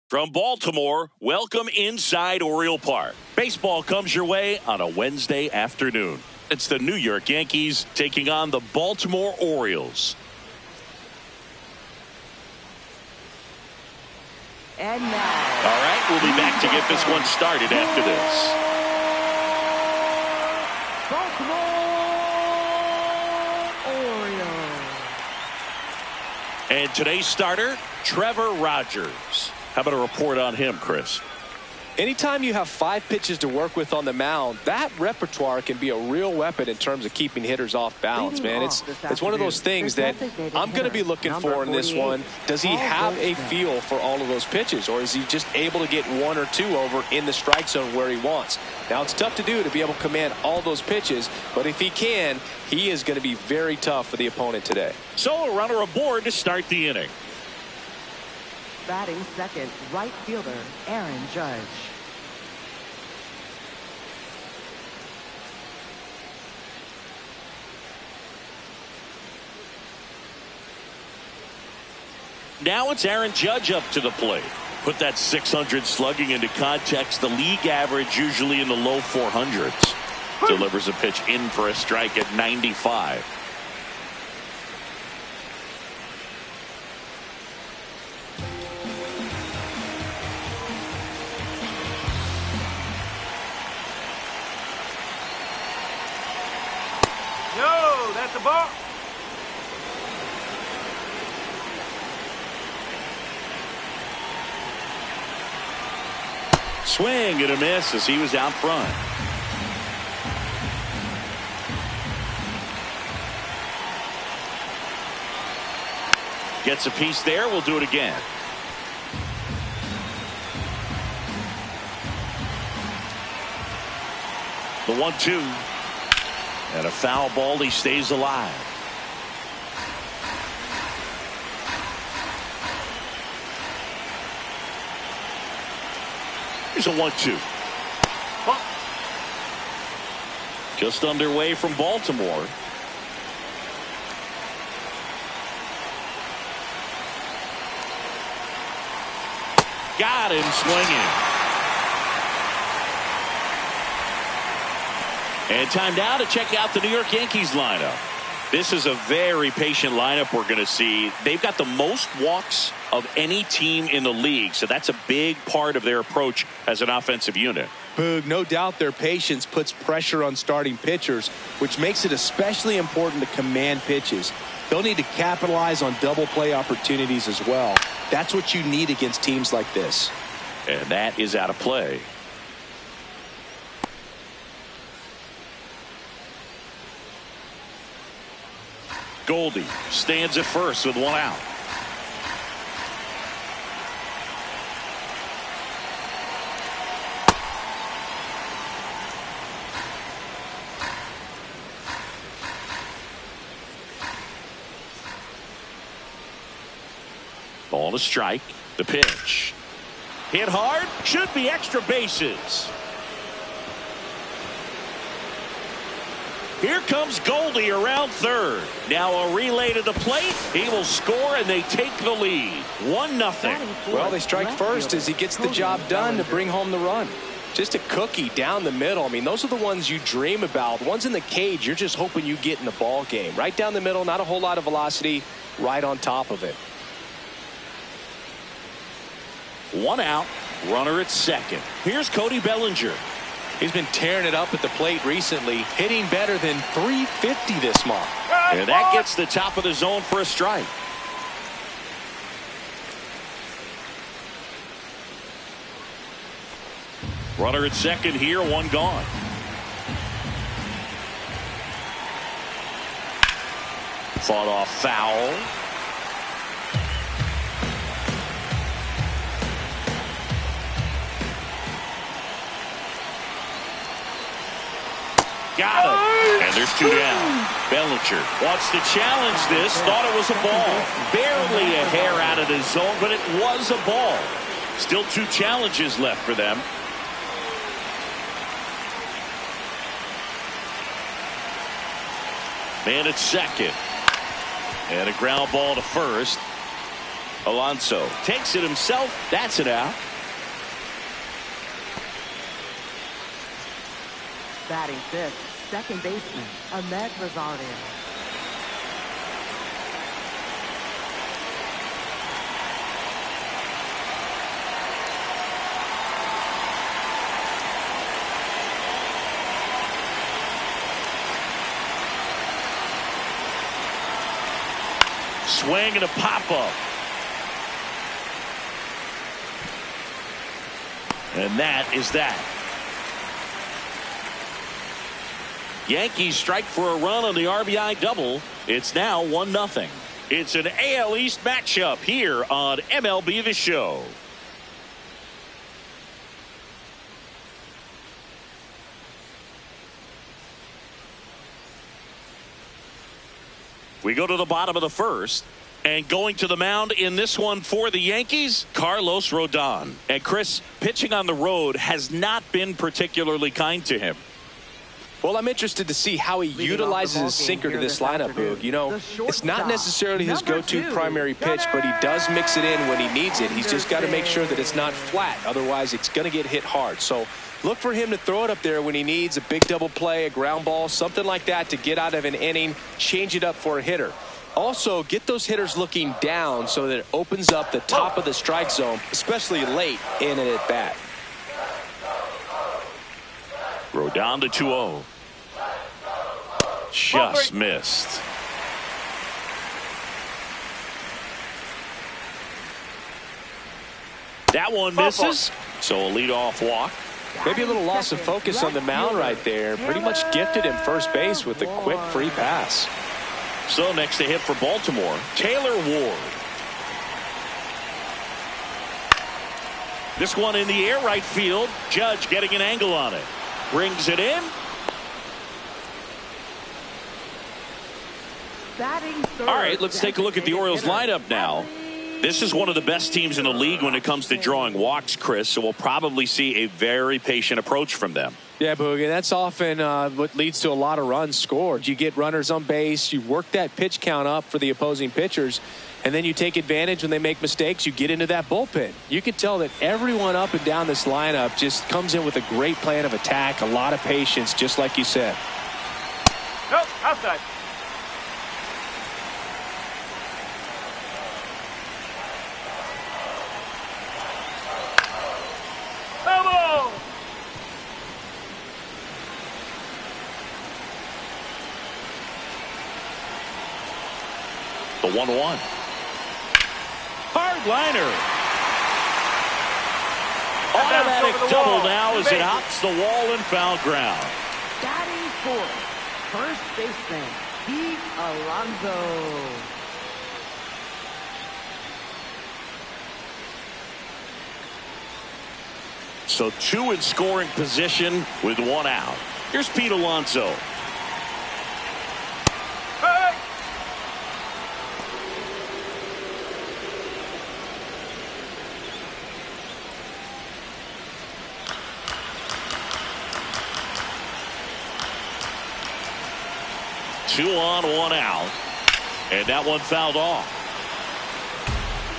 From Baltimore, welcome inside Oriole Park. Baseball comes your way on a Wednesday afternoon. It's the New York Yankees taking on the Baltimore Orioles. And now. All right, we'll be back to get this one started after this. Baltimore Orioles. And today's starter, Trevor Rogers. How about a report on him, Chris? Anytime you have 5 pitches to work with on the mound, that repertoire can be a real weapon in terms of keeping hitters off balance, man. It's one of those things that I'm going to be looking for in this one. Does he have a feel for all of those pitches, or is he just able to get 1 or 2 over in the strike zone where he wants? Now, it's tough to do to be able to command all those pitches, but if he can, he is going to be very tough for the opponent today. So a runner aboard to start the inning. Batting second, right fielder, Aaron Judge. Now it's Aaron Judge up to the plate. Put that 600 slugging into context. The league average usually in the low 400s. Delivers a pitch in for a strike at 95. No, that's a ball. Swing and a miss as he was out front. Gets a piece there. We'll do it again. The 1-2. And a foul ball. He stays alive. Here's a 1-2. Just underway from Baltimore. Got him swinging. And time now to check out the New York Yankees lineup. This is a very patient lineup we're going to see. They've got the most walks of any team in the league, so that's a big part of their approach as an offensive unit. Boog, no doubt their patience puts pressure on starting pitchers, which makes it especially important to command pitches. They'll need to capitalize on double play opportunities as well. That's what you need against teams like this. And that is out of play. Goldie stands at first with 1 out. Ball to strike. The pitch. Hit hard. Should be extra bases. Here comes Goldie around third. Now a relay to the plate. He will score and they take the lead. 1-0. Well, they strike first as he gets the job done to bring home the run. Just a cookie down the middle. I mean, those are the ones you dream about. Ones in the cage, you're just hoping you get in the ball game. Right down the middle, not a whole lot of velocity, right on top of it. 1 out. Runner at second. Here's Cody Bellinger. He's been tearing it up at the plate recently, hitting better than .350 this month. And that gets the top of the zone for a strike. Runner at second here, 1 gone. Fought off foul. Got him. And there's 2 down. Bellinger wants to challenge this. Thought it was a ball. Barely a hair out of the zone, but it was a ball. Still 2 challenges left for them. Man at second. And a ground ball to first. Alonso takes it himself. That's it out. Batting fifth, second baseman, Ahmed Rosario. Swing and a pop-up. And that is that. Yankees strike for a run on the RBI double. It's now 1-0. It's an AL East matchup here on MLB The Show. We go to the bottom of the first. And going to the mound in this one for the Yankees, Carlos Rodon. And Chris, pitching on the road has not been particularly kind to him. Well, I'm interested to see how he utilizes his sinker to this lineup, Boog. You know, it's not necessarily his go-to primary pitch, but he does mix it in when he needs it. He's just got to make sure that it's not flat. Otherwise, it's going to get hit hard. So look for him to throw it up there when he needs a big double play, a ground ball, something like that to get out of an inning, change it up for a hitter. Also, get those hitters looking down so that it opens up the top of the strike zone, especially late in an at-bat. Rodon to 2-0. Just missed. That one misses. So a leadoff walk. Maybe a little loss of focus on the mound right there. Pretty much gifted him first base with a quick free pass. So next to hit for Baltimore, Taylor Ward. This one in the air right field. Judge getting an angle on it. Brings it in. All right, let's take a look at the Orioles lineup now. This is one of the best teams in the league when it comes to drawing walks, Chris, so we'll probably see a very patient approach from them. Yeah, Boogie, that's often what leads to a lot of runs scored. You get runners on base, you work that pitch count up for the opposing pitchers, and then you take advantage when they make mistakes. You get into that bullpen. You can tell that everyone up and down this lineup just comes in with a great plan of attack, a lot of patience, just like you said. Nope, outside. The 1-1. Hard liner. Automatic double now as it hops the wall and foul ground. Batting fourth, first baseman, Pete Alonso. So two in scoring position with one out. Here's Pete Alonso. Two on, one out. And that one fouled off.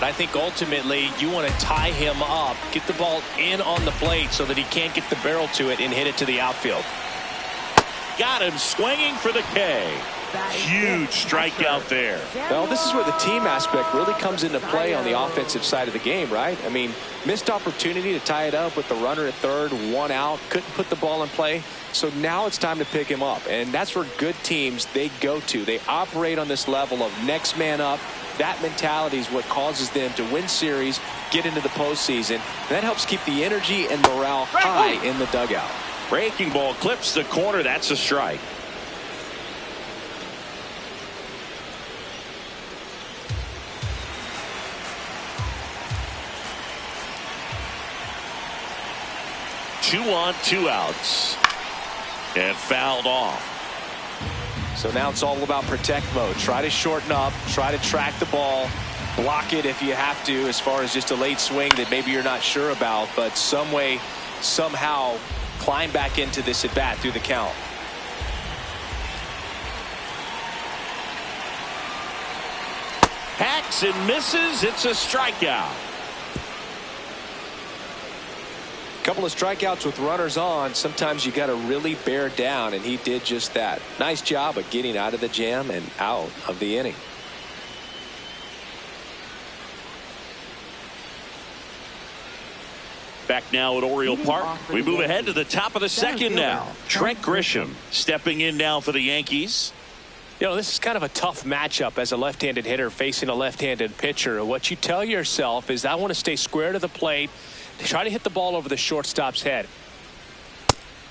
I think ultimately you want to tie him up, get the ball in on the plate so that he can't get the barrel to it and hit it to the outfield. Got him swinging for the K. Huge strikeout there. Well, this is where the team aspect really comes into play on the offensive side of the game, right? I mean, missed opportunity to tie it up with the runner at third, one out, couldn't put the ball in play. So now it's time to pick him up, and that's where good teams, they go to. They operate on this level of next man up. That mentality is what causes them to win series, get into the postseason. And that helps keep the energy and morale high in the dugout. Breaking ball clips the corner. That's a strike. Two on, two outs. And fouled off. So now it's all about protect mode. Try to shorten up, try to track the ball, block it if you have to, as far as just a late swing that maybe you're not sure about, but some way, somehow climb back into this at bat through the count. Hack Swings and misses. It's a strikeout. Couple of strikeouts with runners on. Sometimes you got to really bear down, and he did just that. Nice job of getting out of the jam and out of the inning. Back now at Oriole Park. We move ahead to the top of the second now. Trent Grisham stepping in now for the Yankees. You know, this is kind of a tough matchup as a left-handed hitter facing a left-handed pitcher. What you tell yourself is, I want to stay square to the plate, try to hit the ball over the shortstop's head.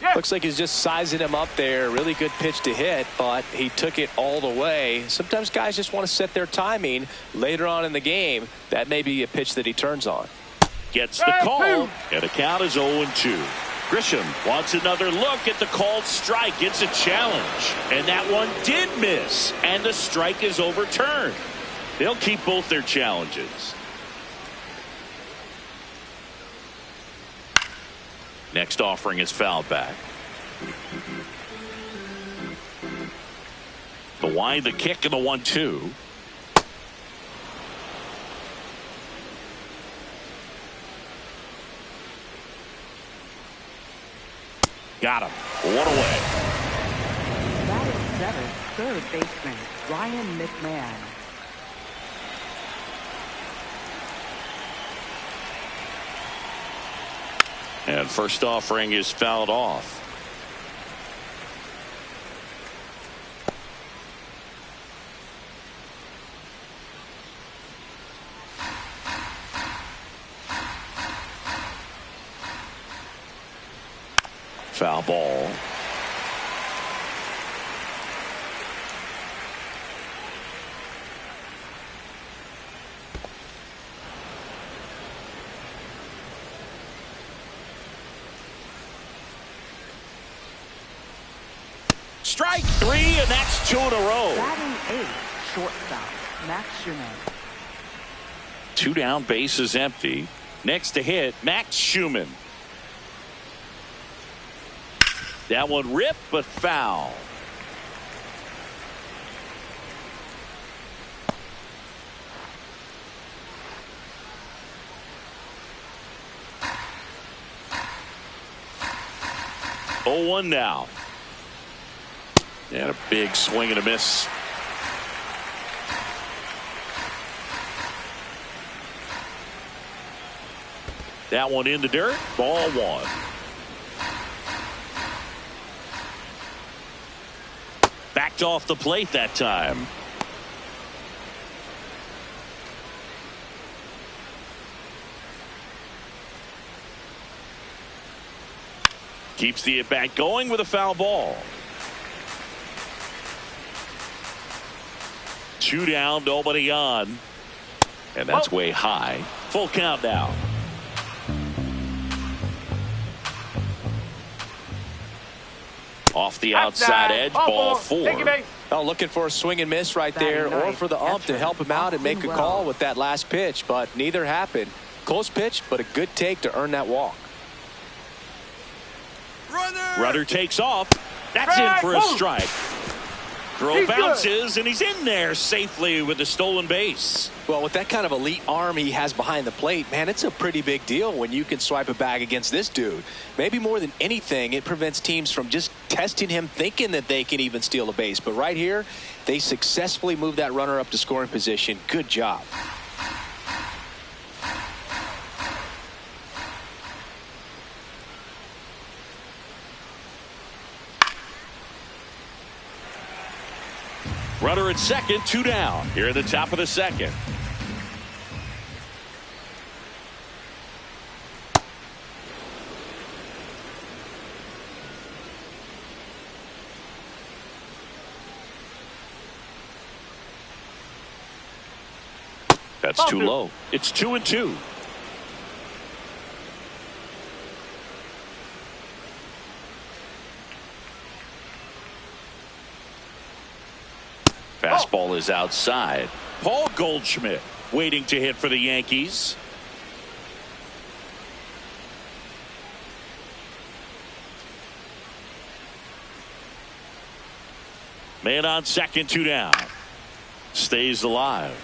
Yeah. Looks like he's just sizing him up there. Really good pitch to hit, but he took it all the way. Sometimes guys just want to set their timing later on in the game. That may be a pitch that he turns on. Gets the call, and the count is 0-2. Grisham wants another look at the called strike. It's a challenge, and that one did miss, and the strike is overturned. They'll keep both their challenges. Next offering is fouled back. The wind, the kick, and the 1-2. Got him. One away. Batting seventh, third baseman Ryan McMahon. And first offering is fouled off. Foul ball. Strike three, and that's 2 in a row. Batting eighth, shortstop Max Schumann. 2 down, bases empty. Next to hit, Max Schumann. That one ripped, but foul. Oh, 1 now. And a big swing and a miss. That one in the dirt. Ball 1. Backed off the plate that time. Keeps the at bat going with a foul ball. 2 down, nobody on. And that's way high. Full count now. Off the outside edge, ball 4. Oh, looking for a swing and miss right there, or for the ump to help him out and make a call with that last pitch, but neither happened. Close pitch, but a good take to earn that walk. Runner takes off. That's in for a strike. Throw bounces, and he's in there safely with the stolen base. Well, with that kind of elite arm he has behind the plate, man, it's a pretty big deal when you can swipe a bag against this dude. Maybe more than anything, it prevents teams from just testing him, thinking that they can even steal a base. But right here, they successfully moved that runner up to scoring position. Good job. Runner at second, 2 down. Here at the top of the second. That's too low. It's 2-2. Fastball is outside. Paul Goldschmidt waiting to hit for the Yankees. Man on second, 2 down. Stays alive.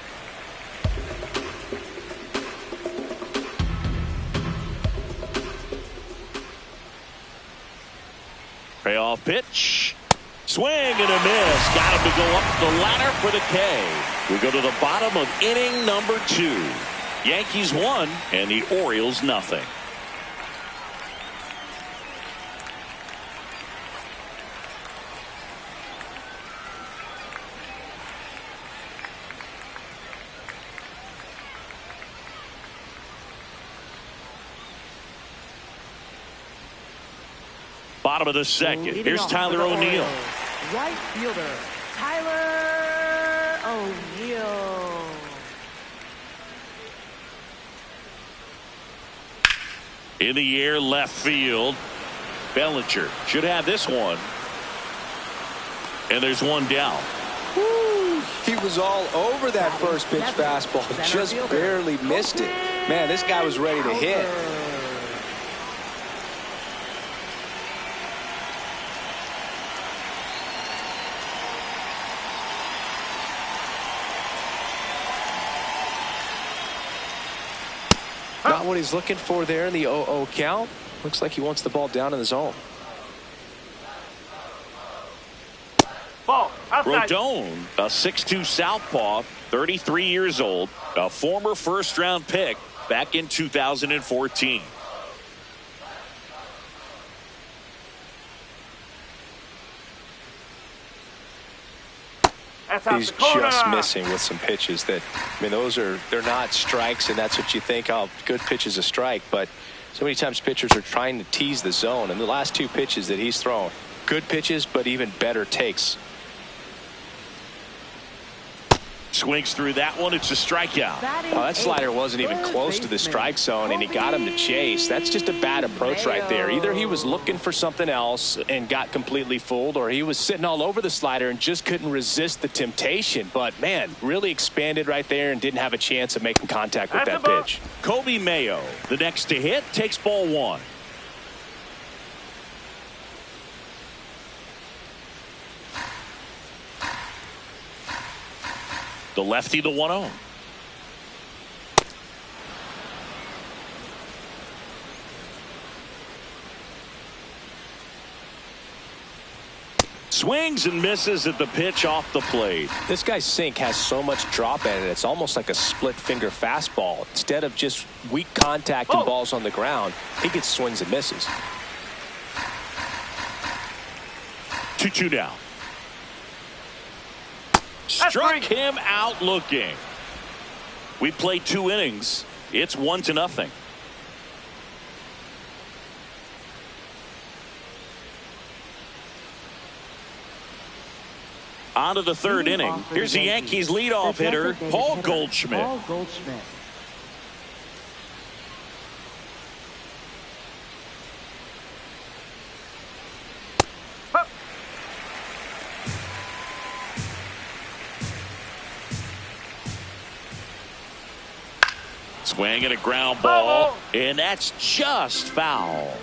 Payoff pitch. Swing and a miss. Got him to go up the ladder for the K. We go to the bottom of inning number 2. Yankees 1 and the Orioles nothing. Bottom of the second. Here's Tyler O'Neill. Right fielder, Tyler O'Neill. In the air, left field. Bellinger should have this one. And there's one down. Woo. He was all over that first pitch fastball. Just barely missed it. Man, this guy was ready to hit. Not what he's looking for there in the 0-0 count. Looks like he wants the ball down in the zone. Ball outside. Rodon, a 6'2 southpaw, 33 years old, a former first-round pick back in 2014. He's just missing with some pitches that, I mean, they're not strikes, and that's what you think, oh, good pitch is a strike. But so many times pitchers are trying to tease the zone, and the last 2 pitches that he's thrown, good pitches, but even better takes. Swings through that one. It's a strikeout. Oh, that slider wasn't even close to the strike zone, and he got him to chase. That's just a bad approach right there. Either he was looking for something else and got completely fooled, or he was sitting all over the slider and just couldn't resist the temptation. But, man, really expanded right there and didn't have a chance of making contact with that pitch. Kobe Mayo, the next to hit, takes ball 1. The lefty, the 1-0. Swings and misses at the pitch off the plate. This guy's sink has so much drop at it. It's almost like a split finger fastball. Instead of just weak contact and balls on the ground, he gets swings and misses. 2-2 now. Struck him out looking. We played 2 innings. It's 1-0. On to the 3rd inning. Here's the Yankees leadoff hitter, Paul Goldschmidt. Swing and a ground ball, and that's just foul.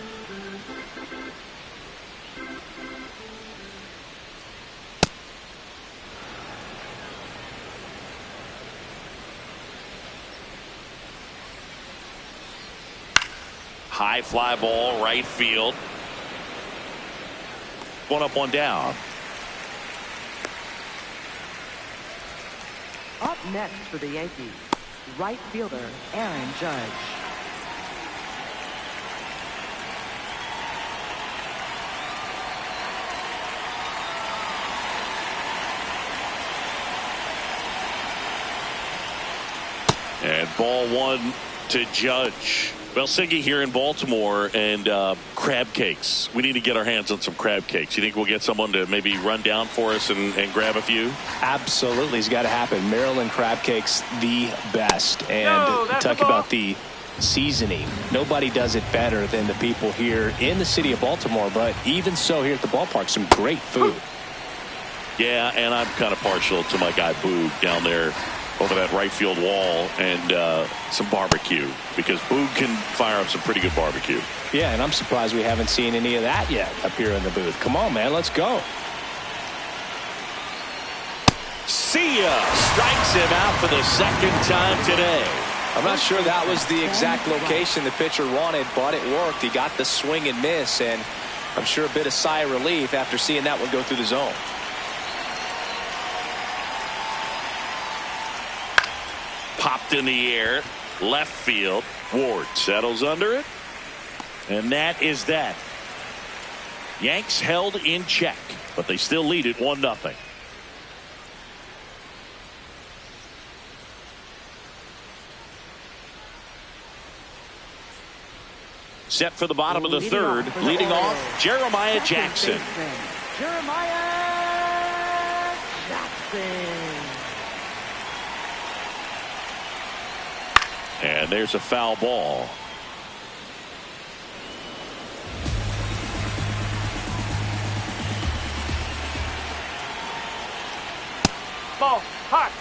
High fly ball, right field. One up, one down. Up next for the Yankees, right fielder Aaron Judge. And ball 1 to Judge. Well, Siggy here in Baltimore, and crab cakes. We need to get our hands on some crab cakes. You think we'll get someone to maybe run down for us and grab a few? Absolutely. It's got to happen. Maryland crab cakes, the best. And talk about the seasoning. Nobody does it better than the people here in the city of Baltimore. But even so, here at the ballpark, some great food. Yeah, and I'm kind of partial to my guy Boog down there over that right field wall, and some barbecue, because Boog can fire up some pretty good barbecue. Yeah, and I'm surprised we haven't seen any of that yet up here in the booth. Come on, man, let's go. See ya! Strikes him out for the 2nd time today. I'm not sure that was the exact location the pitcher wanted, but it worked. He got the swing and miss, and I'm sure a bit of sigh of relief after seeing that one go through the zone. Popped in the air, left field. Ward settles under it, and that is that. Yanks held in check, but they still lead it 1-0. Set for the bottom of the third, leading off Jeremiah Jackson. Jeremiah Jackson. And there's a foul ball. Ball, hot.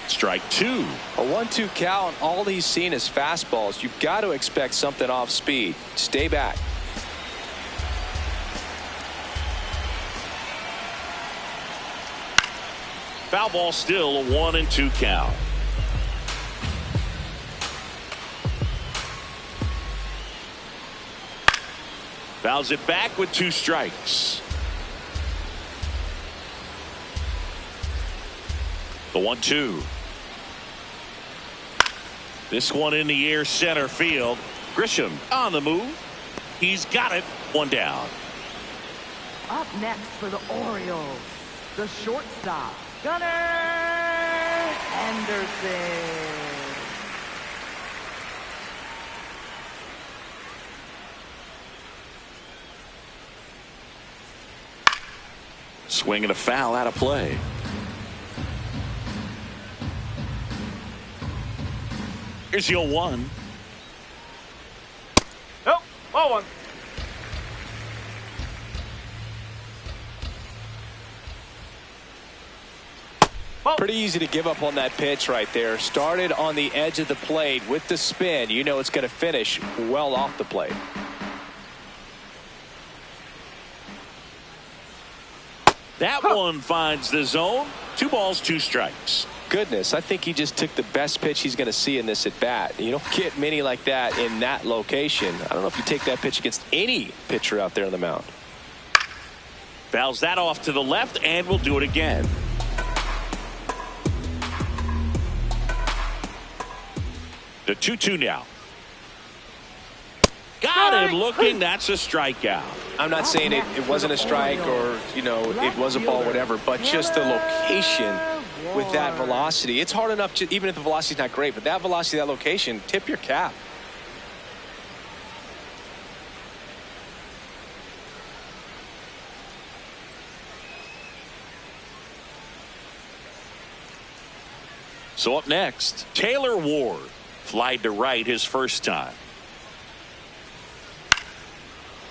Strike two. A 1-2 count. All he's seen is fastballs. You've got to expect something off speed. Stay back. Foul ball, still a 1-2 count. Fouls it back with 2 strikes. The 1-2. This one in the air, center field. Grisham on the move. He's got it. 1 down. Up next for the Orioles, the shortstop, Gunnar Henderson. Swing and a foul out of play. Here's the 0-1. Nope, ball one. Pretty easy to give up on that pitch right there. Started on the edge of the plate with the spin. You know it's going to finish well off the plate. That one finds the zone. 2 balls, 2 strikes. Goodness, I think he just took the best pitch he's going to see in this at bat. You don't get many like that in that location. I don't know if you take that pitch against any pitcher out there on the mound. Fouls that off to the left, and will do it again. The 2-2 now. Got him looking. That's a strikeout. I'm not saying it wasn't a strike or, you know, it was a ball, whatever, but just the location with that velocity. It's hard enough to, even if the velocity's not great, but that velocity, that location, tip your cap. So up next, Taylor Ward. Flied to right his first time.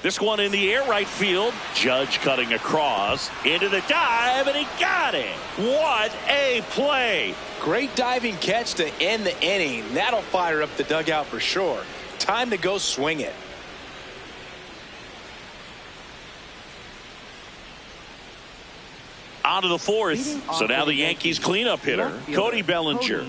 This one in the air, right field. Judge cutting across into the dive, and he got it. What a play. Great diving catch to end the inning. That'll fire up the dugout for sure. Time to go swing it. On to the 4th. So now the Yankees cleanup hitter, Cody Bellinger.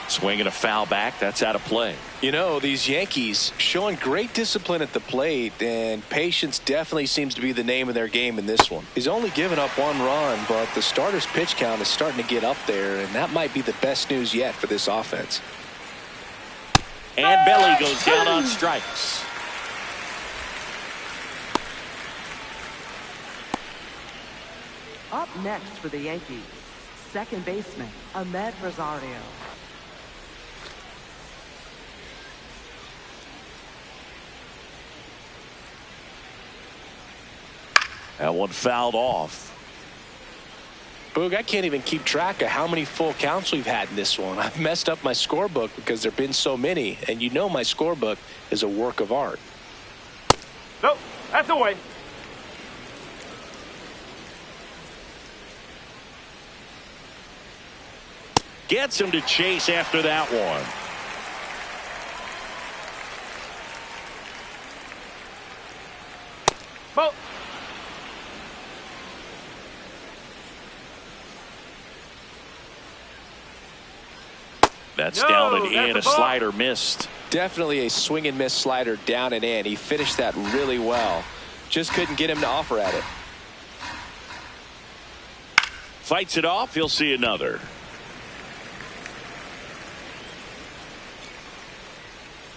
Swinging a foul back. That's out of play. You know, these Yankees showing great discipline at the plate, and patience definitely seems to be the name of their game in this one. He's only given up 1 run, but the starter's pitch count is starting to get up there, and that might be the best news yet for this offense. And Belly goes down on strikes. Up next for the Yankees, second baseman, Ahmed Rosario. That one fouled off. Boog, I can't even keep track of how many full counts we've had in this one. I've messed up my scorebook because there have been so many, and you know my scorebook is a work of art. Nope, that's away. Gets him to chase after that one. Ball. That's No, down and that's in. a A ball. slider missed. Definitely a swing and miss slider down and in. He finished that really well. Just couldn't get him to offer at it. Fights it off. He'll see another.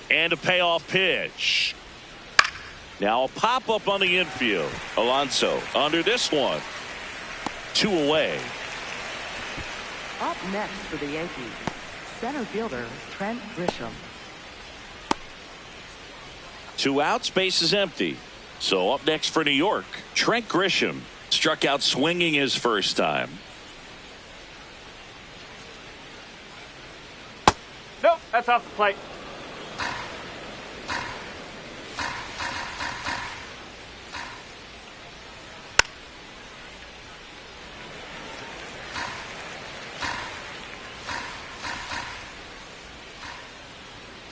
And a payoff pitch. Now a pop-up on the infield. Alonso under this one. 2 away. Up next for the Yankees, center fielder Trent Grisham. 2 outs, base is empty. So up next for New York, Trent Grisham struck out swinging his first time. Nope, that's off the plate.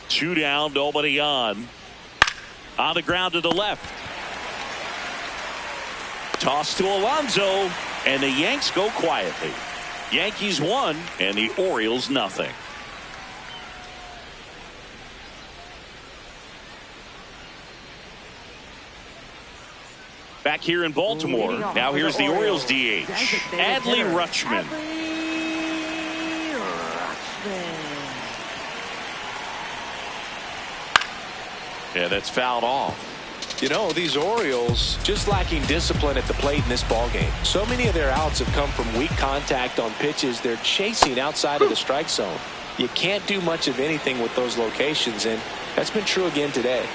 Two down, nobody on. On the ground to the left. Toss to Alonso, and the Yanks go quietly. Yankees 1 and the Orioles nothing. Back here in Baltimore. Now here's the Orioles DH. Adley Rutschman. Yeah, that's fouled off. You know, these Orioles just lacking discipline at the plate in this ballgame. So many of their outs have come from weak contact on pitches they're chasing outside of the strike zone. You can't do much of anything with those locations, and that's been true again today.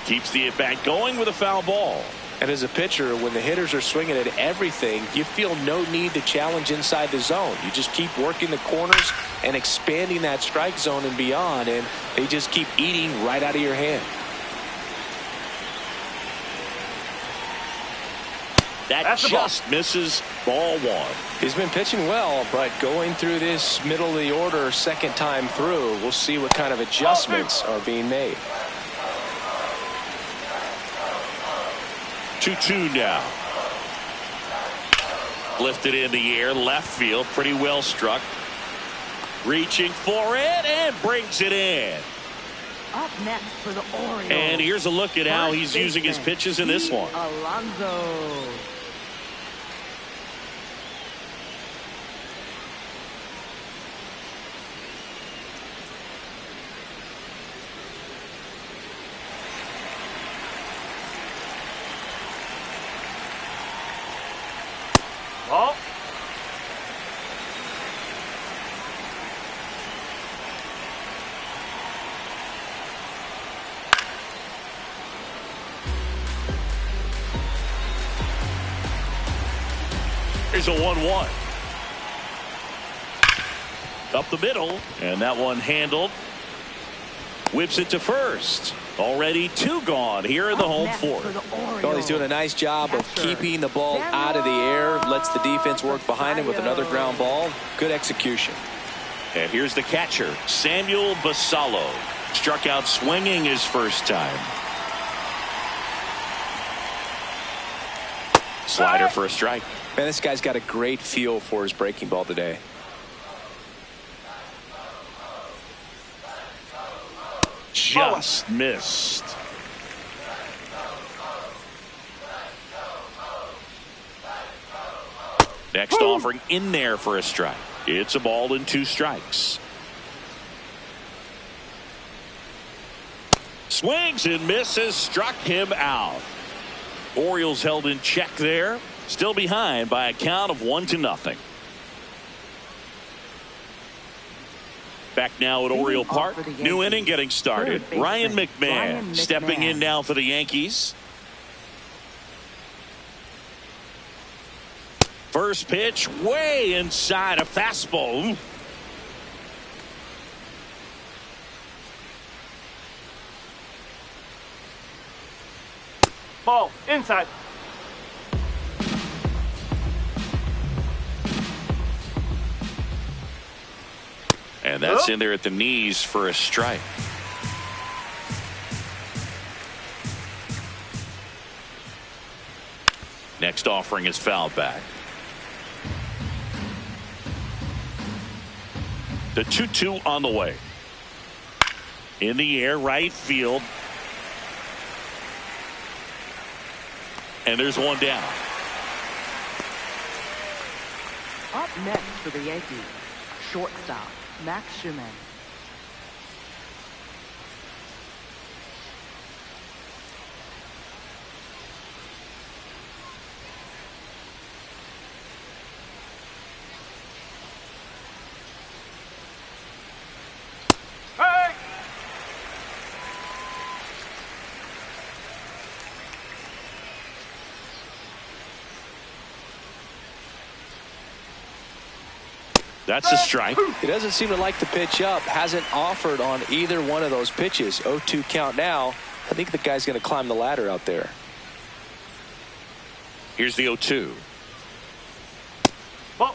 Keeps the at-bat going with a foul ball. And as a pitcher, when the hitters are swinging at everything, you feel no need to challenge inside the zone. You just keep working the corners and expanding that strike zone and beyond, and they just keep eating right out of your hand. That just misses ball 1. He's been pitching well, but going through this middle of the order second time through, we'll see what kind of adjustments are being made. 2-2 now. Lifted in the air, left field, pretty well struck. Reaching for it and brings it in. Up next for the Orioles. And here's a look at how he's using his pitches in this one. Alonso. Ball. Here's a 1-1. Up the middle, and that one handled. Whips it to first. Already 2 gone here in the home fourth. Well, he's doing a nice job of keeping the ball out of the air. Lets the defense work behind him with another ground ball. Good execution. And here's the catcher, Samuel Basallo. Struck out swinging his first time. Slider for a strike. Man, this guy's got a great feel for his breaking ball today. Just missed. Next offering in there for a strike. It's a ball and 2 strikes. Swings and misses, struck him out. Orioles held in check there. Still behind by a count of 1-0. Back now at Oriole Park. New inning getting started. Ryan McMahon stepping in now for the Yankees. First pitch way inside, a fastball. Ball. Inside. And that's in there at the knees for a strike. Next offering is fouled back. The 2-2 on the way. In the air, right field. And there's one down. Up next for the Yankees, shortstop, Max Schumann. That's a strike. He doesn't seem to like the pitch up. Hasn't offered on either one of those pitches. 0-2 count now. I think the guy's going to climb the ladder out there. Here's the 0-2. Ball.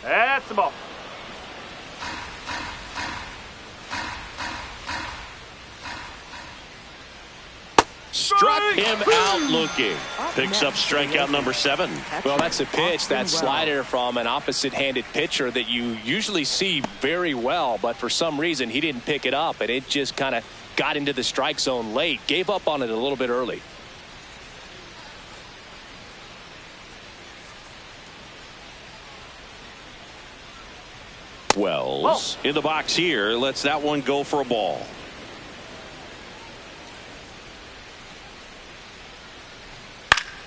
That's the ball. Struck him out looking. Picks up strikeout number 7. Well, that's a pitch, that slider from an opposite-handed pitcher that you usually see very well, but for some reason he didn't pick it up, and it just kind of got into the strike zone late. Gave up on it a little bit early. Wells in the box here. Lets that one go for a ball.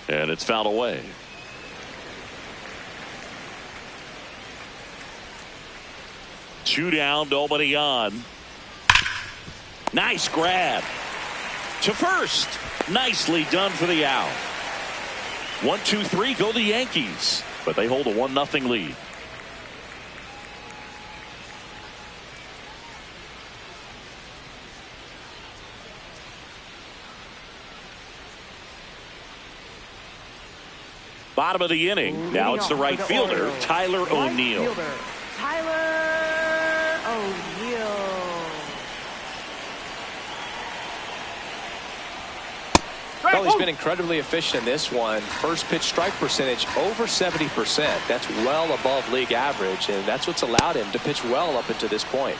And it's fouled away. Two down, nobody on. Nice grab to first. Nicely done for the out. 1-2-3 go the Yankees, but they hold a 1-0 lead. Bottom of the inning. Now it's the right fielder, Tyler O'Neill. Tyler O'Neill. Well, he's been incredibly efficient in this one. First pitch strike percentage over 70%. That's well above league average, and that's what's allowed him to pitch well up until this point.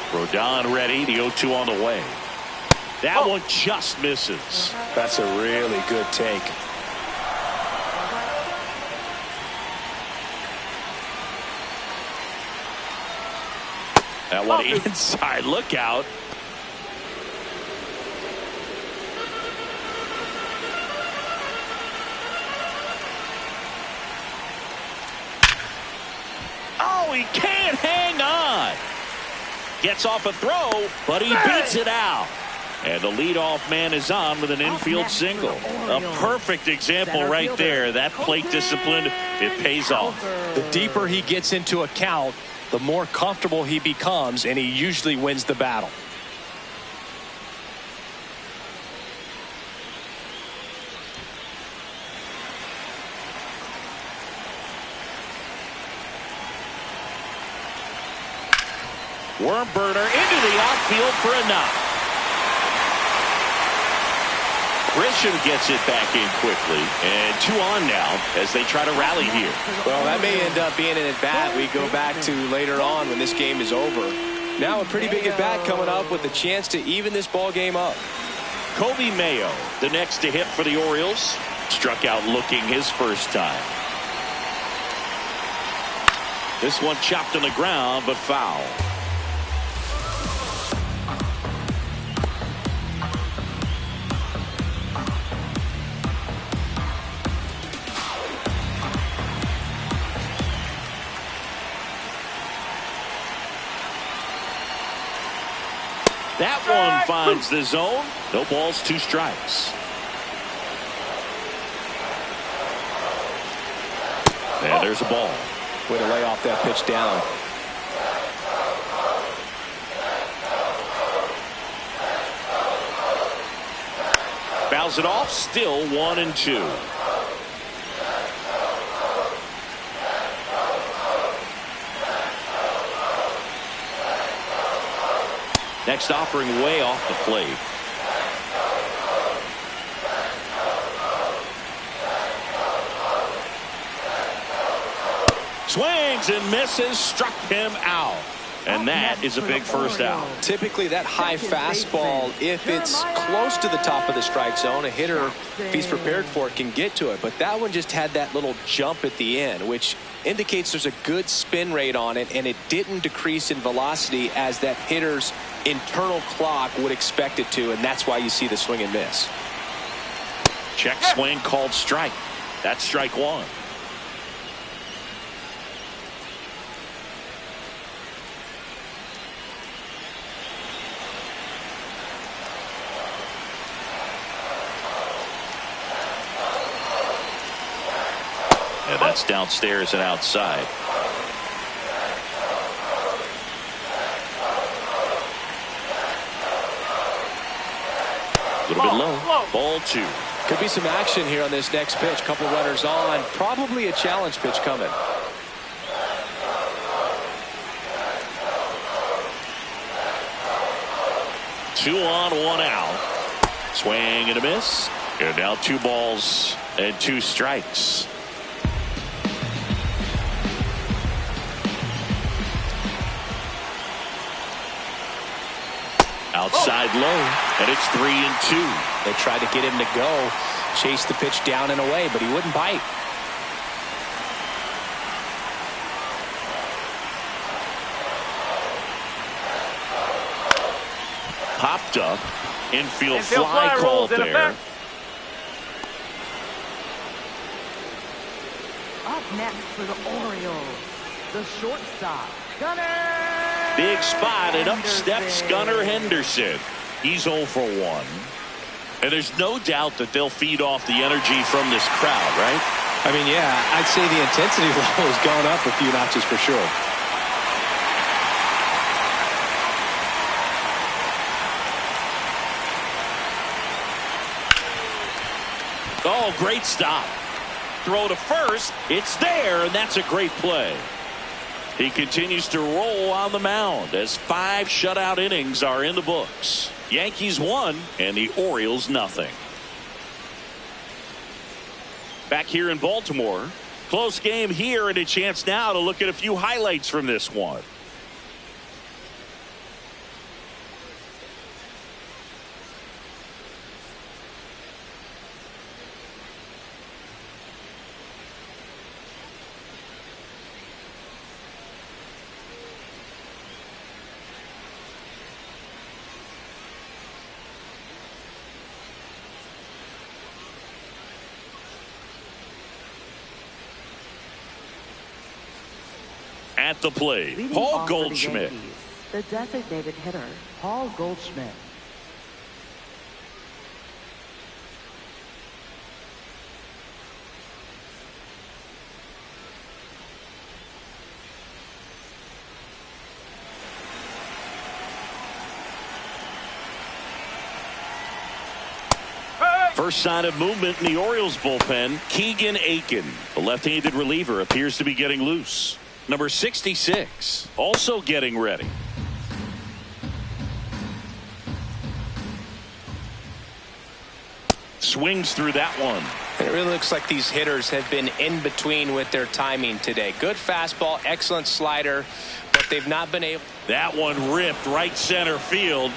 Rodon ready. The 0-2 on the way. That one just misses. That's a really good take. That one inside. Look out. Oh, he can't hang on. Gets off a throw, but he beats it out. And the leadoff man is on with an infield single. A perfect example right there. That plate discipline, it pays off. The deeper he gets into a count, the more comfortable he becomes, and he usually wins the battle. Worm burner into the outfield for a knock. Grisham gets it back in quickly, and 2 on now as they try to rally here. Well, that may end up being an at-bat we go back to later on when this game is over. Now a pretty big at-bat coming up with a chance to even this ball game up. Kobe Mayo, the next to hit for the Orioles. Struck out looking his first time. This one chopped on the ground, but foul. That one finds the zone. No balls, 2 strikes. And there's a ball. Way to lay off that pitch down. Fouls it off. Still 1-2. Next offering way off the plate. Swings and misses, struck him out. And that is a big first out. Typically that high fastball, if it's close to the top of the strike zone, a hitter, if he's prepared for it, can get to it. But that one just had that little jump at the end, which indicates there's a good spin rate on it, and it didn't decrease in velocity as that hitter's internal clock would expect it to, and that's why you see the swing and miss. Check swing called strike. That's strike one. And that's downstairs and outside. A little bit low. Ball two. Could be some action here on this next pitch. Couple runners on. Probably a challenge pitch coming. Two on, one out. Swing and a miss. And now 2 balls and 2 strikes. Outside low, and it's 3-2. They tried to get him to go, chase the pitch down and away, but he wouldn't bite. Popped up, infield fly called there. Up next for the Orioles, the shortstop, Gunnar. Big spot, and up steps Gunnar Henderson. He's 0 for 1. And there's no doubt that they'll feed off the energy from this crowd, right? I mean, yeah, I'd say the intensity level has gone up a few notches for sure. Oh, great stop. Throw to first. It's there, and that's a great play. He continues to roll on the mound as 5 shutout innings are in the books. Yankees 1 and the Orioles nothing. Back here in Baltimore, close game here, and a chance now to look at a few highlights from this one. At the plate, Leading Paul off for the Goldschmidt. Yankees, the designated hitter, Paul Goldschmidt. First sign of movement in the Orioles bullpen. Keegan Aiken, the left-handed reliever, appears to be getting loose. Number 66 also getting ready. Swings through that one. It really looks like these hitters have been in between with their timing today. Good fastball, excellent slider, but they've not been able. That one ripped right center field.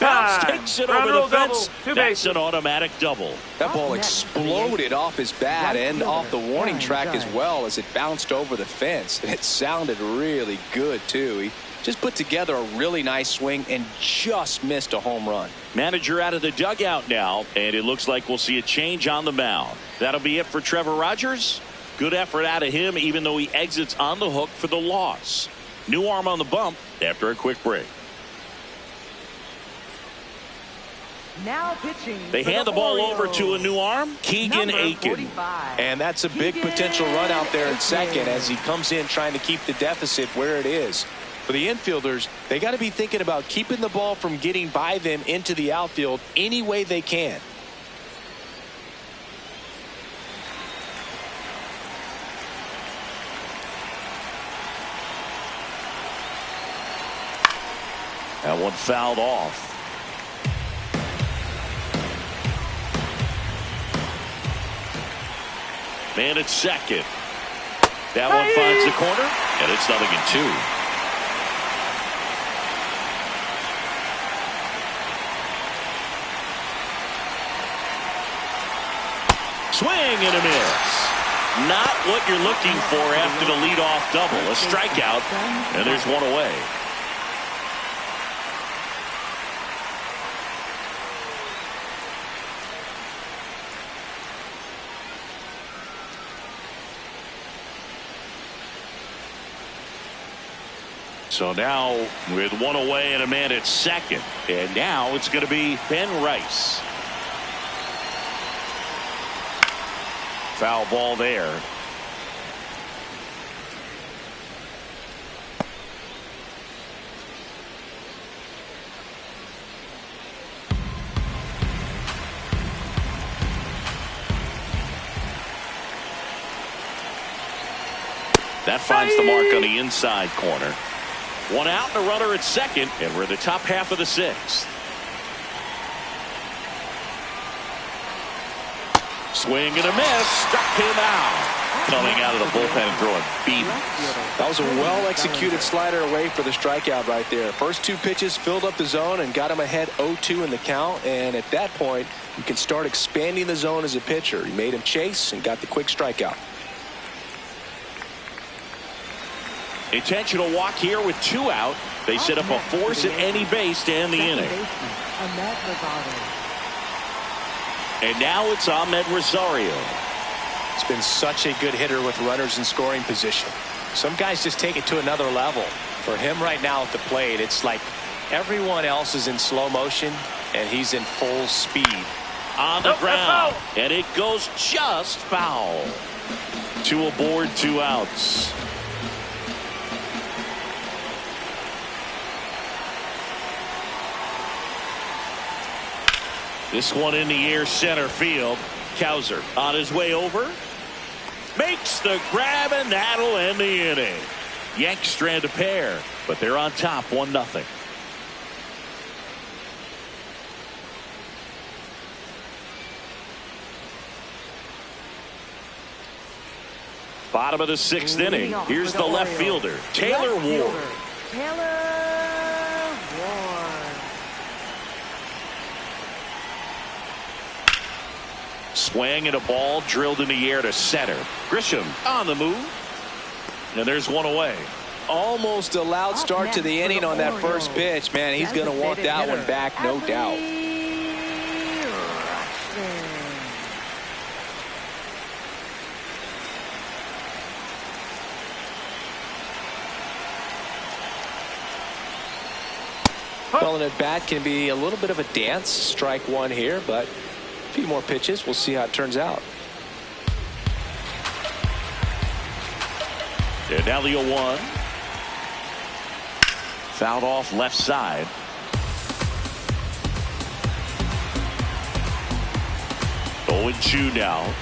Bounce takes it over the fence. That's an automatic double. That ball exploded off his bat and off the warning track as well as it bounced over the fence. And it sounded really good, too. He just put together a really nice swing and just missed a home run. Manager out of the dugout now, and it looks like we'll see a change on the mound. That'll be it for Trevor Rogers. Good effort out of him, even though he exits on the hook for the loss. New arm on the bump after a quick break. Now pitching. They hand the ball over to a new arm, Keegan Aiken. And that's a big potential run out there at second as he comes in trying to keep the deficit where it is. For For the infielders, they got to be thinking about keeping the ball from getting by them into the outfield any way they can. That one fouled off. Man at second. That one finds the corner, and it's 0-2. Swing and a miss. Not what you're looking for after the leadoff double. A strikeout, and there's one away. So now with one away and a man at second, and now it's going to be Ben Rice. Foul ball there. That finds the mark on the inside corner. One out and a runner at second, and we're in the top half of the sixth. Swing and a miss. Struck him out. Coming out of the bullpen and throwing beatings. That was a well-executed slider away for the strikeout right there. First two pitches filled up the zone and got him ahead 0-2 in the count. And at that point, you can start expanding the zone as a pitcher. He made him chase and got the quick strikeout. Intentional walk here with two out. They set up a force at any base to end the inning. And now it's Ahmed Rosario. He's been such a good hitter with runners in scoring position. Some guys just take it to another level. For him right now at the plate, it's like everyone else is in slow motion and he's in full speed. On the ground, and it goes just foul. Two aboard, two outs. This one in the air, center field. Cowser on his way over. Makes the grab, and that'll end the inning. Yanks strand a pair, but they're on top 1-0. Bottom of the sixth inning. Here's the left fielder, Taylor Ward. Swing and a ball drilled in the air to center. Grisham on the move. And there's one away. Almost a loud start to the inning on that first pitch. Man, he's going to want that one back, no doubt. Well, an at bat can be a little bit of a dance. Strike one here, but a few more pitches. We'll see how it turns out. And now the 0-1. Fouled off left side. Oh, and 2 now.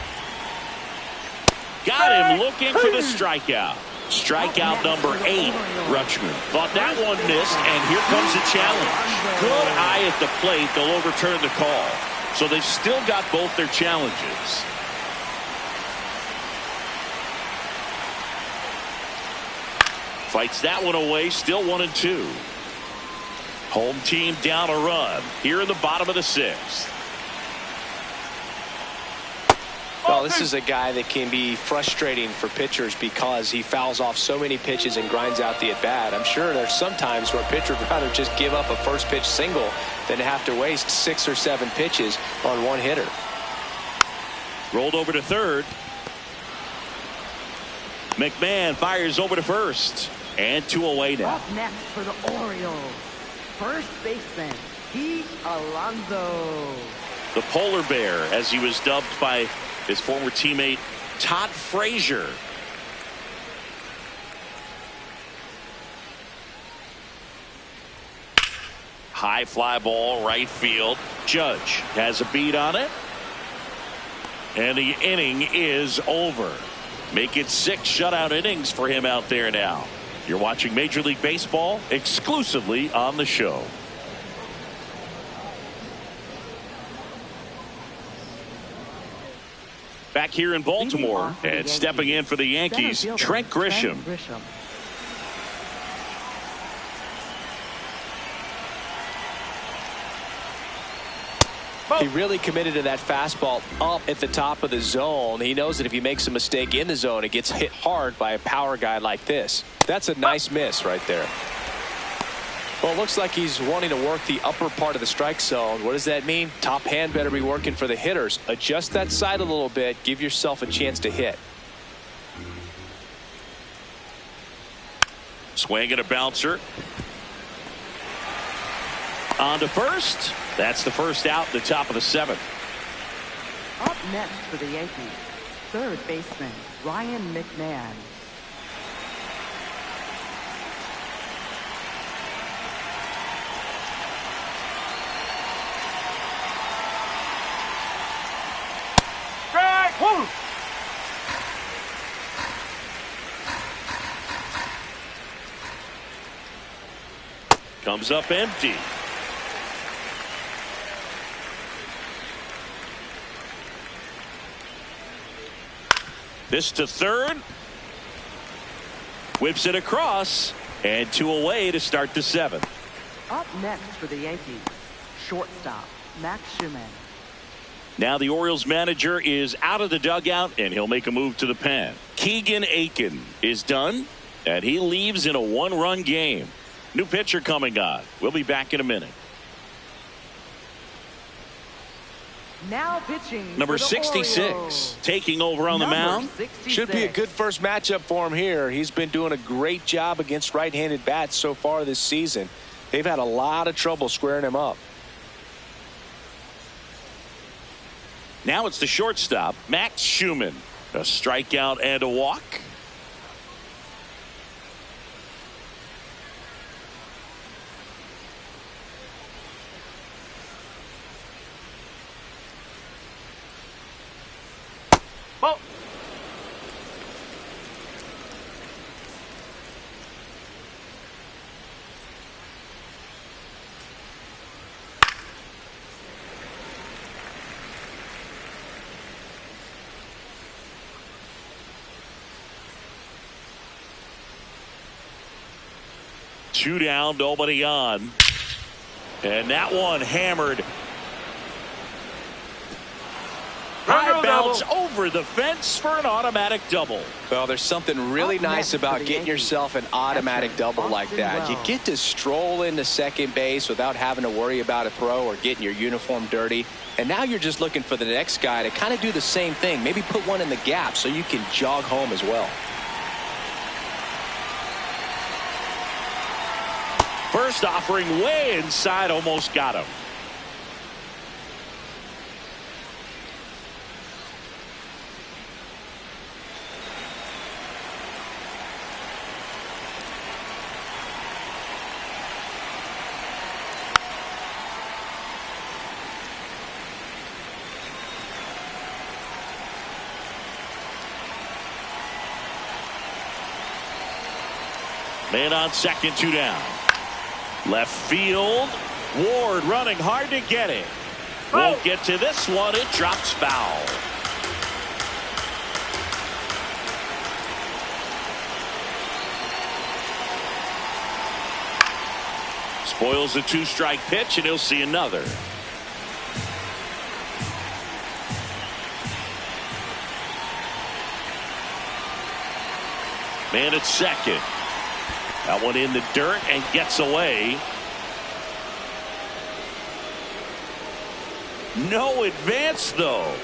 Got him looking for the strikeout. Strikeout number 8. Rutschman thought that one missed, and here comes the challenge. Good eye at the plate. They'll overturn the call. So they've still got both their challenges. Fights that one away. Still 1-2. Home team down a run here in the bottom of the sixth. Well, this is a guy that can be frustrating for pitchers because he fouls off so many pitches and grinds out the at-bat. I'm sure there's some times where a pitcher would rather just give up a first pitch single than to have to waste 6 or 7 pitches on one hitter. Rolled over to third. McMahon fires over to first. And 2 away now. Up next for the Orioles, first baseman, Pete Alonso. The polar bear, as he was dubbed by his former teammate Todd Frazier. High fly ball right field. Judge has a beat on it. And the inning is over. Make it 6 shutout innings for him out there now. You're watching Major League Baseball exclusively on the show. Back here in Baltimore and stepping in for the Yankees, Trent Grisham. He really committed to that fastball up at the top of the zone. He knows that if he makes a mistake in the zone, it gets hit hard by a power guy like this. That's a nice miss right there. Well, it looks like he's wanting to work the upper part of the strike zone. What does that mean? Top hand better be working for the hitters. Adjust that side a little bit. Give yourself a chance to hit. Swing and a bouncer. On to first. That's the first out, the top of the 7th. Up next for the Yankees, third baseman Ryan McMahon. Strike one. Comes up empty. This to third. Whips it across. And 2 away to start the 7th. Up next for the Yankees, shortstop Max Schumann. Now the Orioles manager is out of the dugout and he'll make a move to the pen. Keegan Aiken is done and he leaves in a 1-run game. New pitcher coming on. We'll be back in a minute. Now pitching number for the 66 Orioles. taking over on the mound. 66. Should be a good first matchup for him here. He's been doing a great job against right-handed bats so far this season. They've had a lot of trouble squaring him up. Now it's the shortstop Max Schumann. A strikeout and a walk. Ball. Two down, nobody on. And that one hammered. High bounce over the fence for an automatic double. Well, there's something really nice about getting yourself an automatic double like that. You get to stroll into second base without having to worry about a throw or getting your uniform dirty. And now you're just looking for the next guy to kind of do the same thing. Maybe put one in the gap so you can jog home as well. First offering way inside, almost got him. Man on second, 2 down. Left field. Ward running hard to get it. Won't get to this one. It drops foul. Spoils the 2-strike pitch, and he'll see another. Man at second. That one in the dirt and gets away. No advance, though.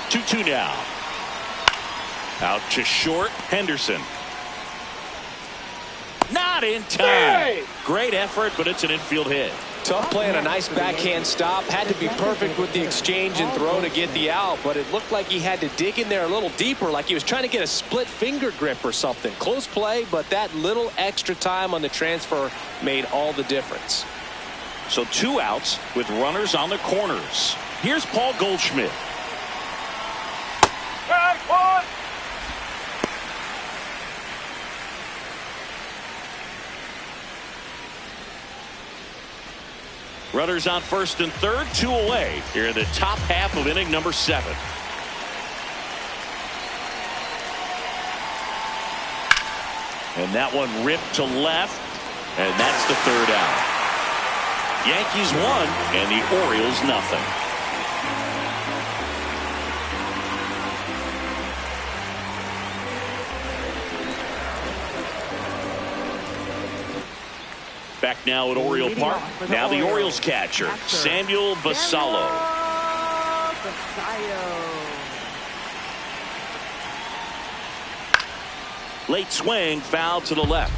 Two now. Out to short. Henderson. Not in time. Great effort, but it's an infield hit. Tough play and a nice backhand stop. Had to be perfect with the exchange and throw to get the out, but it looked like he had to dig in there a little deeper, like he was trying to get a split finger grip or something. Close play, but that little extra time on the transfer made all the difference. So 2 outs with runners on the corners. Here's Paul Goldschmidt. Strike one. Runners on first and third, 2 away here in the top half of inning number 7. And that one ripped to left, and that's the 3rd out. Yankees 1 and the Orioles nothing. Back now at Oriole Park. Now the Orioles catcher, Samuel Basallo. Late swing, foul to the left.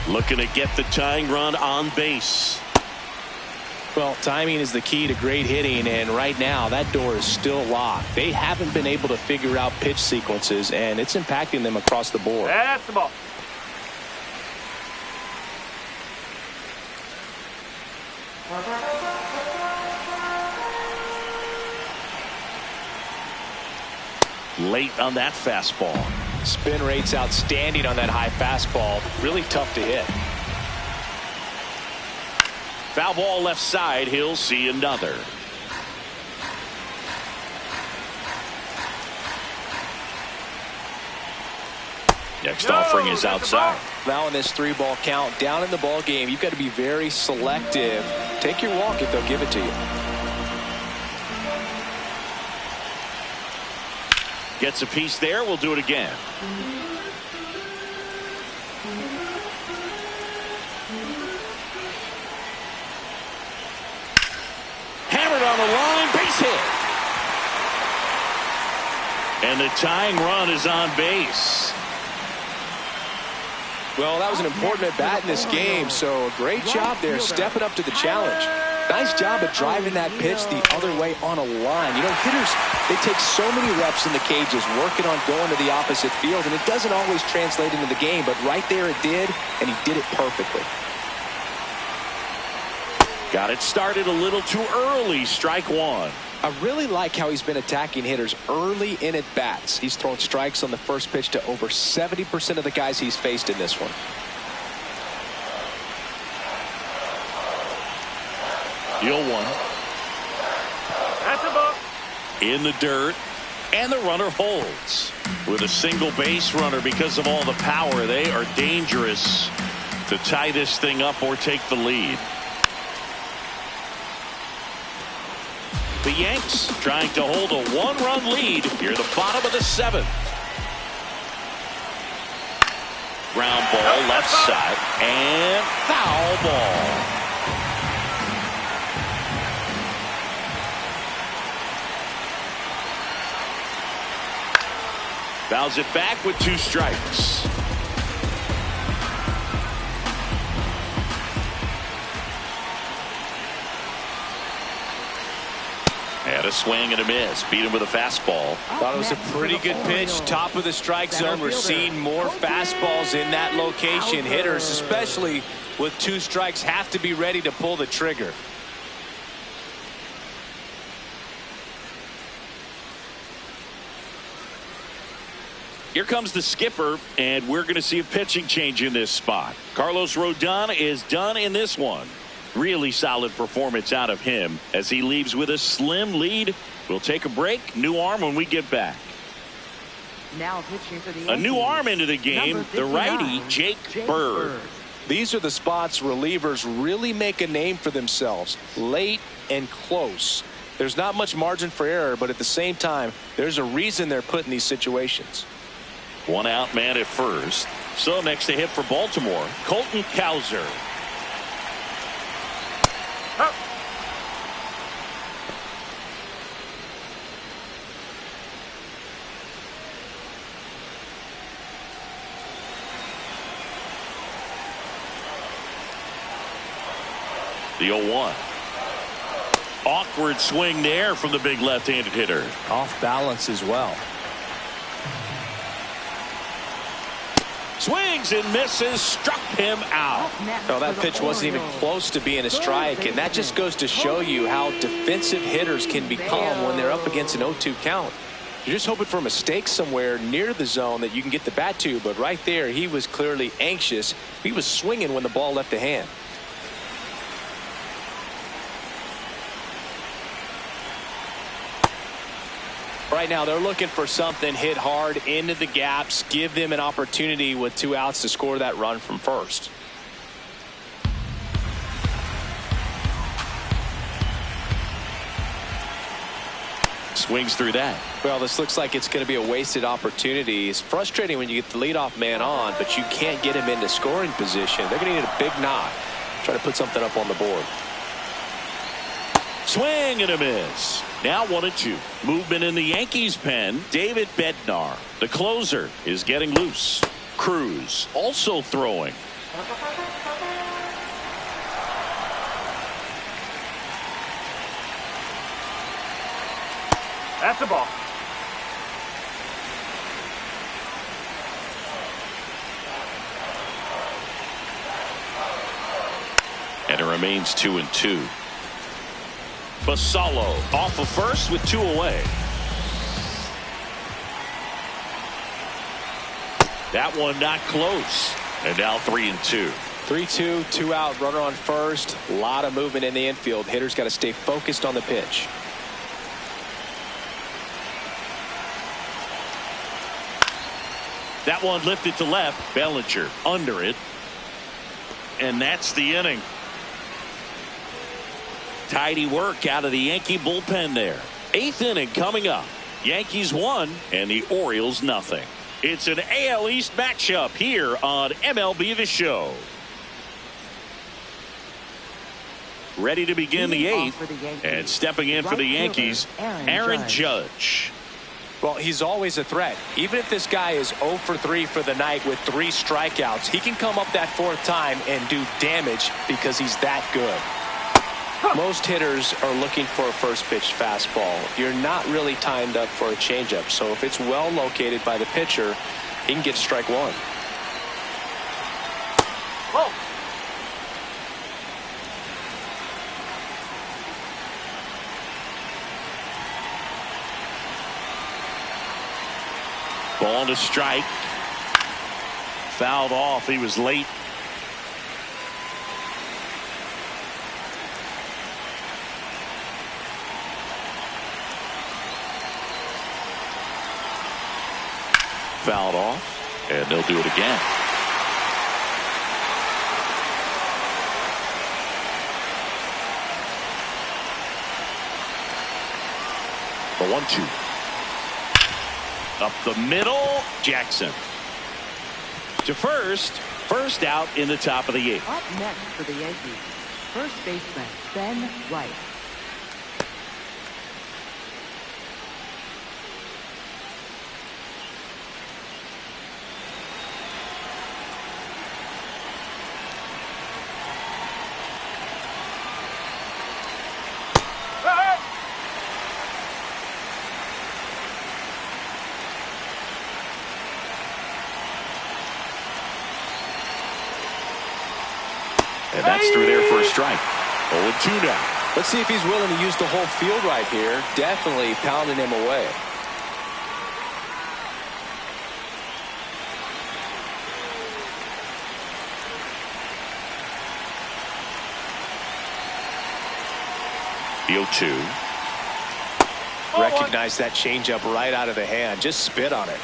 Looking to get the tying run on base. Well, timing is the key to great hitting, and right now that door is still locked. They haven't been able to figure out pitch sequences, and it's impacting them across the board. That's the ball. Late on that fastball. Spin rate's outstanding on that high fastball. Really tough to hit. Foul ball left side. He'll see another. Next offering is outside. Now in this 3-ball count, down in the ball game, you've got to be very selective. Take your walk if they'll give it to you. Gets a piece there. We'll do it again. Hammered on the line. Base hit. And the tying run is on base. Well, that was an important at bat in this game, so a great job there stepping up to the challenge. Nice job of driving that pitch the other way on a line. You know, hitters, they take so many reps in the cages working on going to the opposite field, and it doesn't always translate into the game, but right there it did, and he did it perfectly. Got it started a little too early. Strike 1. I really like how he's been attacking hitters early in at bats. He's thrown strikes on the first pitch to over 70% of the guys he's faced in this one. Deal 1. That's a ball. In the dirt, and the runner holds. With a single base runner, because of all the power, they are dangerous to tie this thing up or take the lead. The Yanks trying to hold a 1-run lead here at the bottom of the 7th. Ground ball left side, and foul ball. Fouls it back with 2 strikes. And a swing and a miss. Beat him with a fastball. Thought it was a pretty good pitch. Top of the strike zone. We're seeing more fastballs in that location. Hitters, especially with 2 strikes, have to be ready to pull the trigger. Here comes the skipper, and we're going to see a pitching change in this spot. Carlos Rodon is done in this one. Really solid performance out of him as he leaves with a slim lead. We'll take a break. New arm when we get back. Now pitching for the Yankees. A new arm into the game. The righty, Jake Bird. These are the spots relievers really make a name for themselves. Late and close. There's not much margin for error, but at the same time, there's a reason they're put in these situations. 1 out, man at first. So next to hit for Baltimore, Colton Cowser. The 0-1. Awkward swing there from the big left-handed hitter. Off balance as well. Swings and misses, struck him out. No, that pitch wasn't even close to being a strike, and that just goes to show you how defensive hitters can become when they're up against an 0-2 count. You're just hoping for a mistake somewhere near the zone that you can get the bat to, but right there he was clearly anxious. He was swinging when the ball left the hand. Right now they're looking for something hit hard into the gaps, give them an opportunity with 2 outs to score that run from first. Swings through that. Well, this looks like it's going to be a wasted opportunity. It's frustrating when you get the leadoff man on, but you can't get him into scoring position. They're going to need a big knock. Try to put something up on the board. Swing and a miss. Now 1-2. Movement in the Yankees pen. David Bednar, the closer, is getting loose. Cruz also throwing. That's a ball. And it remains 2-2. Basallo off of first with 2 away. That one not close. And now 3-2. 3-2, 2 out, runner on first. A lot of movement in the infield. Hitters got to stay focused on the pitch. That one lifted to left. Bellinger under it. And that's the inning. Tidy work out of the Yankee bullpen there. 8th inning coming up. Yankees 1 and the Orioles nothing. It's an AL East matchup here on MLB The Show. Ready to begin the 8th, and stepping in for the Yankees, Aaron Judge. Well, he's always a threat. Even if this guy is 0 for 3 for the night with 3 strikeouts, he can come up that 4th time and do damage because he's that good. Most hitters are looking for a first pitch fastball. You're not really timed up for a changeup, so if it's well located by the pitcher, he can get strike 1. Whoa. Ball to strike. Fouled off. He was late. Fouled off, and they'll do it again. The 1-2. Up the middle, Jackson. To first. First out in the top of the 8th. Up next for the Yankees, first baseman Ben Wright. And that's through there for a strike. 0-2 now. Let's see if he's willing to use the whole field right here. Definitely pounding him away. The 0-2. Recognize that changeup right out of the hand. Just spit on it.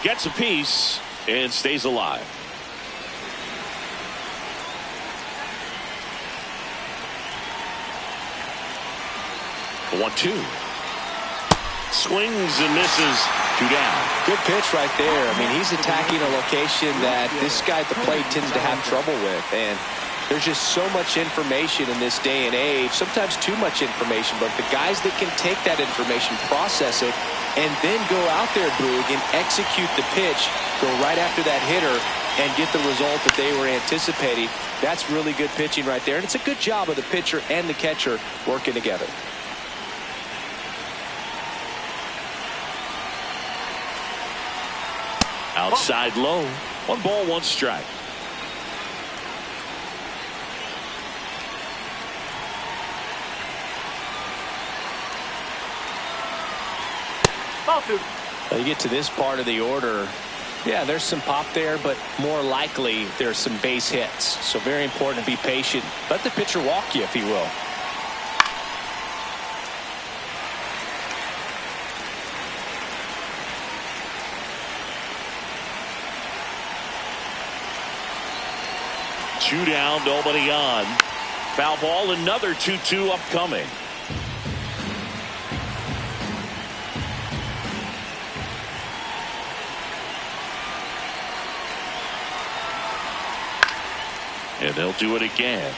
Gets a piece and stays alive. The 1-2. Swings and misses. 2 down. Good pitch right there. I mean, he's attacking a location that this guy at the plate tends to have trouble with. And there's just so much information in this day and age. Sometimes too much information. But the guys that can take that information, process it, and then go out there, Boog, and execute the pitch, go right after that hitter, and get the result that they were anticipating. That's really good pitching right there, and it's a good job of the pitcher and the catcher working together. Outside low. 1 ball, 1 strike. You get to this part of the order. Yeah, there's some pop there, but more likely there's some base hits. So very important to be patient. Let the pitcher walk you, if he will. Two down, nobody on. Foul ball, another 2-2 upcoming. And they'll do it again.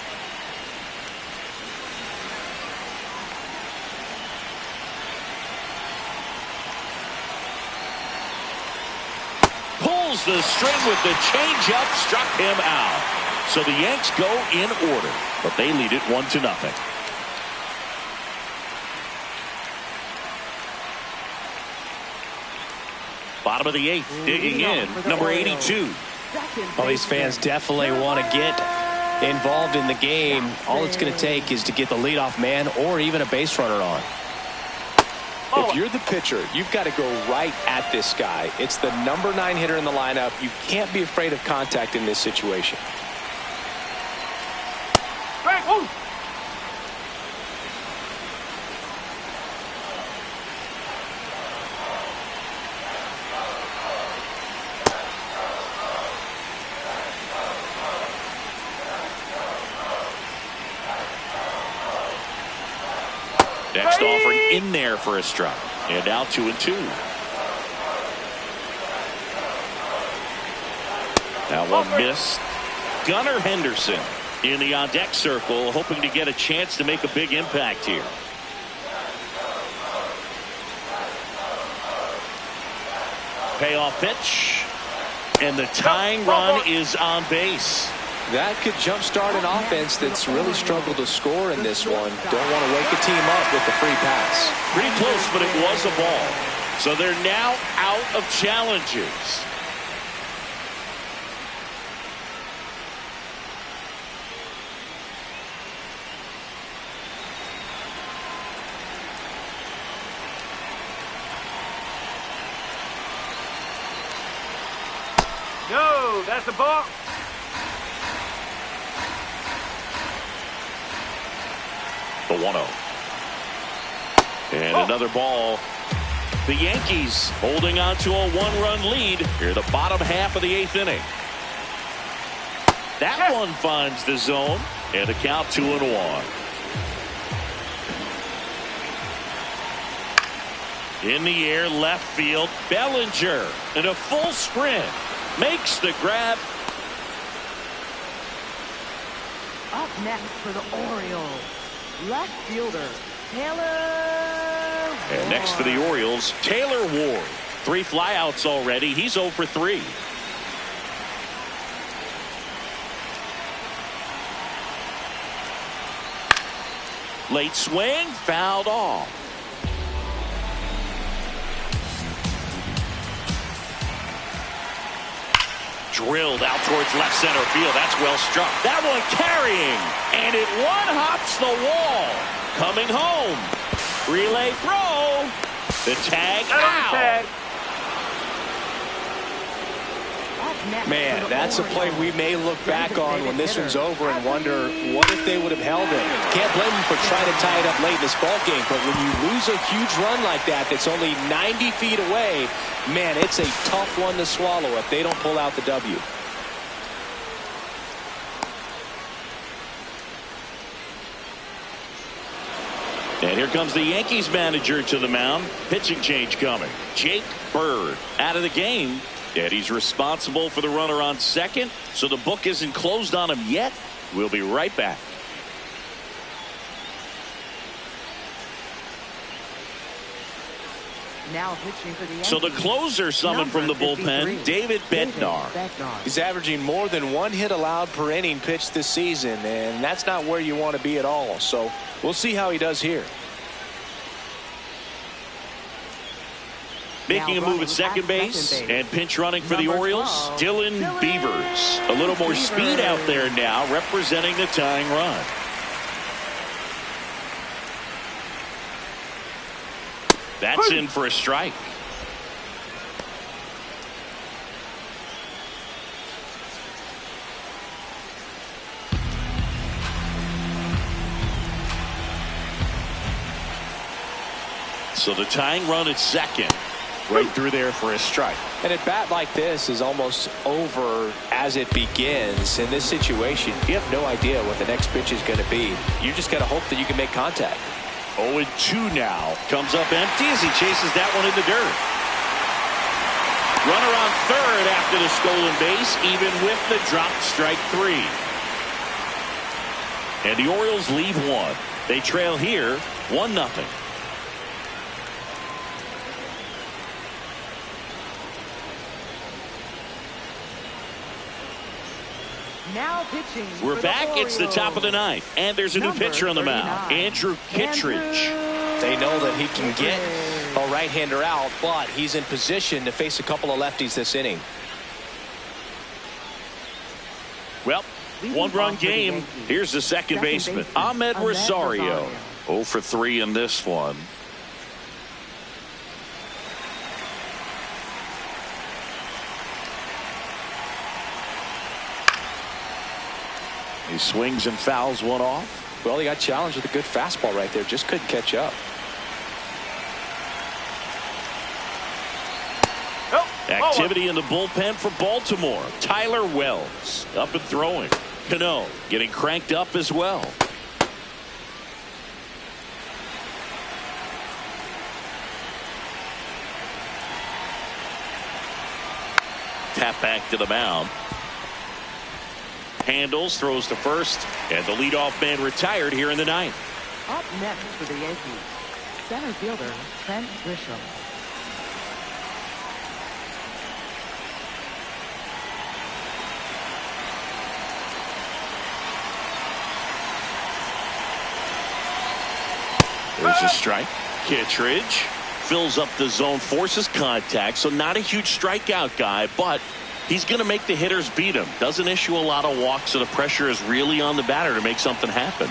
Pulls the string with the changeup, struck him out. So the Yanks go in order, but they lead it 1-0. Bottom of the 8th, digging in, number 82. Well, these fans definitely want to get involved in the game. All it's going to take is to get the leadoff man or even a base runner on. If you're the pitcher, you've got to go right at this guy. It's the number 9 hitter in the lineup. You can't be afraid of contact in this situation. Next offering in there for a strike. And now 2-2. That one missed. Gunnar Henderson in the on-deck circle, hoping to get a chance to make a big impact here. Payoff pitch. And the tying run is on base. That could jumpstart an offense that's really struggled to score in this one. Don't want to wake the team up with the free pass. Pretty close, but it was a ball. So they're now out of challenges. No, that's a ball. The 1-0. And another ball. The Yankees holding on to a 1-run lead here, the bottom half of the 8th inning. That one finds the zone, and the count 2-1. In the air, left field, Bellinger in a full sprint makes the grab. Up next for the Orioles, left fielder Taylor Ward. And next for the Orioles, Taylor Ward. 3 flyouts already. He's 0 for 3. Late swing, fouled off. Drilled out towards left center field. That's well struck. That one carrying, and it one-hops the wall. Coming home. Relay throw. The tag out. Man, that's a play we may look back on when this one's over and wonder what if they would have held him. Can't blame him for trying to tie it up late in this ball game, but when you lose a huge run like that that's only 90 feet away, man, it's a tough one to swallow if they don't pull out the W. And here comes the Yankees manager to the mound. Pitching change coming. Jake Bird out of the game. And he's responsible for the runner on second. So the book isn't closed on him yet. We'll be right back. Now pitching for the Yankees. So the closer summoned from the bullpen, David Bednar. He's averaging more than 1 hit allowed per inning pitched this season, and that's not where you want to be at all. So we'll see how he does here. Making a move at second base and pinch running for the Orioles, Dylan Beavers. A little more speed out there now, representing the tying run. That's in for a strike. So the tying run at second. Right through there for a strike. And a bat like this is almost over as it begins. In this situation, you have no idea what the next pitch is going to be. You just got to hope that you can make contact. 0-2 now. Comes up empty as he chases that one in the dirt. Runner on third after the stolen base, even with the dropped strike 3. And the Orioles leave one. They trail here 1-0. Now pitching. We're back. It's the top of the ninth, and there's a new pitcher on the mound, Andrew Kittredge. They know that he can get a right-hander out, but he's in position to face a couple of lefties this inning. Well, 1-run game. Here's the second baseman, Ahmed Rosario. 0 for 3 in this one. He swings and fouls one off. Well, he got challenged with a good fastball right there. Just couldn't catch up. Activity in the bullpen for Baltimore. Tyler Wells up and throwing. Cano getting cranked up as well. Tap back to the mound. Handles, throws to first, and the leadoff man retired here in the ninth. Up next for the Yankees, center fielder Trent Grisham. There's a strike. Kittredge fills up the zone, forces contact, so not a huge strikeout guy, but he's going to make the hitters beat him. Doesn't issue a lot of walks, so the pressure is really on the batter to make something happen.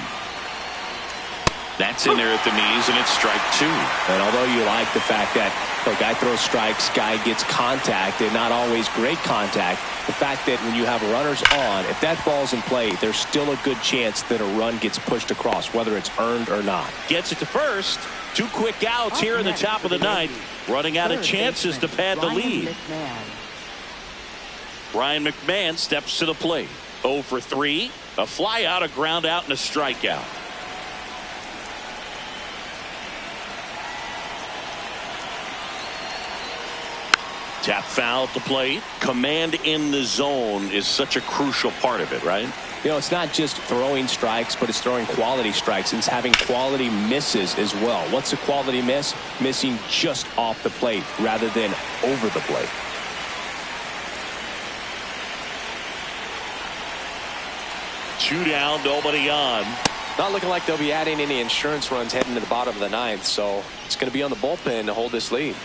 That's in there at the knees, and it's strike 2. And although you like the fact that the guy throws strikes, guy gets contact, and not always great contact, the fact that when you have runners on, if that ball's in play, there's still a good chance that a run gets pushed across, whether it's earned or not. Gets it to first. 2 quick outs here in the top of the ninth. Running out of chances to pad the lead. Ryan McMahon steps to the plate. 0 for 3. A fly out, a ground out, and a strikeout. Tap foul at the plate. Command in the zone is such a crucial part of it, right? You know, it's not just throwing strikes, but it's throwing quality strikes. It's having quality misses as well. What's a quality miss? Missing just off the plate rather than over the plate. Two down, nobody on. Not looking like they'll be adding any insurance runs heading to the bottom of the ninth, so it's going to be on the bullpen to hold this lead.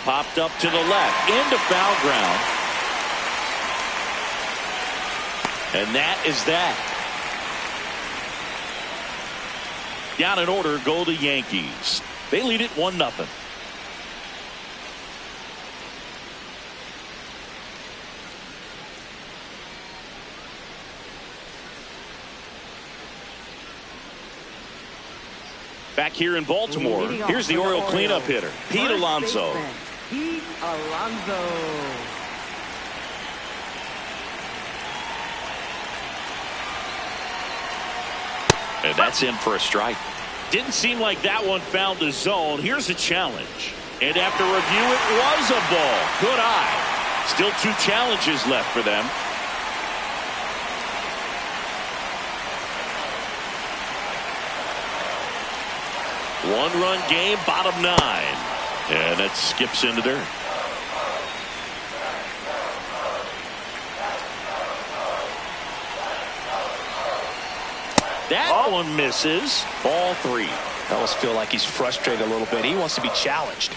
Popped up to the left, into foul ground. And that is that. Down in order go the Yankees. They lead it 1-0. Back here in Baltimore, here's the Oriole cleanup hitter, Pete Alonso. Pete Alonso. And that's in for a strike. Didn't seem like that one found the zone. Here's a challenge. And after review, it was a ball. Good eye. Still 2 challenges left for them. One-run game, bottom 9. And that skips into dirt. That one misses. Ball 3. I almost feel like he's frustrated a little bit. He wants to be challenged.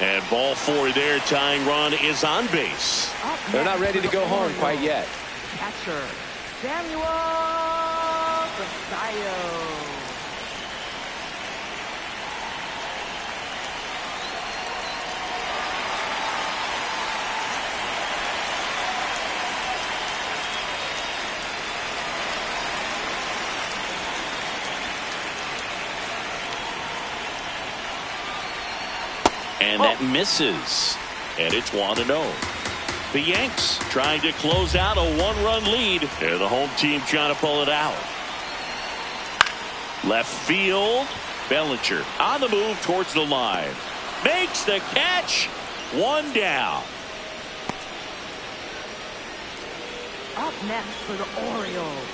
And ball 4 there. Tying run is on base. They're not ready to go home quite yet. Catcher Samuel Basallo. And that misses. And it's 1-0. The Yanks trying to close out a 1-run lead. And the home team trying to pull it out. Left field. Bellinger on the move towards the line. Makes the catch. 1 down. Up next for the Orioles,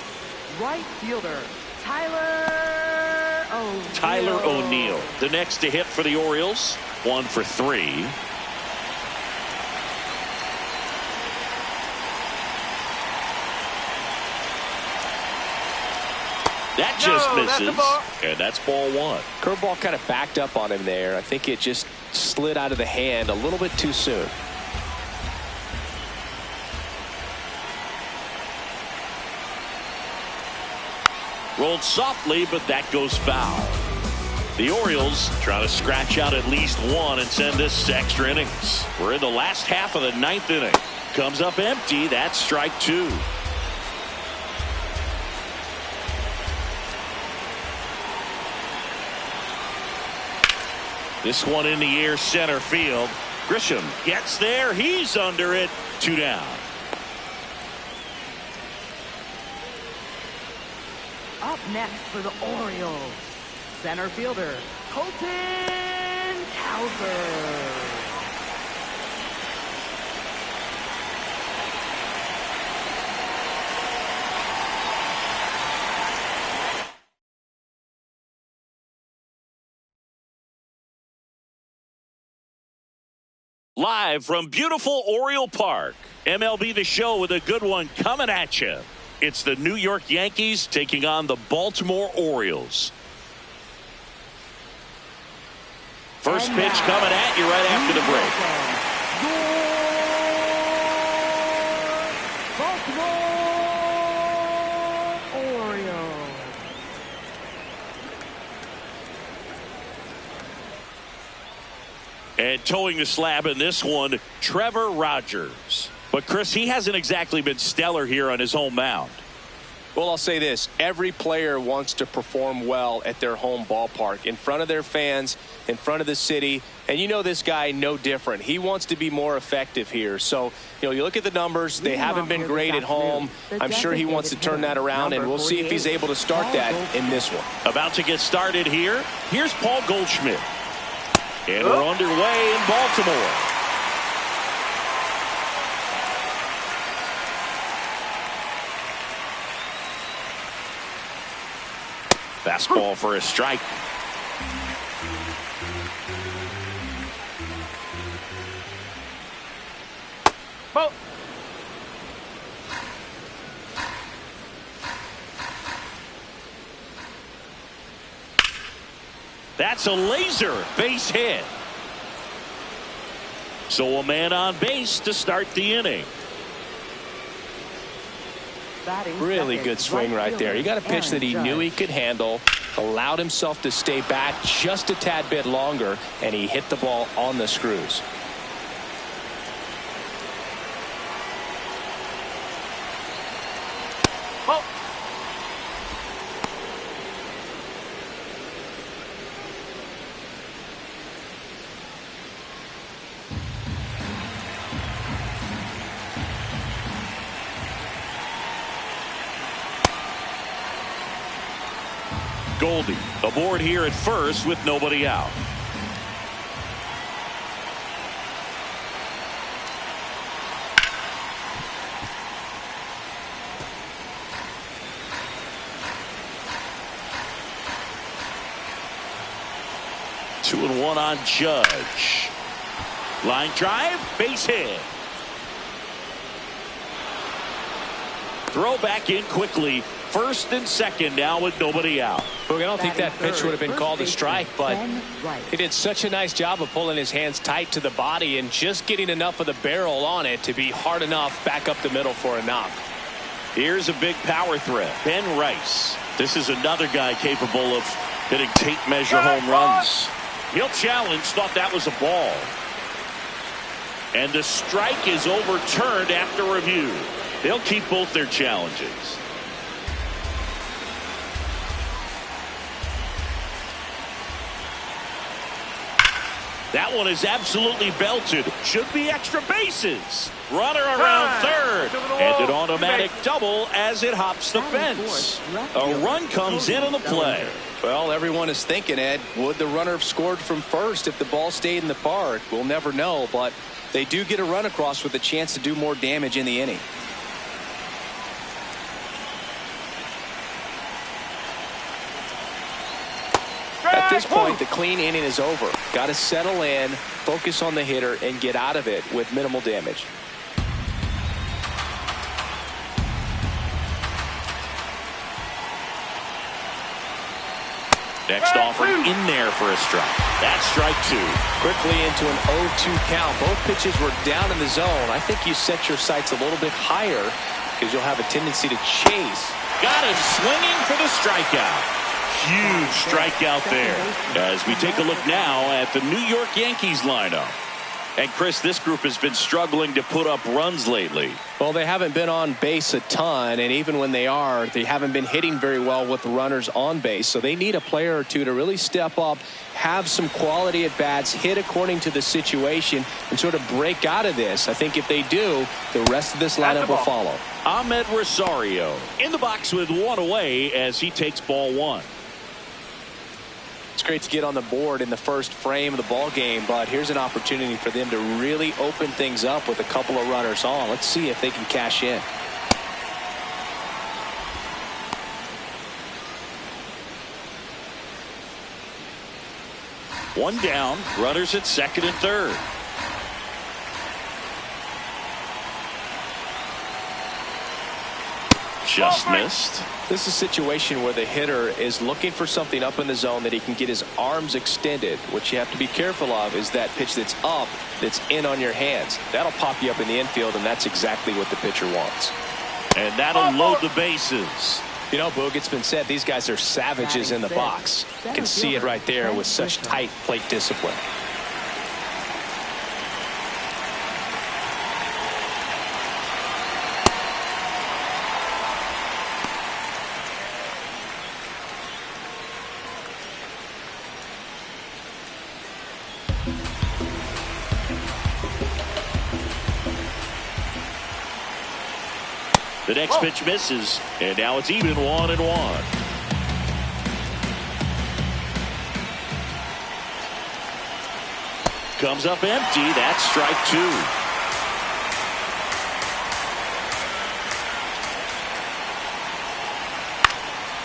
right fielder Tyler O'Neill. Tyler O'Neill, the next to hit for the Orioles. 1 for 3. That just misses. And that's ball 1. Curveball kind of backed up on him there. I think it just slid out of the hand a little bit too soon. Rolled softly, but that goes foul. The Orioles trying to scratch out at least 1 and send this to extra innings. We're in the last half of the 9th inning. Comes up empty. That's strike 2. This one in the air, center field. Grisham gets there. He's under it. 2 down. Up next for the Orioles, center fielder Colton Cowser. Live from beautiful Oriole Park, MLB The Show with a good one coming at you. It's the New York Yankees taking on the Baltimore Orioles. First pitch coming at you right after the break. Baltimore Orioles. And towing the slab in this one, Trevor Rogers. But, Chris, he hasn't exactly been stellar here on his home mound. Well, I'll say this. Every player wants to perform well at their home ballpark, in front of their fans, in front of the city. And you know this guy no different. He wants to be more effective here. So, you look at the numbers. They haven't been great at home. I'm sure he wants to turn that around, and we'll see if he's able to start that in this one. About to get started here. Here's Paul Goldschmidt. And we're underway in Baltimore. Fastball for a strike. Ball. That's a laser base hit. So a man on base to start the inning. Really good swing right there. He got a pitch that he knew he could handle, allowed himself to stay back just a tad bit longer, and he hit the ball on the screws. Ball. Goldie aboard here at first with nobody out. 2-1 on Judge. Line drive, base hit. Throw back in quickly. First and second now with nobody out. Look, I don't think that pitch would have been called a strike, but he did such a nice job of pulling his hands tight to the body and just getting enough of the barrel on it to be hard enough back up the middle for a knock. Here's a big power threat. Ben Rice. This is another guy capable of hitting tape measure home runs. He'll challenge. Thought that was a ball. And the strike is overturned after review. They'll keep both their challenges. That one is absolutely belted. Should be extra bases. Runner around third. And an automatic double as it hops the fence. A run comes in on the play. Well, everyone is thinking, Ed, would the runner have scored from first if the ball stayed in the park? We'll never know, but they do get a run across with a chance to do more damage in the inning. At this point, the clean inning is over. Got to settle in, focus on the hitter, and get out of it with minimal damage. Next offer in there for a strike. That's strike two. Quickly into an 0-2 count. Both pitches were down in the zone. I think you set your sights a little bit higher because you'll have a tendency to chase. Got him swinging for the strikeout. Huge strikeout there. As we take a look now at the New York Yankees lineup. And Chris, this group has been struggling to put up runs lately. Well, they haven't been on base a ton, and even when they are, they haven't been hitting very well with the runners on base. So they need a player or two to really step up, have some quality at bats, hit according to the situation, and sort of break out of this. I think if they do, the rest of this lineup will follow. Ahmed Rosario in the box with one away as he takes ball one. It's great to get on the board in the first frame of the ball game, but here's an opportunity for them to really open things up with a couple of runners on. Let's see if they can cash in. One down, runners at second and third. Just missed. This is a situation where the hitter is looking for something up in the zone that he can get his arms extended. What you have to be careful of is that pitch that's up, that's in on your hands. That'll pop you up in the infield, and that's exactly what the pitcher wants. And that'll load the bases. You know, Boog, it's been said these guys are savages in the box. You can see it right there with such tight plate discipline. The next pitch misses, and now it's even 1-1. Comes up empty. That's strike two.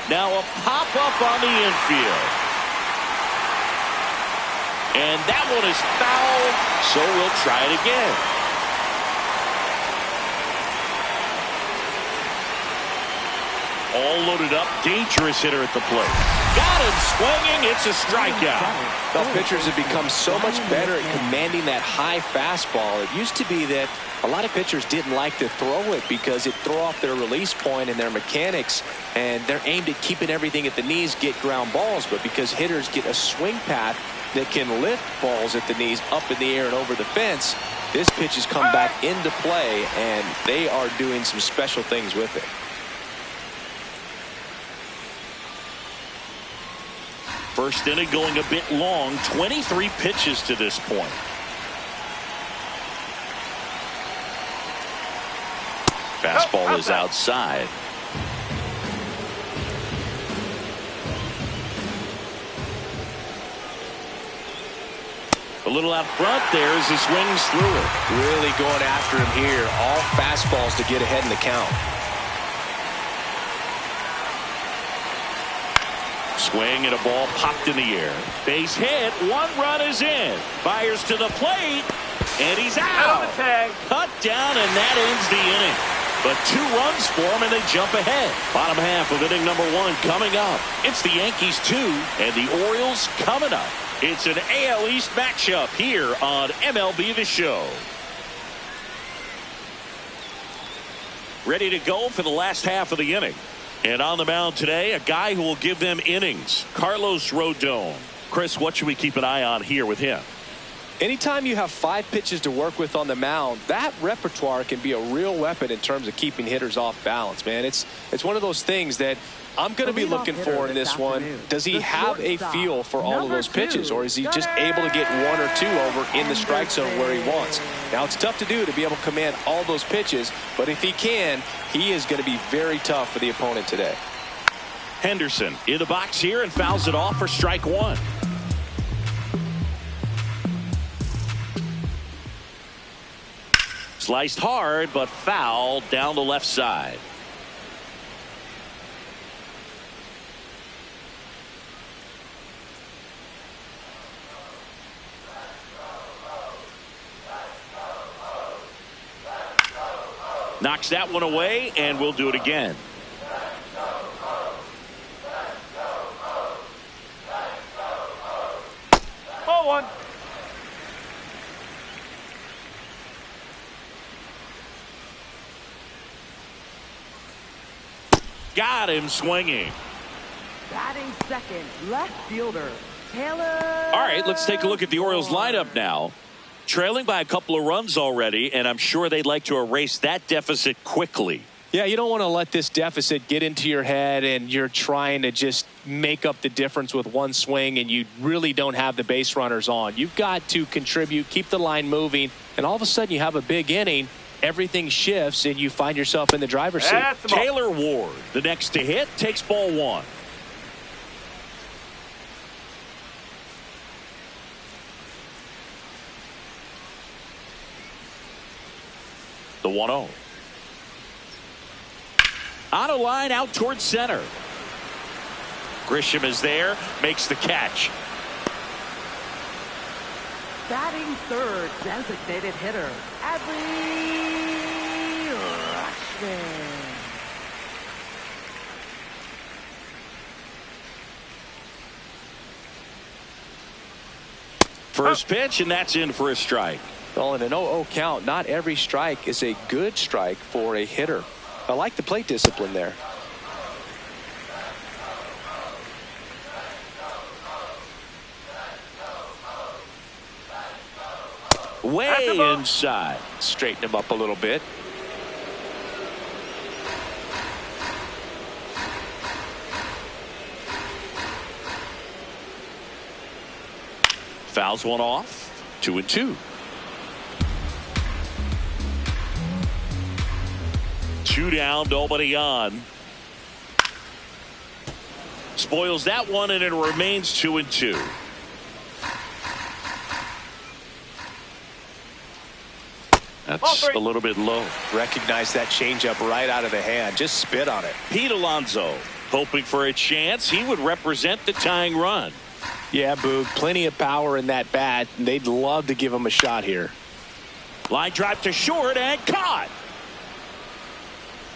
Now a pop-up on the infield. And that one is foul, so we'll try it again. All loaded up, dangerous hitter at the plate. Got him swinging, it's a strikeout. Now, pitchers have become so much better at commanding that high fastball. It used to be that a lot of pitchers didn't like to throw it because it throw off their release point and their mechanics, and they're aimed at keeping everything at the knees, get ground balls. But because hitters get a swing path that can lift balls at the knees up in the air and over the fence, this pitch has come back into play, and they are doing some special things with it. First inning going a bit long, 23 pitches to this point. Fastball is outside. A little out front there as he swings through it. Really going after him here. All fastballs to get ahead in the count. Swing and a ball popped in the air. Base hit. One run is in. Fires to the plate. And he's out. Cut down, and that ends the inning. But 2 runs for him, and they jump ahead. Bottom half of inning number 1 coming up. It's the Yankees 2 and the Orioles coming up. It's an AL East matchup here on MLB The Show. Ready to go for the last half of the inning. And on the mound today, a guy who will give them innings, Carlos Rodon. Chris, what should we keep an eye on here with him? Anytime you have 5 pitches to work with on the mound, that repertoire can be a real weapon in terms of keeping hitters off balance, man. It's one of those things that I'm going to be looking for in this one. Does he have a feel for all of those pitches, or is he just able to get 1 or 2 over in the strike zone where he wants? Now, it's tough to do to be able to command all those pitches, but if he can, he is going to be very tough for the opponent today. Henderson in the box here and fouls it off for strike 1. Sliced hard, but foul down the left side. Knocks that one away, and we'll do it again. Ball 1. Got him swinging. Batting second, left fielder, Taylor. All right, let's take a look at the Orioles lineup now. Trailing by a couple of runs already, and I'm sure they'd like to erase that deficit quickly. Yeah, you don't want to let this deficit get into your head and you're trying to just make up the difference with one swing and you really don't have the base runners on. You've got to contribute, keep the line moving, and all of a sudden you have a big inning. Everything shifts and you find yourself in the driver's seat. Taylor Ward, the next to hit, takes ball 1. The 1-0. On a line out towards center. Grisham is there, makes the catch. Batting third, designated hitter, Adley Rutschman. First pitch, and that's in for a strike. Well, in an 0-0 count, not every strike is a good strike for a hitter. I like the plate discipline there. Way inside. Straighten him up a little bit. Fouls one off. 2-2. 2 down, nobody on. Spoils that one, and it remains 2-2. That's a little bit low. Recognize that changeup right out of the hand. Just spit on it. Pete Alonso hoping for a chance. He would represent the tying run. Yeah, Boog, plenty of power in that bat. They'd love to give him a shot here. Line drive to short and caught.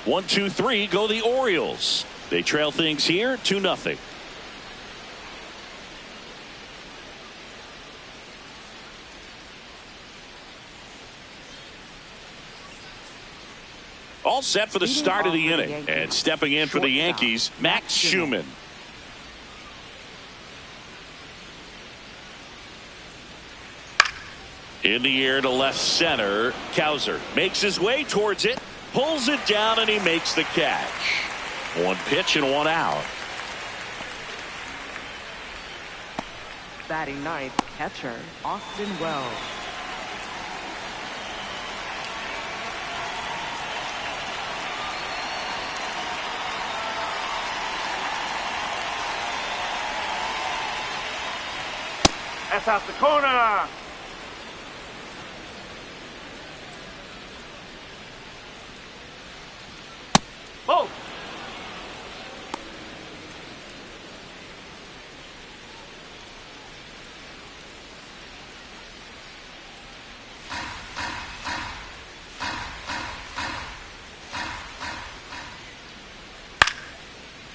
1-2-3 go the Orioles. They trail things here 2-0. All set for the start of the inning, and stepping in for the Yankees, Max Schumann. In the air to left center, Cowser makes his way towards it, pulls it down, and he makes the catch. 1 pitch and 1 out. Batting ninth, catcher Austin Wells. That's out the corner. Oh.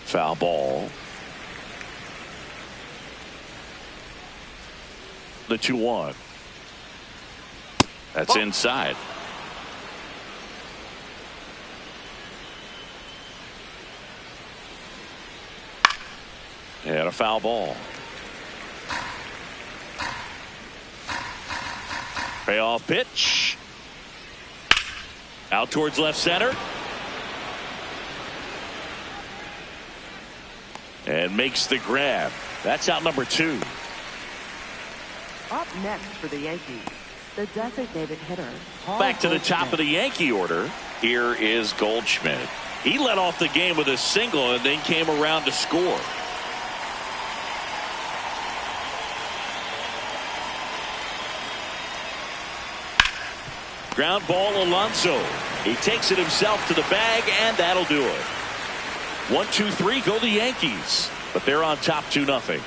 Foul ball. The 2-1. That's inside. And a foul ball. Payoff pitch. Out towards left center. And makes the grab. That's out number 2. Up next for the Yankees, the designated hitter. Back to the top of the Yankee order. Here is Goldschmidt. He led off the game with a single and then came around to score. Ground ball, Alonso. He takes it himself to the bag, and that'll do it. 1-2-3 go the Yankees, but they're on top 2-0.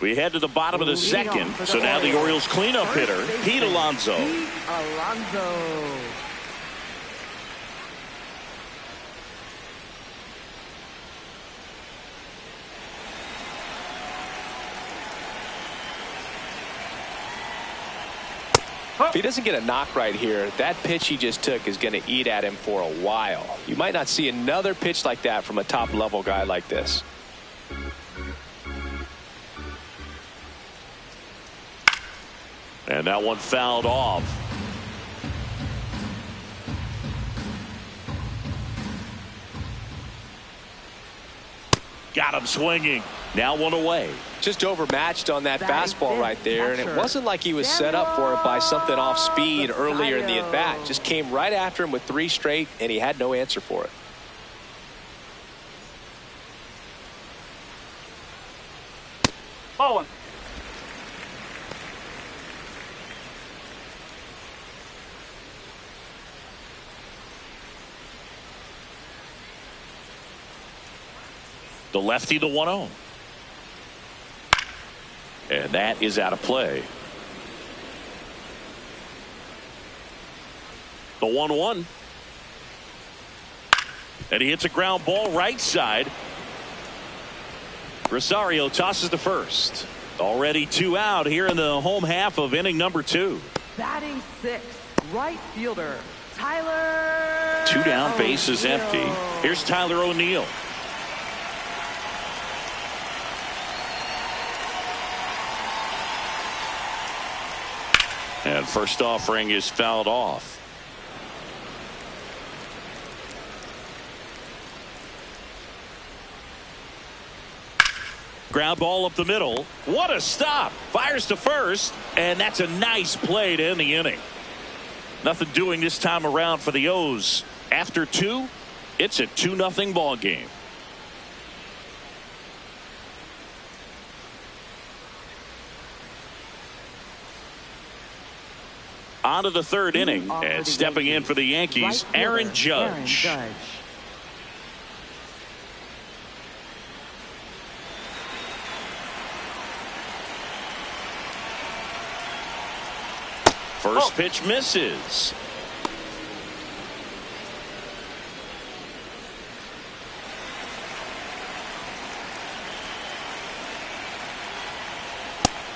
We head to the bottom of the second, so now the Orioles cleanup hitter, Pete Alonso. If he doesn't get a knock right here, that pitch he just took is going to eat at him for a while. You might not see another pitch like that from a top level guy like this. And that one fouled off. Got him swinging. Now one away. Just overmatched on that fastball right there, and it wasn't like he was set up for it by something off speed earlier in the at-bat. Just came right after him with 3 straight, and he had no answer for it. Ball 1. The lefty, the 1-0. And that is out of play. The 1-1. And he hits a ground ball right side. Rosario tosses to first. Already 2 out here in the home half of inning number 2. Batting 6th, right fielder, Tyler. 2 down, base is empty. Here's Tyler O'Neill. And first offering is fouled off. Ground ball up the middle. What a stop. Fires to first. And that's a nice play to end the inning. Nothing doing this time around for the O's. After 2, it's a 2-0 ball game. On to the 3rd inning, and stepping in for the Yankees, Aaron Judge. First pitch misses.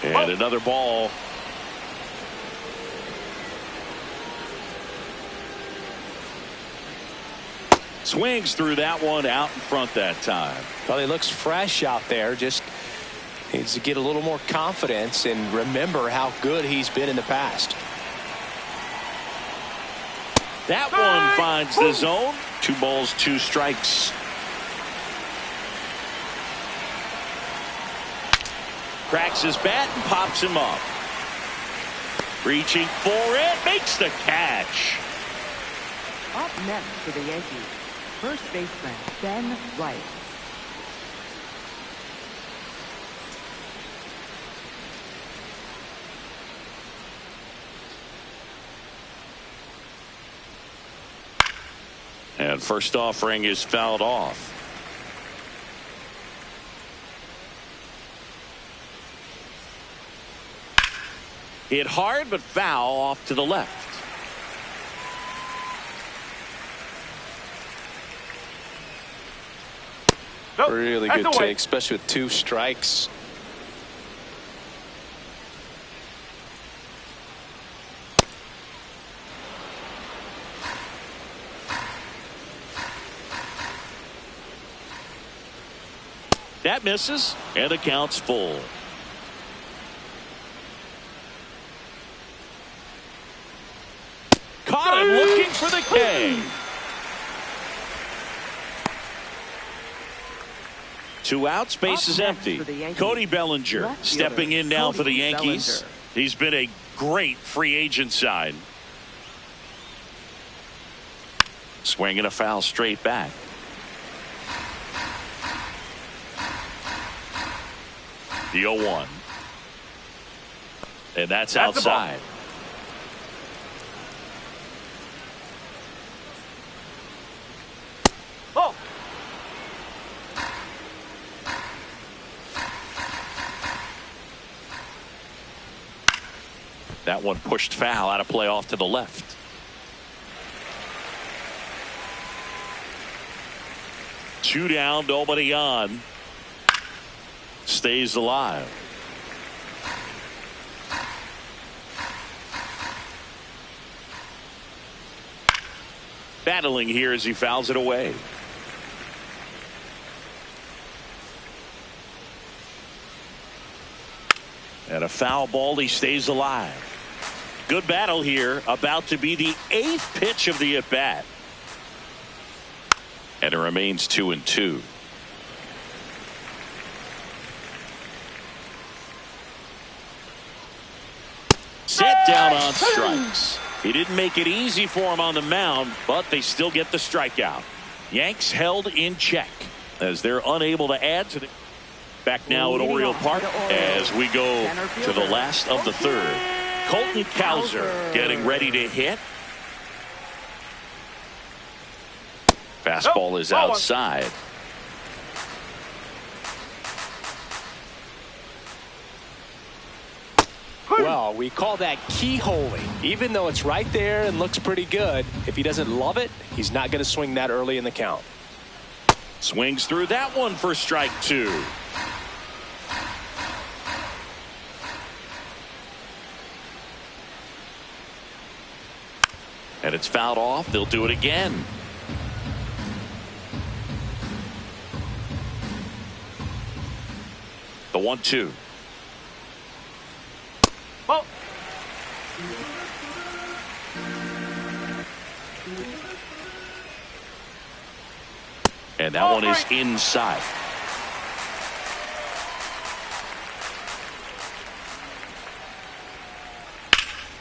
And another ball. Swings through that one out in front that time. Well, he looks fresh out there. Just needs to get a little more confidence and remember how good he's been in the past. That one finds the zone. 2 balls, 2 strikes. Cracks his bat and pops him up. Reaching for it. Makes the catch. Up next for the Yankees, first baseman Ben Rice. And first offering is fouled off. Hit hard, but foul off to the left. Really good take, especially with 2 strikes. That misses, and the count's full. Caught him looking for the K. 2 outs, base is empty. Cody Bellinger stepping in now for the Yankees. He's been a great free agent sign. Swinging a foul straight back. The 0-1. And that's outside. Oh. That one pushed foul out of play off to the left. Two down, nobody on. Stays alive. Battling here as he fouls it away. And a foul ball, he stays alive. Good battle here. About to be the 8th pitch of the at-bat. And it remains 2-2. Set down on strikes. He didn't make it easy for him on the mound, but they still get the strikeout. Yanks held in check as they're unable to add to the. Back now at Oriole Park as we go to the last of the 3rd. Colton Cowser getting ready to hit. Fastball is outside. Well, we call that keyholing. Even though it's right there and looks pretty good, if he doesn't love it, he's not going to swing that early in the count. Swings through that one for strike 2. And it's fouled off. They'll do it again. The 1-2. Oh. And that one is inside.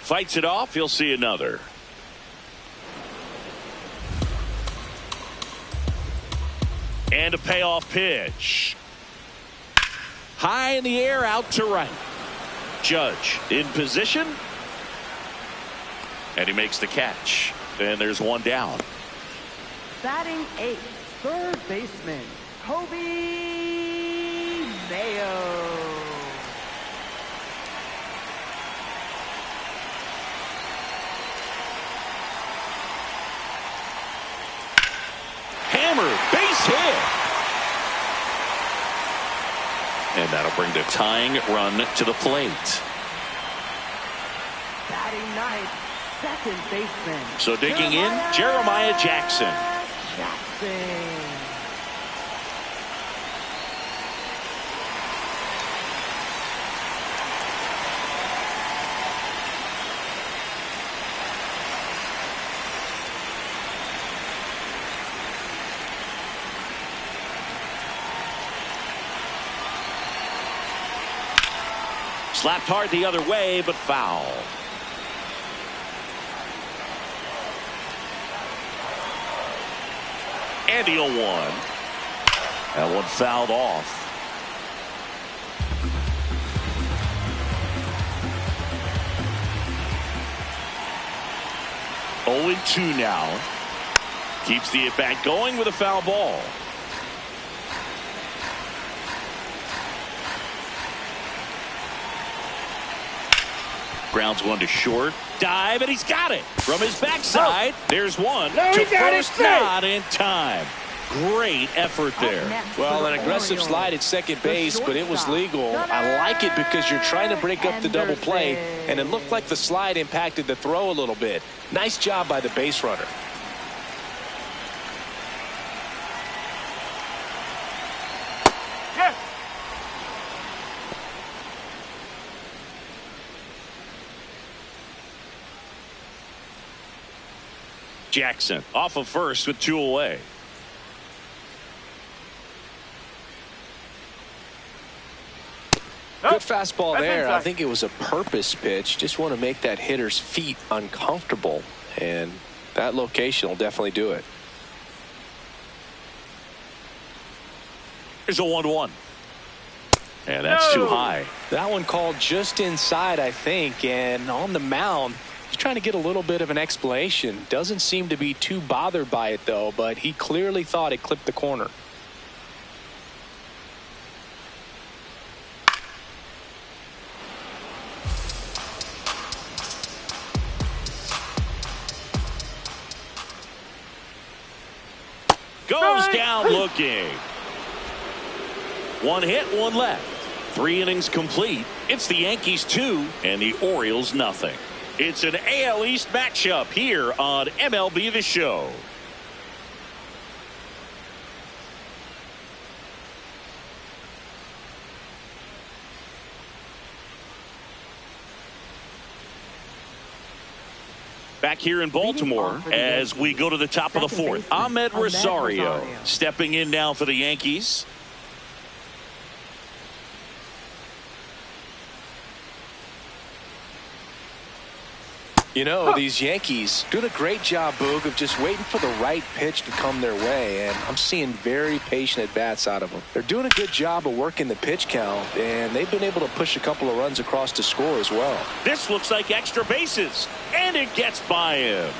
Fights it off. He'll see another. And a payoff pitch. High in the air, out to right. Judge in position. And he makes the catch. And there's one down. Batting 8th, 3rd baseman, Kobe Mayo. Hammer, base hit. And that'll bring the tying run to the plate. Batting 9th, 2nd baseman. So digging in, Jeremiah Jackson. Slapped hard the other way, but foul. And the 0-1. That one fouled off. Oh, 0-2 now. Keeps the at-bat going with a foul ball. Grounds one to short. Dive, and he's got it. From his backside, there's one. No, to he got it. first, not in time. Great effort there. Well, an aggressive slide at second base, but it was legal. I like it because you're trying to break up the double play, and it looked like the slide impacted the throw a little bit. Nice job by the base runner. Yes. Jackson off of first with 2 away. Good fastball That's there. inside. I think it was a purpose pitch. Just want to make that hitter's feet uncomfortable, and that location will definitely do it. Here's a 1-1. And that's too high. That one called just inside, I think, and on the mound, he's trying to get a little bit of an explanation. Doesn't seem to be too bothered by it, though, but he clearly thought it clipped the corner. Goes down looking. 1 hit, 1 left. 3 innings complete. It's the Yankees 2 and the Orioles nothing. It's an AL East matchup here on MLB The Show. Back here in Baltimore as we go to the top of the 4th. Ahmed Rosario stepping in now for the Yankees. You know, these Yankees doing a great job, Boog, of just waiting for the right pitch to come their way, and I'm seeing very patient at-bats out of them. They're doing a good job of working the pitch count, and they've been able to push a couple of runs across to score as well. This looks like extra bases, and it gets by him.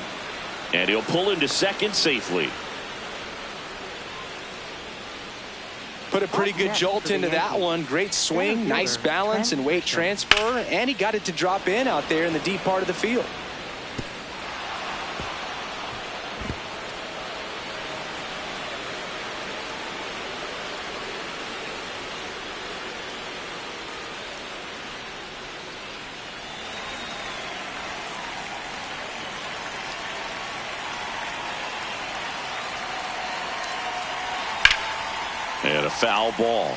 And he'll pull into second safely. Put a pretty good jolt into that one. Great swing, nice balance and weight transfer, and he got it to drop in out there in the deep part of the field. And a foul ball.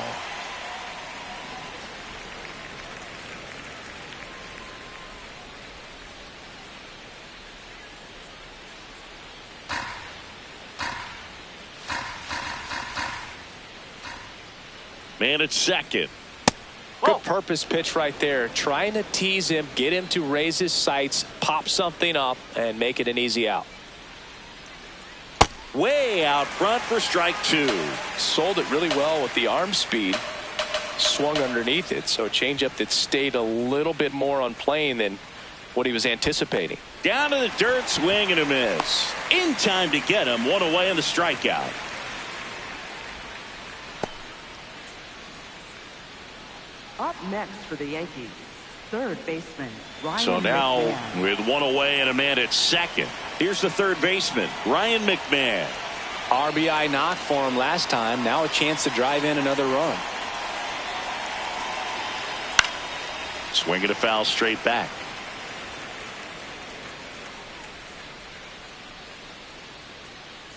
Man at second. Good purpose pitch right there. Trying to tease him, get him to raise his sights, pop something up, and make it an easy out. Way out front for strike 2. Sold it really well with the arm speed. Swung underneath it, so a changeup that stayed a little bit more on plane than what he was anticipating. Down to the dirt, swing and a miss. In time to get him. 1 away on the strikeout. Up next for the Yankees, third baseman Ryan So now McMahon. with 1 away and a man at second. Here's the third baseman, Ryan McMahon. RBI knock for him last time. Now a chance to drive in another run. Swinging a foul straight back.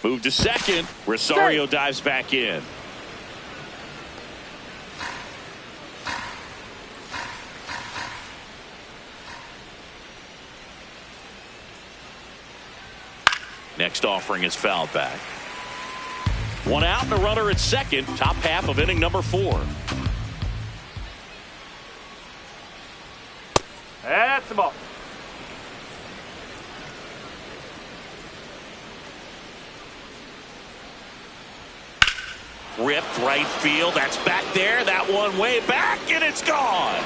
Move to second. Rosario dives back in. Next offering is fouled back. 1 out and a runner at second. Top half of inning number 4. That's the ball. Ripped right field. That's back there. That one way back, and it's gone.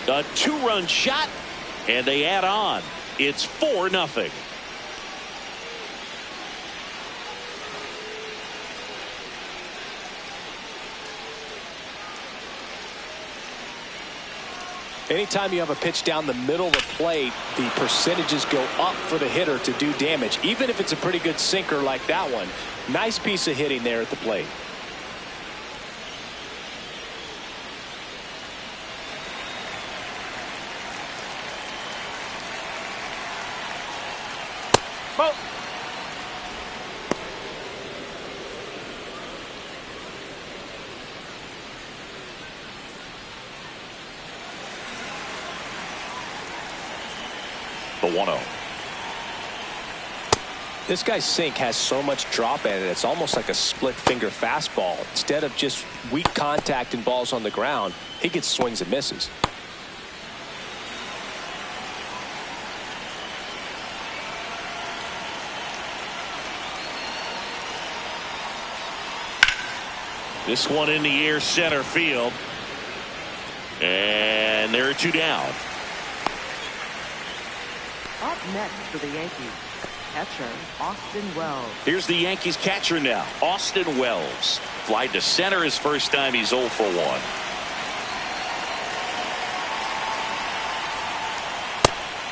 A 2-run shot, and they add on. It's 4-0. Anytime you have a pitch down the middle of the plate, the percentages go up for the hitter to do damage, even if it's a pretty good sinker like that one. Nice piece of hitting there at the plate. Ball. The 1-0. This guy's sink has so much drop in it, it's almost like a split finger fastball. Instead of just weak contact and balls on the ground, he gets swings and misses. This one in the air, center field. And there are 2 down. Up next for the Yankees, catcher Austin Wells. Here's the Yankees catcher now, Austin Wells. Fly to center his first time. He's 0 for 1.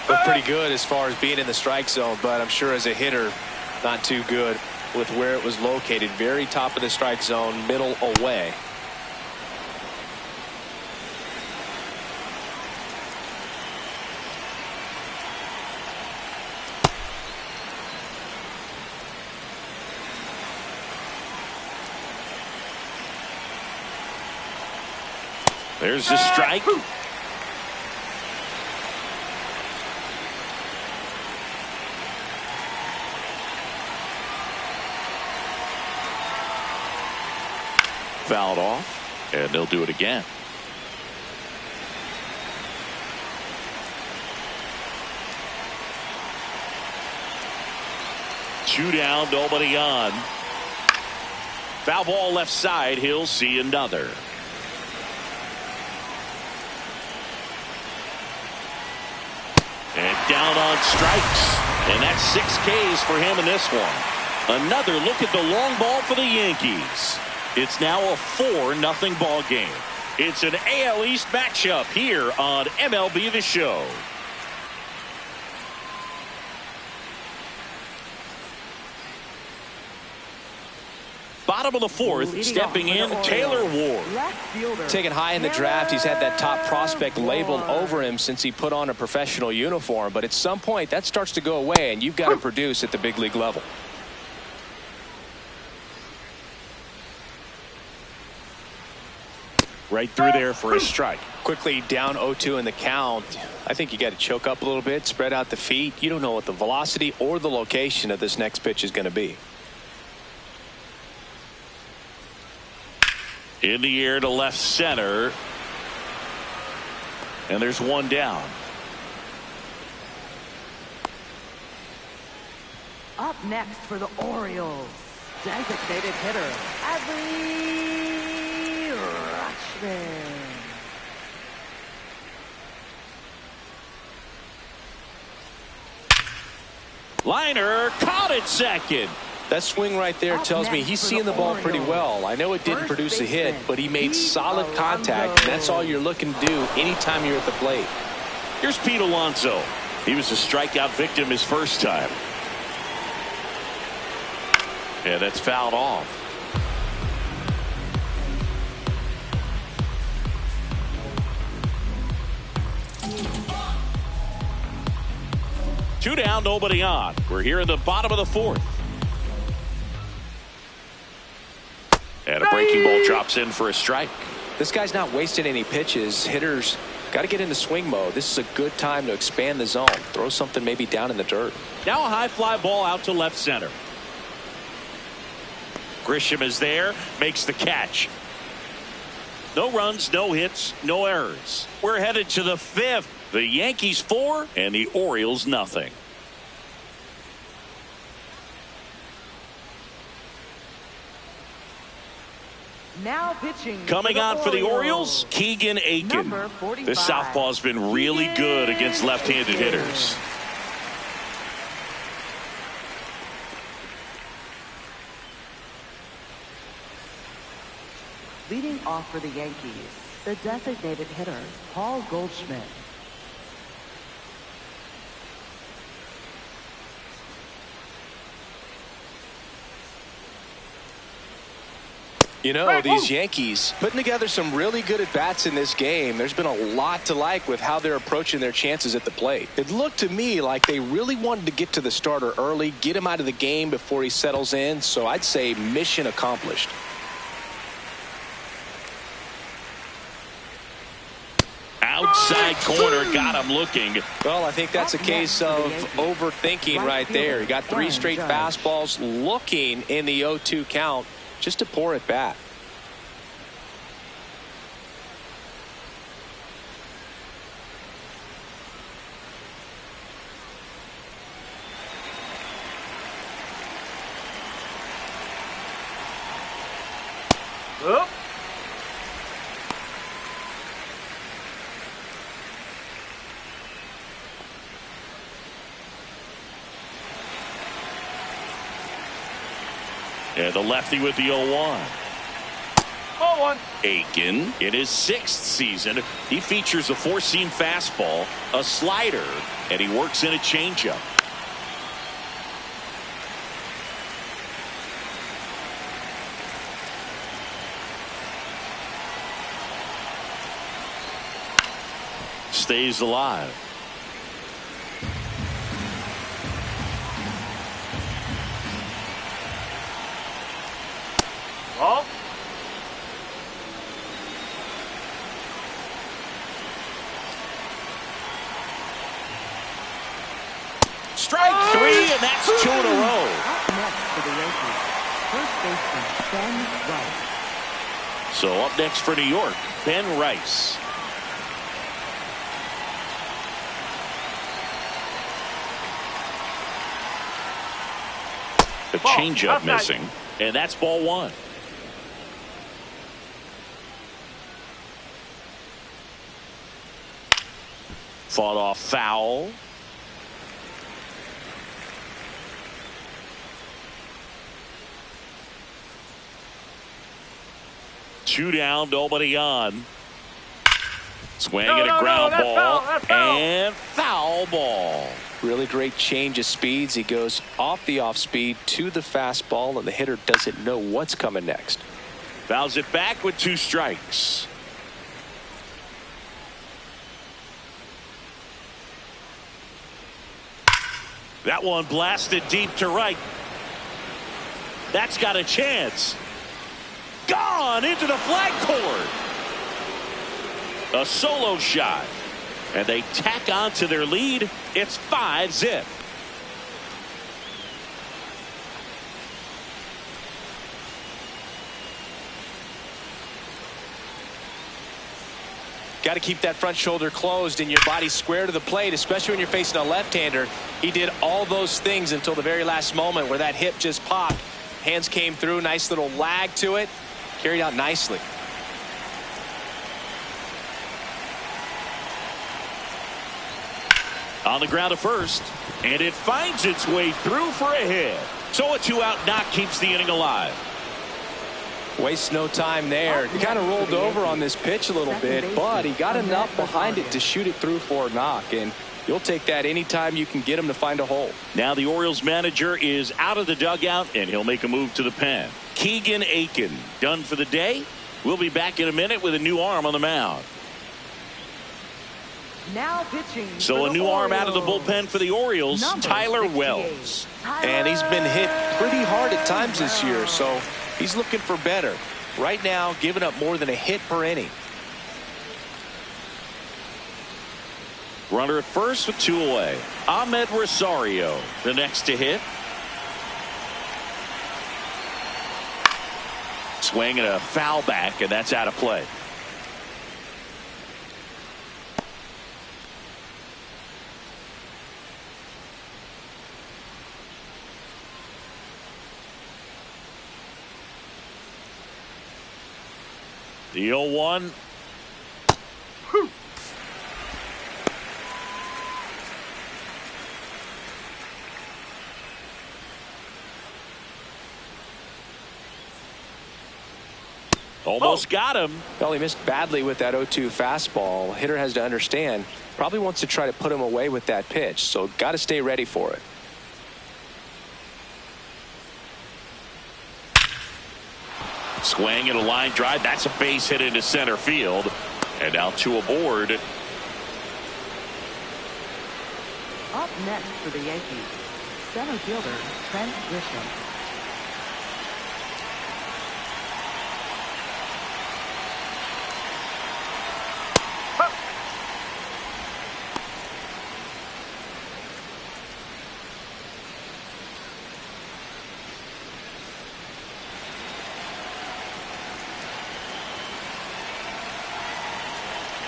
Looked pretty good as far as being in the strike zone, but I'm sure as a hitter, not too good with where it was located. Very top of the strike zone, middle away. There's the strike. Fouled off, and they'll do it again. Two down, nobody on. Foul ball left side. He'll see another. And down on strikes. And that's 6 Ks for him in this one. Another look at the long ball for the Yankees. It's now a 4-0 ball game. It's an AL East matchup here on MLB The Show. Bottom of the 4th, stepping in, Taylor Ward. Taken high in the draft, he's had that top prospect labeled over him since he put on a professional uniform. But at some point, that starts to go away, and you've got to produce at the big league level. Right through there for a strike. Quickly down 0-2 in the count. I think you got to choke up a little bit, spread out the feet. You don't know what the velocity or the location of this next pitch is going to be. In the air to left center. And there's 1 down. Up next for the Orioles, designated hitter Adley Rutschman. Liner caught at second. That swing right there tells me he's seeing the ball pretty well. I know it didn't produce a hit, but he made solid contact, and that's all you're looking to do anytime you're at the plate. Here's Pete Alonso. He was a strikeout victim his first time. And that's fouled off. Two down, nobody on. We're here in the bottom of the 4th. And a breaking ball drops in for a strike. This guy's not wasting any pitches. Hitters got to get into swing mode. This is a good time to expand the zone. Throw something maybe down in the dirt. Now a high fly ball out to left center. Grisham is there, makes the catch. No runs, no hits, no errors. We're headed to the 5th. The Yankees 4 and the Orioles nothing. Now pitching. Coming on for the Orioles, Keegan Aiken. This southpaw's been really good against left-handed hitters. Leading off for the Yankees, The designated hitter, Paul Goldschmidt. You know, these Yankees putting together some really good at-bats in this game. There's been a lot to like with how they're approaching their chances at the plate. It looked to me like they really wanted to get to the starter early, get him out of the game before he settles in. So I'd say mission accomplished. Outside corner, got him looking. Well, I think that's a case of overthinking right there. He got 3 straight fastballs looking in the 0-2 count. Just a poor at bat. Oh. And the lefty with the 0-1. 0-1. Aiken in his 6th season. He features a 4-seam fastball, a slider, and he works in a changeup. Stays alive. Ball. Strike 3, and that's 2 in a row. Up next for the Yankees, first baseman Ben Rice. So up next for New York, Ben Rice. The changeup missing, and that's ball 1. Fought off foul. Two down, nobody on. Swing and a ground ball. And foul ball. Really great change of speeds. He goes off the off speed to the fastball, and the hitter doesn't know what's coming next. Fouls it back with 2 strikes. That one blasted deep to right. That's got a chance. Gone into the flag cord. A solo shot. And they tack on to their lead. It's 5-zip. Got to keep that front shoulder closed and your body square to the plate, especially when you're facing a left-hander. He did all those things until the very last moment where that hip just popped. Hands came through, nice little lag to it. Carried out nicely. On the ground to first, and it finds its way through for a hit. So a 2-out knock keeps the inning alive. Wastes no time there. He kind of rolled over on this pitch a little bit, but he got enough behind it to shoot it through for a knock, and you'll take that anytime you can get him to find a hole. Now the Orioles manager is out of the dugout, and he'll make a move to the pen. Keegan Aiken done for the day. We'll be back in a minute with a new arm on the mound. Now pitching. So a new arm out of the bullpen for the Orioles, Tyler Wells. And he's been hit pretty hard at times this year, so he's looking for better. Right now, giving up more than a hit per inning. Runner at first with 2 away. Ahmed Rosario, the next to hit. Swing and a foul back, and that's out of play. The 0-1. Almost got him. Well, he missed badly with that 0-2 fastball. Hitter has to understand, probably wants to try to put him away with that pitch, so got to stay ready for it. Swing and a line drive. That's a base hit into center field. And now 2 aboard. Up next for the Yankees, center fielder Trent Grisham.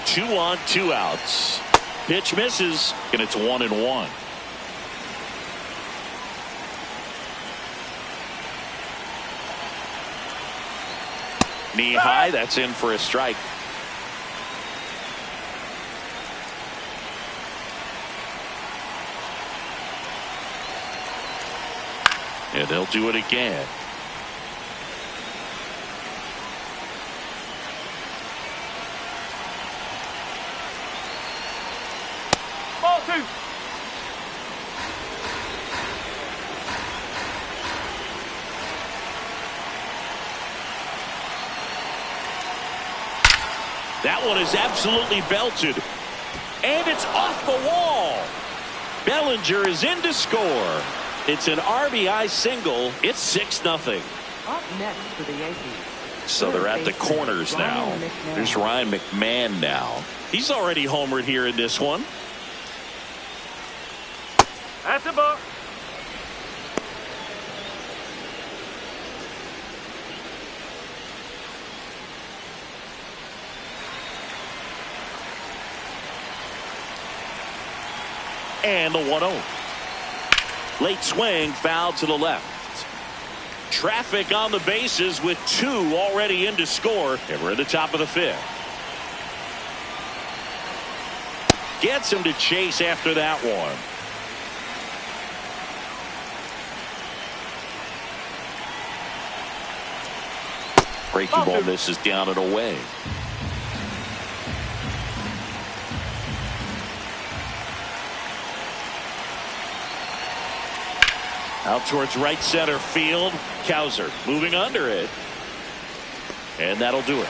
Two on, 2 outs. Pitch misses, and it's 1-1. Knee high, that's in for a strike. And they'll do it again. Ball 2. That one is absolutely belted. And it's off the wall. Bellinger is in to score. It's an RBI single. It's 6-0. Up next for the Yankees. So they're at the corners now. There's Ryan McMahon now. He's already homered here in this one. That's a ball. And the 1-0. Late swing, foul to the left. Traffic on the bases with 2 already in to score. And we're at the top of the 5th. Gets him to chase after that one. Breaking ball misses down and away. Out towards right center field. Cowser moving under it. And that'll do it.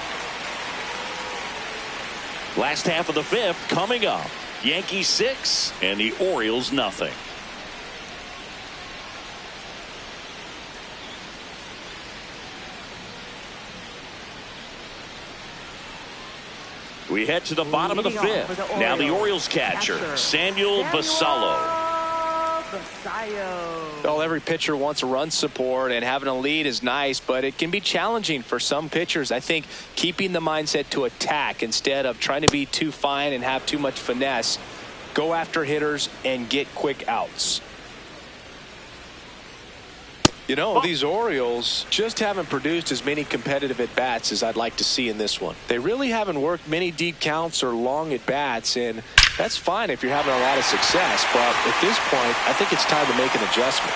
Last half of the 5th coming up. Yankees 6 and the Orioles nothing. We head to the bottom of the 5th. Now the Orioles catcher, Samuel Basallo. Well, every pitcher wants a run support, and having a lead is nice, but it can be challenging for some pitchers. I think keeping the mindset to attack instead of trying to be too fine and have too much finesse. Go after hitters and get quick outs. You know, these Orioles just haven't produced as many competitive at-bats as I'd like to see in this one. They really haven't worked many deep counts or long at-bats, and that's fine if you're having a lot of success. But at this point, I think it's time to make an adjustment.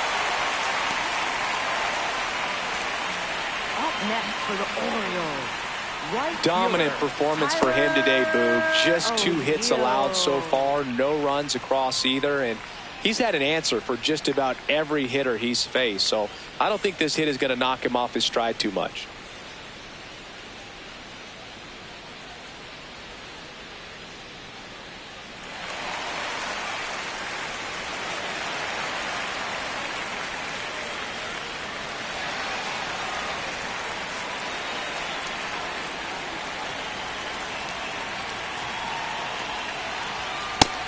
Up next for the Orioles. Right Dominant fielder, performance for him today, Boog. Just 2 hits allowed so far, no runs across either, and he's had an answer for just about every hitter he's faced, so I don't think this hit is going to knock him off his stride too much.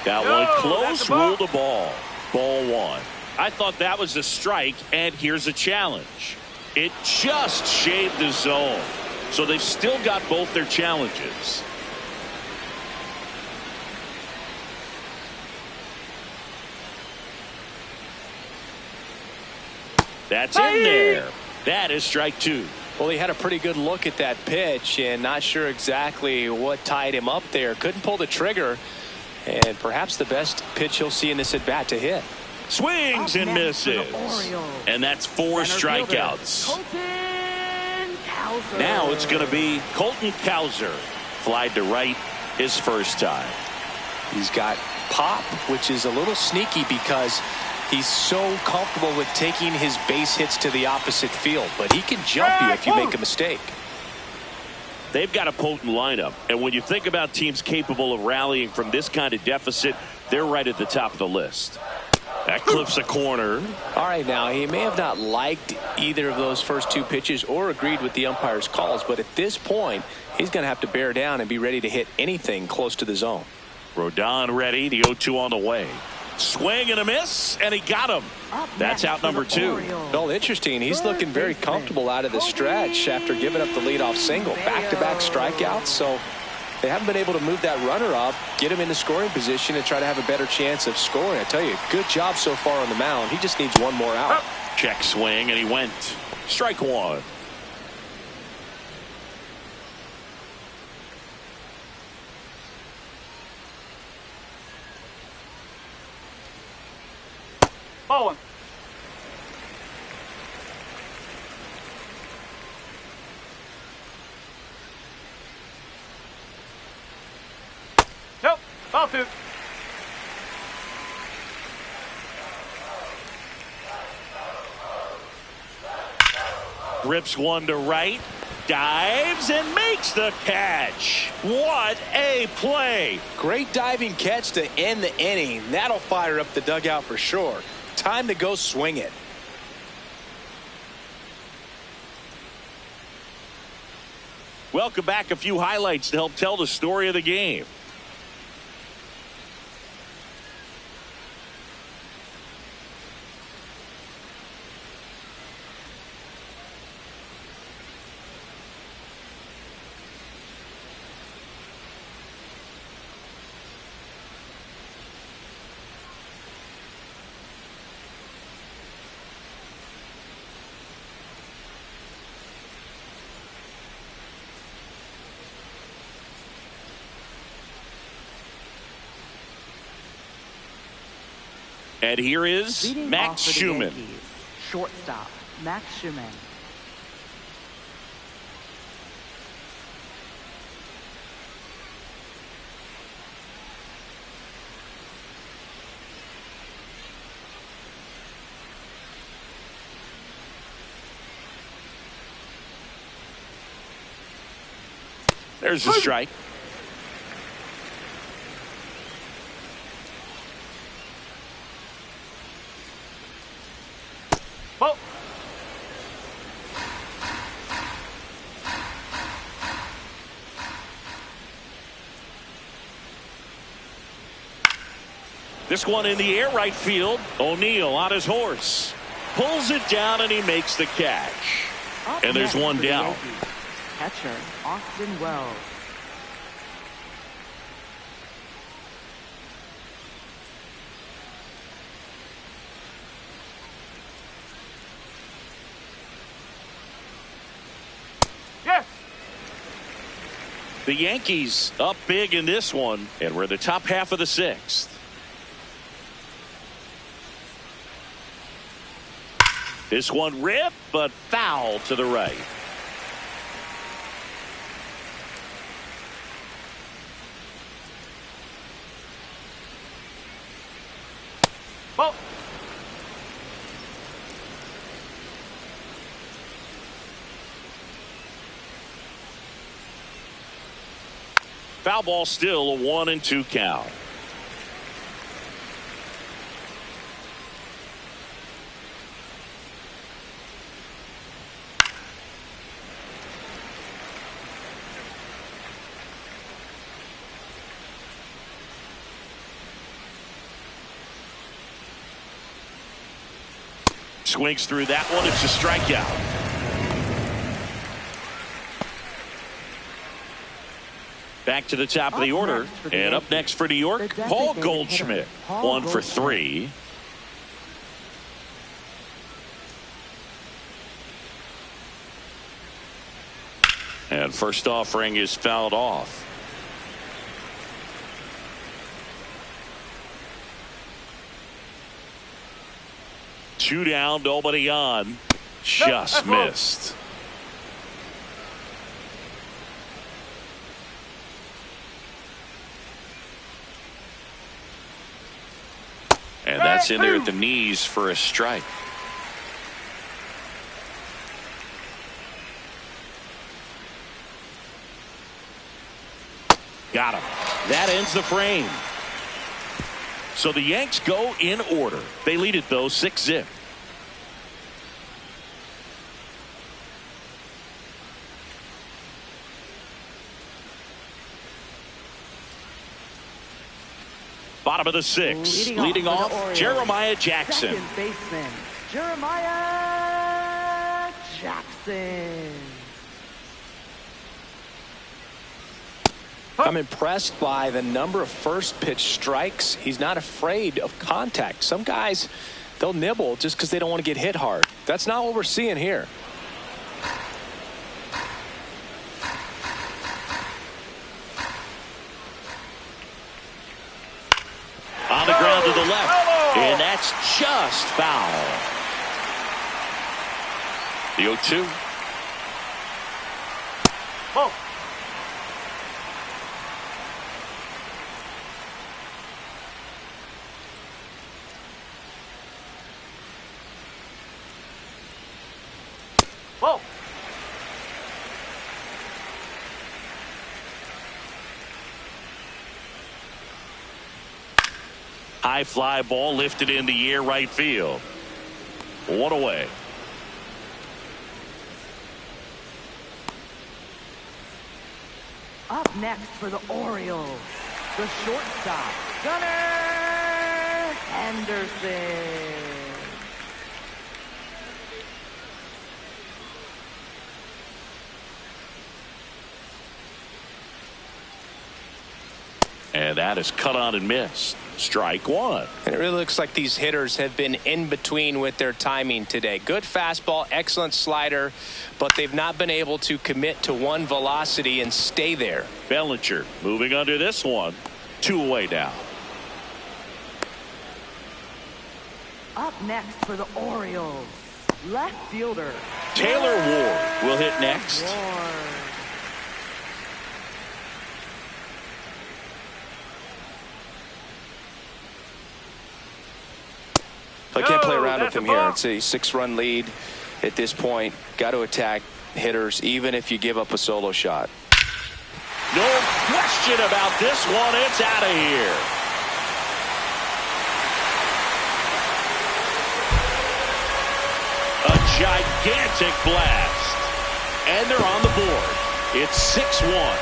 That one close, ruled the ball. Ball 1. I thought that was a strike, and here's a challenge. It just shaved the zone. So they've still got both their challenges. That's in there. That is strike 2. Well, he had a pretty good look at that pitch and not sure exactly what tied him up there. Couldn't pull the trigger. And perhaps the best pitch he'll see in this at-bat to hit. Swings and misses. And that's 4 strikeouts. Now it's going to be Colton Cowser. Flied to right his first time. He's got pop, which is a little sneaky because he's so comfortable with taking his base hits to the opposite field. But he can jump you if you make a mistake. They've got a potent lineup. And when you think about teams capable of rallying from this kind of deficit, they're right at the top of the list. That clips a corner. All right, now, he may have not liked either of those first two pitches or agreed with the umpire's calls, but at this point, he's going to have to bear down and be ready to hit anything close to the zone. Rodon ready. The 0-2 on the way. Swing and a miss, and he got him. That's out number 2. Well, interesting. He's looking very comfortable out of the stretch after giving up the leadoff single. Back-to-back strikeouts, so they haven't been able to move that runner up, get him in the scoring position, and try to have a better chance of scoring. I tell you, good job so far on the mound. He just needs one more out. Check swing, and he went. Strike one. Ball one. Nope. Ball 2. Rips one to right. Dives and makes the catch. What a play. Great diving catch to end the inning. That'll fire up the dugout for sure. Time to go swing it. Welcome back. A few highlights to help tell the story of the game. And here is Leading Max off for the Schumann. Yankees, shortstop, Max Schumann. There's the strike. Ball. This one in the air right field. O'Neill on his horse. Pulls it down and he makes the catch. Up And there's next one for the down. Yankees, catcher, Austin Wells. Yes. The Yankees up big in this one, and we're in the top half of the 6th. This one ripped, but foul to the right. Ball. Foul ball, still a 1-2 count. Swings through that one. It's a strikeout. Back to the top of the order. And up next for New York, Paul Goldschmidt. 1 for 3. And first offering is fouled off. Two down, nobody on. Just missed. And that's in there at the knees for a strike. Got him. That ends the frame. So the Yanks go in order. They lead it, though, 6-0. Bottom of the 6th. Leading off Jeremiah Jackson. Second baseman, Jeremiah Jackson. I'm impressed by the number of first pitch strikes. He's not afraid of contact. Some guys, they'll nibble just because they don't want to get hit hard. That's not what we're seeing here. On the ground to the left. And that's just foul. The 0-2. Oh. Whoa. High fly ball lifted in the air right field. One away. Up next for the Orioles, the shortstop, Gunnar Henderson. And that is cut on and missed. Strike one. And it really looks like these hitters have been in between with their timing today. Good fastball, excellent slider, but they've not been able to commit to one velocity and stay there. Bellinger moving under this one. 2 away now. Up next for the Orioles, left fielder, Taylor Ward will hit next. Ward. I can't play around with that's him a here. ball. It's a 6-run lead at this point. Got to attack hitters even if you give up a solo shot. No question about this one. It's out of here. A gigantic blast. And they're on the board. It's 6-1.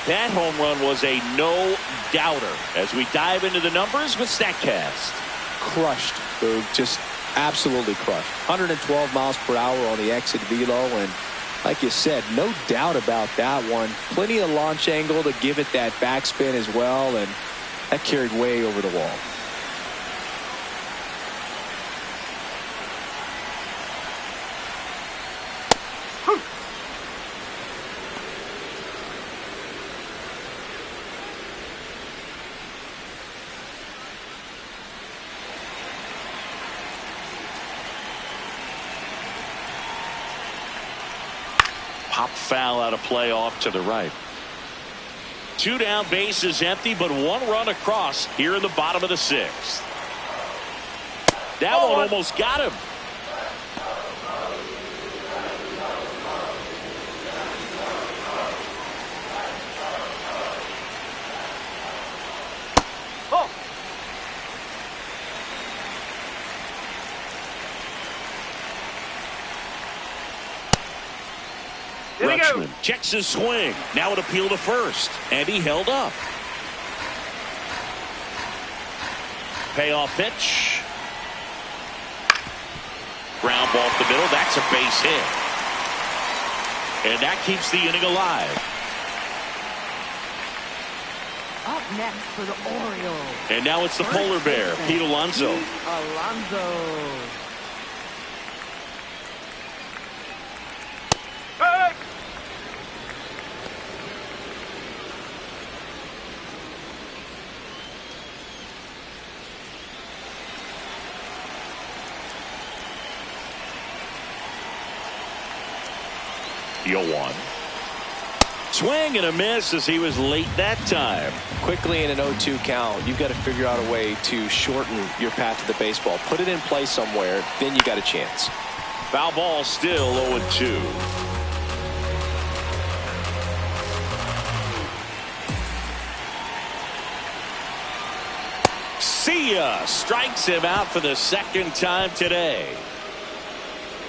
That home run was a no-doubter as we dive into the numbers with StatCast. Crushed, Boog. Just absolutely crushed. 112 miles per hour on the exit velo, and like you said, no doubt about that one. Plenty of launch angle to give it that backspin as well, and that carried way over the wall. Pop foul out of play off to the right. 2 down, bases empty, but 1 run across here in the bottom of the 6th. That one almost got him. Oh. There we go. Rutschman checks his swing. Now an appeal to first. And he held up. Payoff pitch. Ground ball up the middle. That's a base hit. And that keeps the inning alive. Up next for the Orioles, And now it's the polar bear, Pete Alonso. Pete Alonso. Hey. 0-1. Swing and a miss as he was late that time. Quickly in an 0-2 count, you've got to figure out a way to shorten your path to the baseball. Put it in play somewhere, then you got a chance. Foul ball, still 0-2. See ya. Strikes him out for the second time today.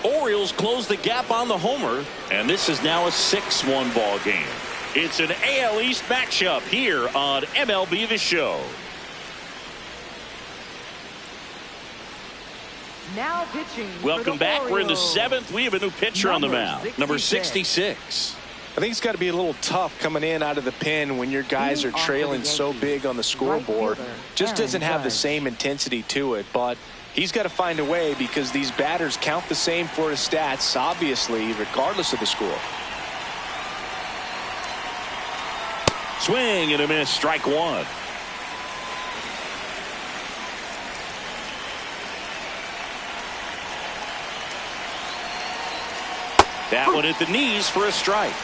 Orioles close the gap on the homer, and this is now a 6-1 ball game. It's an AL East matchup here on MLB The Show. Now pitching. Welcome back. Orioles. We're in the 7th. We have a new pitcher on the mound. Number 66. I think it's got to be a little tough coming in out of the pen when your guys are trailing so big on the scoreboard. Just doesn't have the same intensity to it, but he's got to find a way because these batters count the same for his stats, obviously, regardless of the score. Swing and a miss. Strike one. That one at the knees for a strike.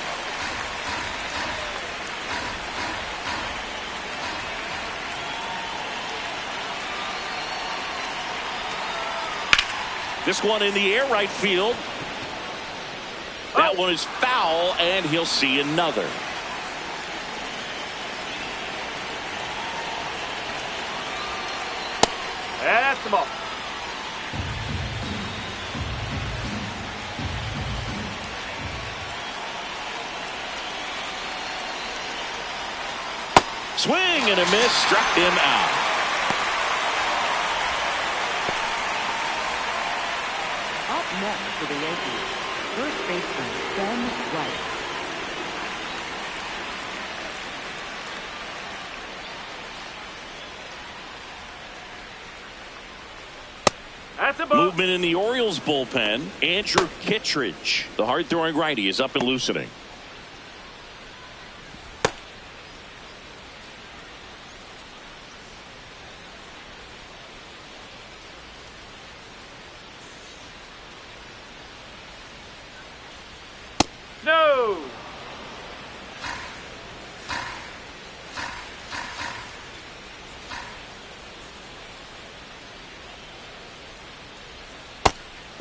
This one in the air, right field. That one is foul, and he'll see another. That's the ball. Swing and a miss, struck him out. Up next for the Yankees, first baseman Ben White. That's a ball. Movement in the Orioles bullpen. Andrew Kittredge, the hard-throwing righty, is up and loosening. No.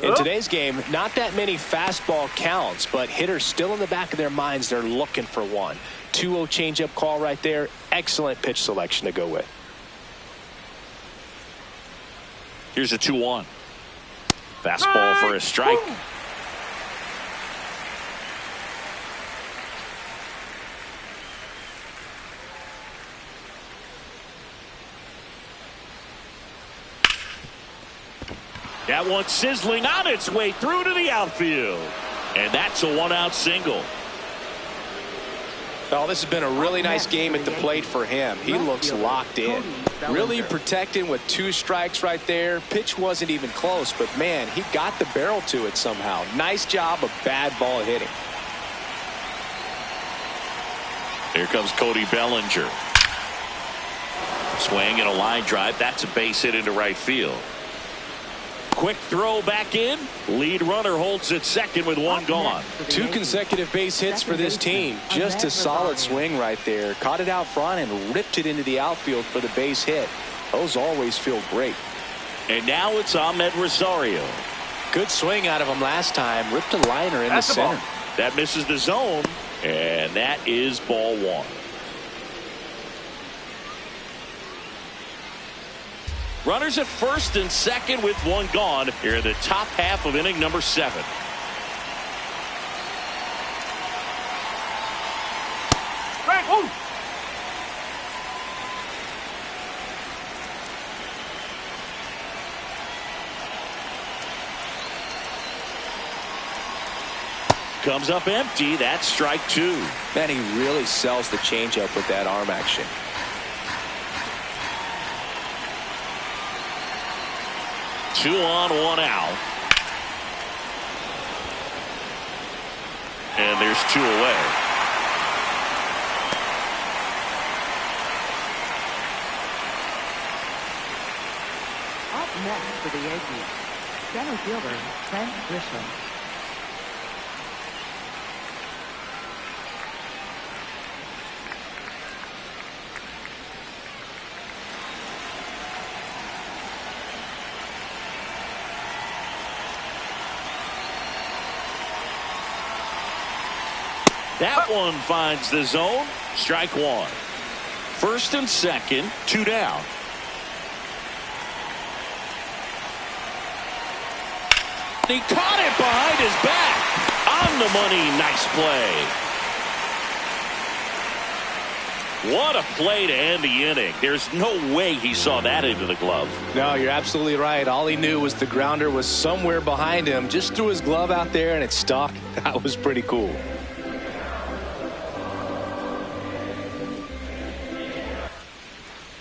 In today's game, not that many fastball counts, but hitters still in the back of their minds, they're looking for one. 2-0 changeup call right there. Excellent pitch selection to go with. Here's a 2-1. Fastball for a strike. That one sizzling on its way through to the outfield. And that's a one-out single. Well, this has been a really nice game at the plate for him. He looks locked in. Really protecting with 2 strikes right there. Pitch wasn't even close, but man, he got the barrel to it somehow. Nice job of bad ball hitting. Here comes Cody Bellinger. Swing and a line drive. That's a base hit into right field. Quick throw back in. Lead runner holds at second with one gone. 2 consecutive base hits for this team. Just a solid swing right there. Caught it out front and ripped it into the outfield for the base hit. Those always feel great. And now it's Ahmed Rosario. Good swing out of him last time. Ripped a liner in the center. That misses the zone. And that is ball one. Runners at first and second with one gone here in the top half of inning number 7. Right. Woo. Comes up empty. That's strike 2. Man, he really sells the changeup with that arm action. Two on, one out. And there's 2 away. Up next for the Yankees, center fielder Trent Grisham. That one finds the zone. Strike one. First and second, 2 down. He caught it behind his back. On the money. Nice play. What a play to end the inning. There's no way he saw that into the glove. No, you're absolutely right. All he knew was the grounder was somewhere behind him. Just threw his glove out there and it stuck. That was pretty cool.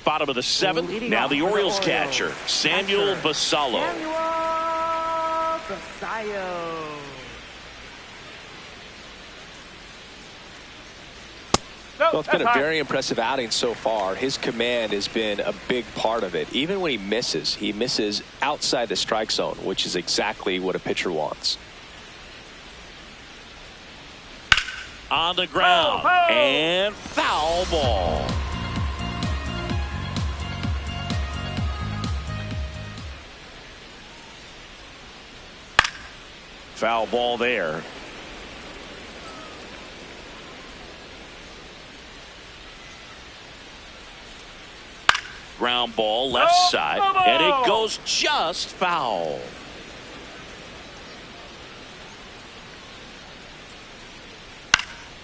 Bottom of the 7th. Now the Orioles catcher, Samuel Basallo. Well, it's been a very impressive outing so far. His command has been a big part of it. Even when he misses outside the strike zone, which is exactly what a pitcher wants. On the ground. And foul ball. Foul ball there. Ground ball left side, and it goes just foul.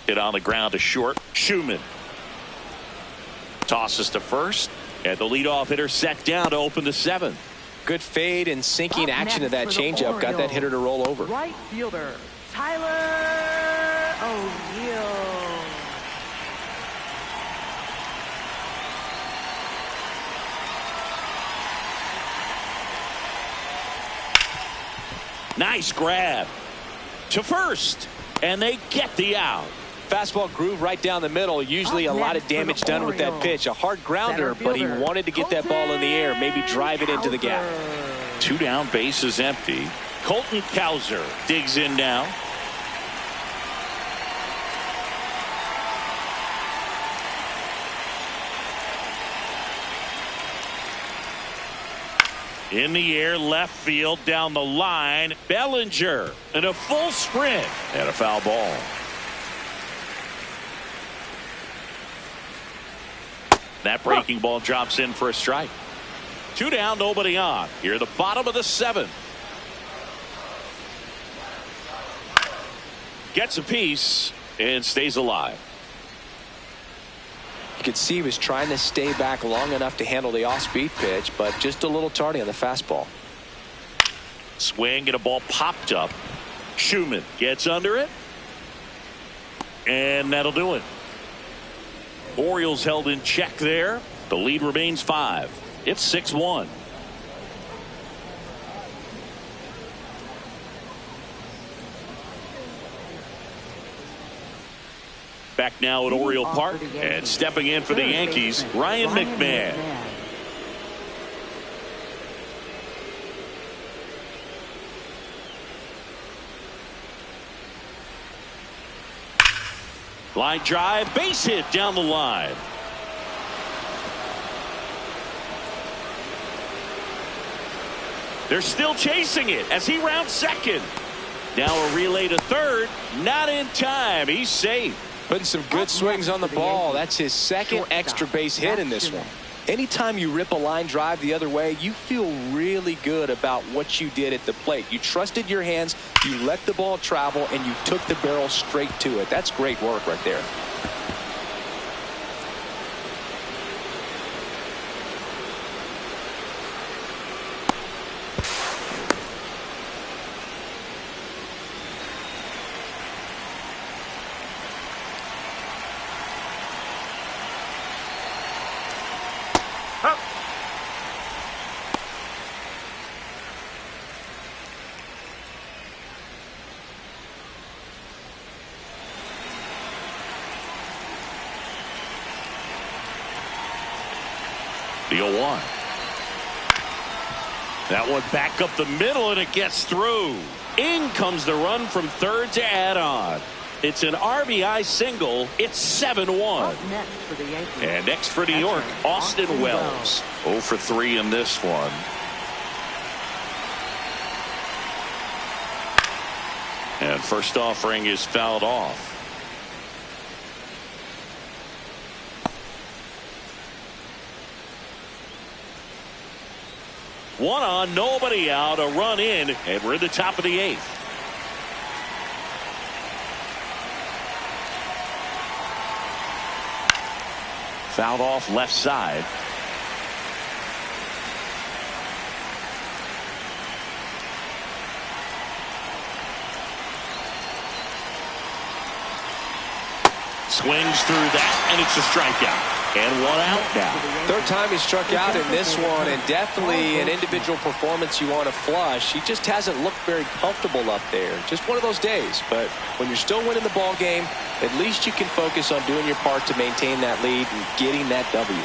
Hit on the ground to short. Schumann tosses to first, and the leadoff hitter set down to open the 7th. Good fade and sinking action of that changeup got that hitter to roll over. Right fielder Tyler O'Neill. Nice grab to first, and they get the out. Fastball groove right down the middle. Usually a lot of damage done with that pitch. A hard grounder, but he wanted to get that ball in the air, maybe drive it into the gap. 2 down, bases empty. Colton Cowser digs in now. In the air, left field, down the line. Bellinger and a full sprint and a foul ball. That breaking ball drops in for a strike. 2 down, nobody on. Here at the bottom of the 7th. Gets a piece and stays alive. You could see he was trying to stay back long enough to handle the off-speed pitch, but just a little tardy on the fastball. Swing and a ball popped up. Schumann gets under it. And that'll do it. Orioles held in check there. The lead remains 5. It's 6-1. Back now at Oriole Park, and stepping in for the Yankees, Ryan McMahon. Line drive, base hit down the line. They're still chasing it as he rounds second. Now a relay to third, not in time. He's safe. Putting some good swings on the ball. That's his second extra base hit in this one. Anytime you rip a line drive the other way, you feel really good about what you did at the plate. You trusted your hands, you let the ball travel, and you took the barrel straight to it. That's great work right there. The 0-1. That one back up the middle, and it gets through. In comes the run from third to add on. It's an RBI single. It's 7-1. And next for New York, Austin Wells. 0 for 3 in this one. And first offering is fouled off. One on, nobody out, a run in, and we're in the top of the 8th. Fouled off left side. Swings through that, and it's a strikeout. And one out now. Third time he struck out in this one, and definitely an individual performance you want to flush. He just hasn't looked very comfortable up there. Just one of those days. But when you're still winning the ball game, at least you can focus on doing your part to maintain that lead and getting that W.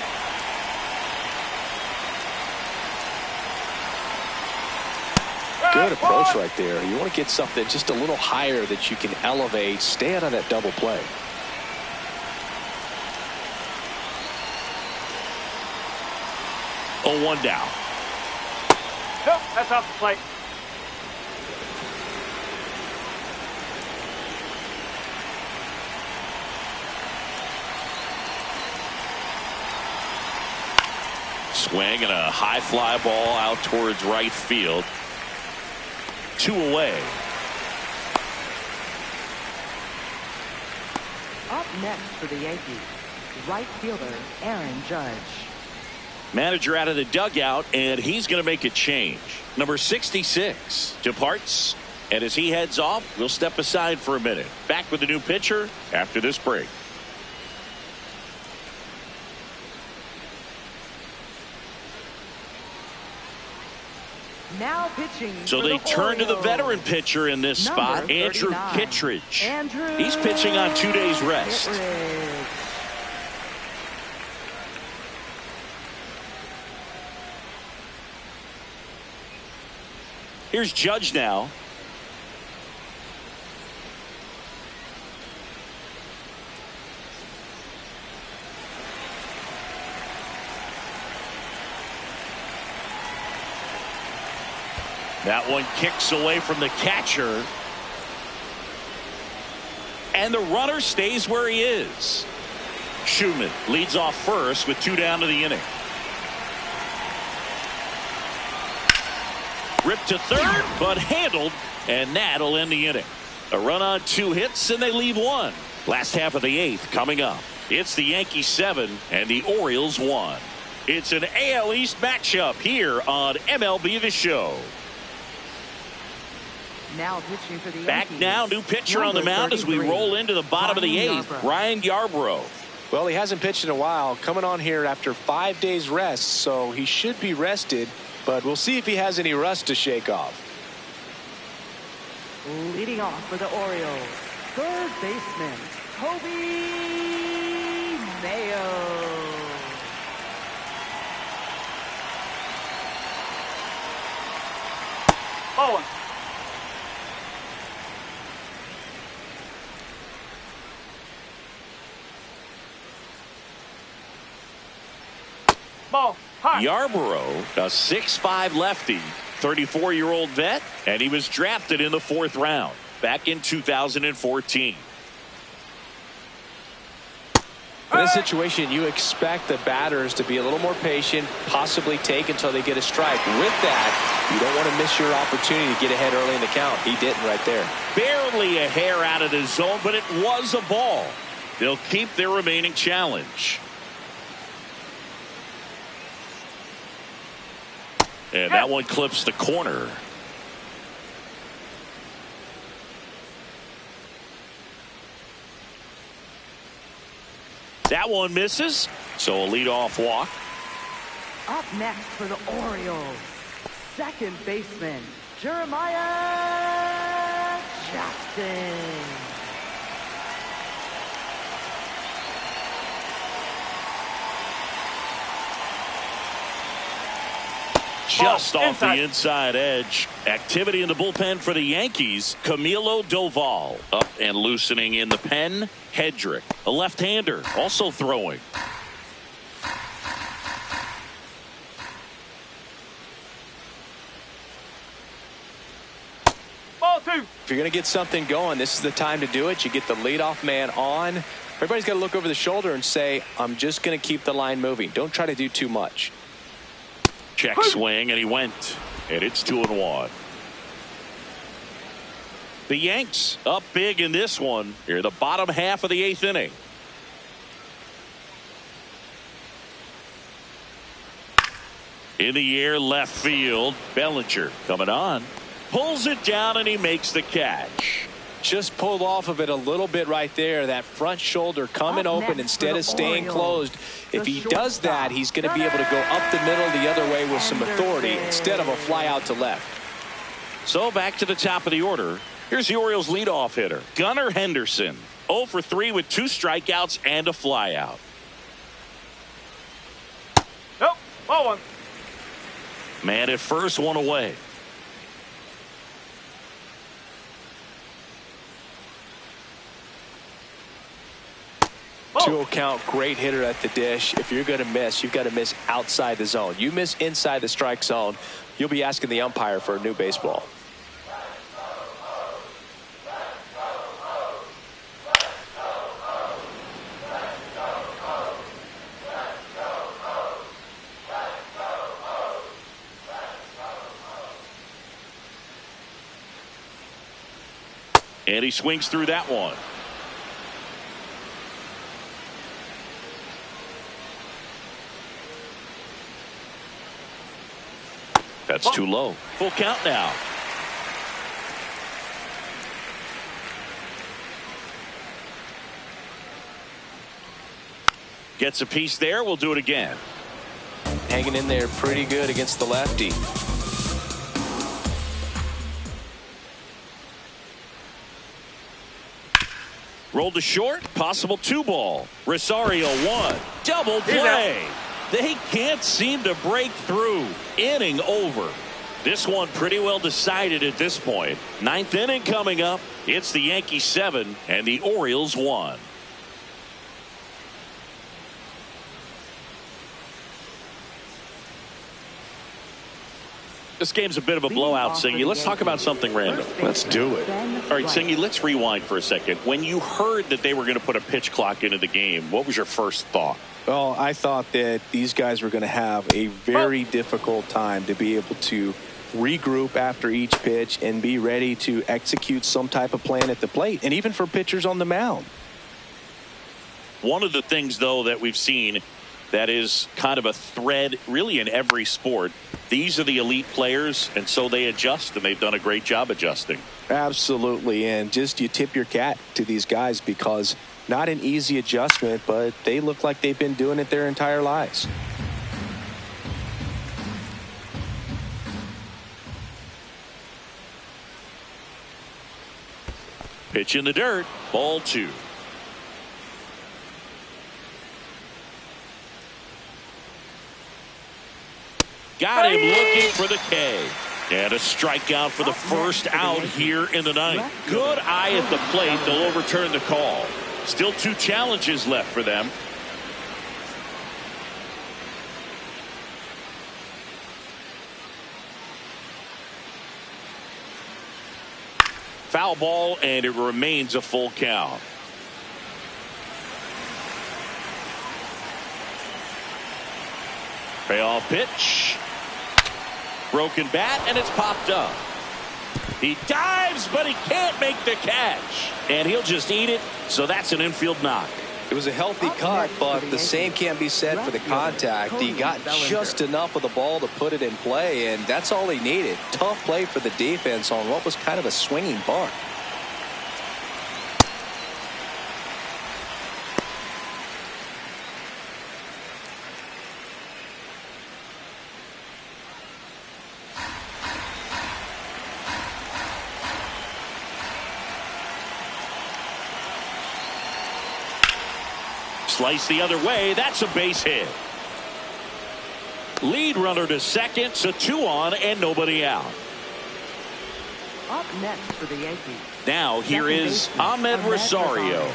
Good approach right there. You want to get something just a little higher that you can elevate. Stay out of that double play. Oh, 1 down. Nope, that's off the plate. Swing and a high fly ball out towards right field. 2 away. Up next for the Yankees, right fielder Aaron Judge. Manager out of the dugout, and he's going to make a change. Number 66 departs, and as he heads off, we'll step aside for a minute. Back with the new pitcher after this break. Now pitching. So they turn to the veteran pitcher in this spot, Andrew Kittredge. He's pitching on 2 days rest. Here's Judge now. That one kicks away from the catcher. And the runner stays where he is. Schumann leads off first with 2 down to the inning. Ripped to third, but handled, and that'll end the inning. A run on 2 hits, and they leave 1. Last half of the 8th coming up. It's the Yankees 7 and the Orioles 1. It's an AL East matchup here on MLB The Show. Now pitching for the Back Yankees. now, new pitcher on the mound as we roll into the bottom of the 8th. Ryan Yarbrough. Well, he hasn't pitched in a while, coming on here after 5 days rest, so he should be rested. But we'll see if he has any rust to shake off. Leading off for the Orioles, third baseman, Kobe Mayo. Ball 1. Ball. High. Yarbrough, a 6'5 lefty, 34-year-old vet, and he was drafted in the 4th round back in 2014. In this situation, you expect the batters to be a little more patient, possibly take until they get a strike. With that, you don't want to miss your opportunity to get ahead early in the count. He didn't right there. Barely a hair out of the zone, but it was a ball. They'll keep their remaining challenge. And that one clips the corner. That one misses, so a leadoff walk. Up next for the Orioles, second baseman, Jeremiah Jackson. Just off the inside edge. Activity in the bullpen for the Yankees. Camilo Doval up and loosening in the pen. Hedrick, a left-hander, also throwing. Ball 2. If you're going to get something going, this is the time to do it. You get the leadoff man on. Everybody's got to look over the shoulder and say, I'm just going to keep the line moving. Don't try to do too much. Check swing, and he went. And it's 2-1. The Yanks up big in this one. Here, the bottom half of the 8th inning. In the air, left field. Bellinger coming on. Pulls it down, and he makes the catch. Just pulled off of it a little bit right there. That front shoulder coming open instead of staying closed. If he does that, he's going to be able to go up the middle the other way with some authority instead of a fly out to left. So back to the top of the order. Here's the Orioles leadoff hitter, Gunnar Henderson. 0 for 3 with 2 strikeouts and a flyout. Nope. Ball 1. Man at first, 1 away. 2-0 count, great hitter at the dish. If you're going to miss, you've got to miss outside the zone. You miss inside the strike zone, you'll be asking the umpire for a new baseball. And he swings through that one. That's too low. Full count now. Gets a piece there. We'll do it again. Hanging in there pretty good against the lefty. Rolled to short. Possible 2-ball. Rosario 1. Double play. They can't seem to break through. Inning over. This one pretty well decided at this point. 9th inning coming up. It's the Yankees 7 and the Orioles 1. This game's a bit of a blowout, Singy. Let's talk about something random. Let's do it. All right, Singy, let's rewind for a second. When you heard that they were going to put a pitch clock into the game, what was your first thought? Well, I thought that these guys were going to have a very difficult time to be able to regroup after each pitch and be ready to execute some type of plan at the plate, and even for pitchers on the mound. One of the things, though, that we've seen that is kind of a thread really in every sport, these are the elite players, and so they adjust, and they've done a great job adjusting. Absolutely, and just you tip your cap to these guys because not an easy adjustment, but they look like they've been doing it their entire lives. Pitch in the dirt. Ball 2. Got him looking for the K. And a strikeout for the first out here in the 9th. Good eye at the plate. They'll overturn the call. Still 2 challenges left for them. Foul ball, and it remains a full count. Payoff pitch. Broken bat, and it's popped up. He dives, but he can't make the catch. And he'll just eat it, so that's an infield knock. It was a healthy cut, but the same can't be said for the contact. He got just enough of the ball to put it in play, and that's all he needed. Tough play for the defense on what was kind of a swinging bark. Slice the other way. That's a base hit. Lead runner to second, so 2 on and nobody out. Up next for the Yankees. Now here is Ahmed Rosario.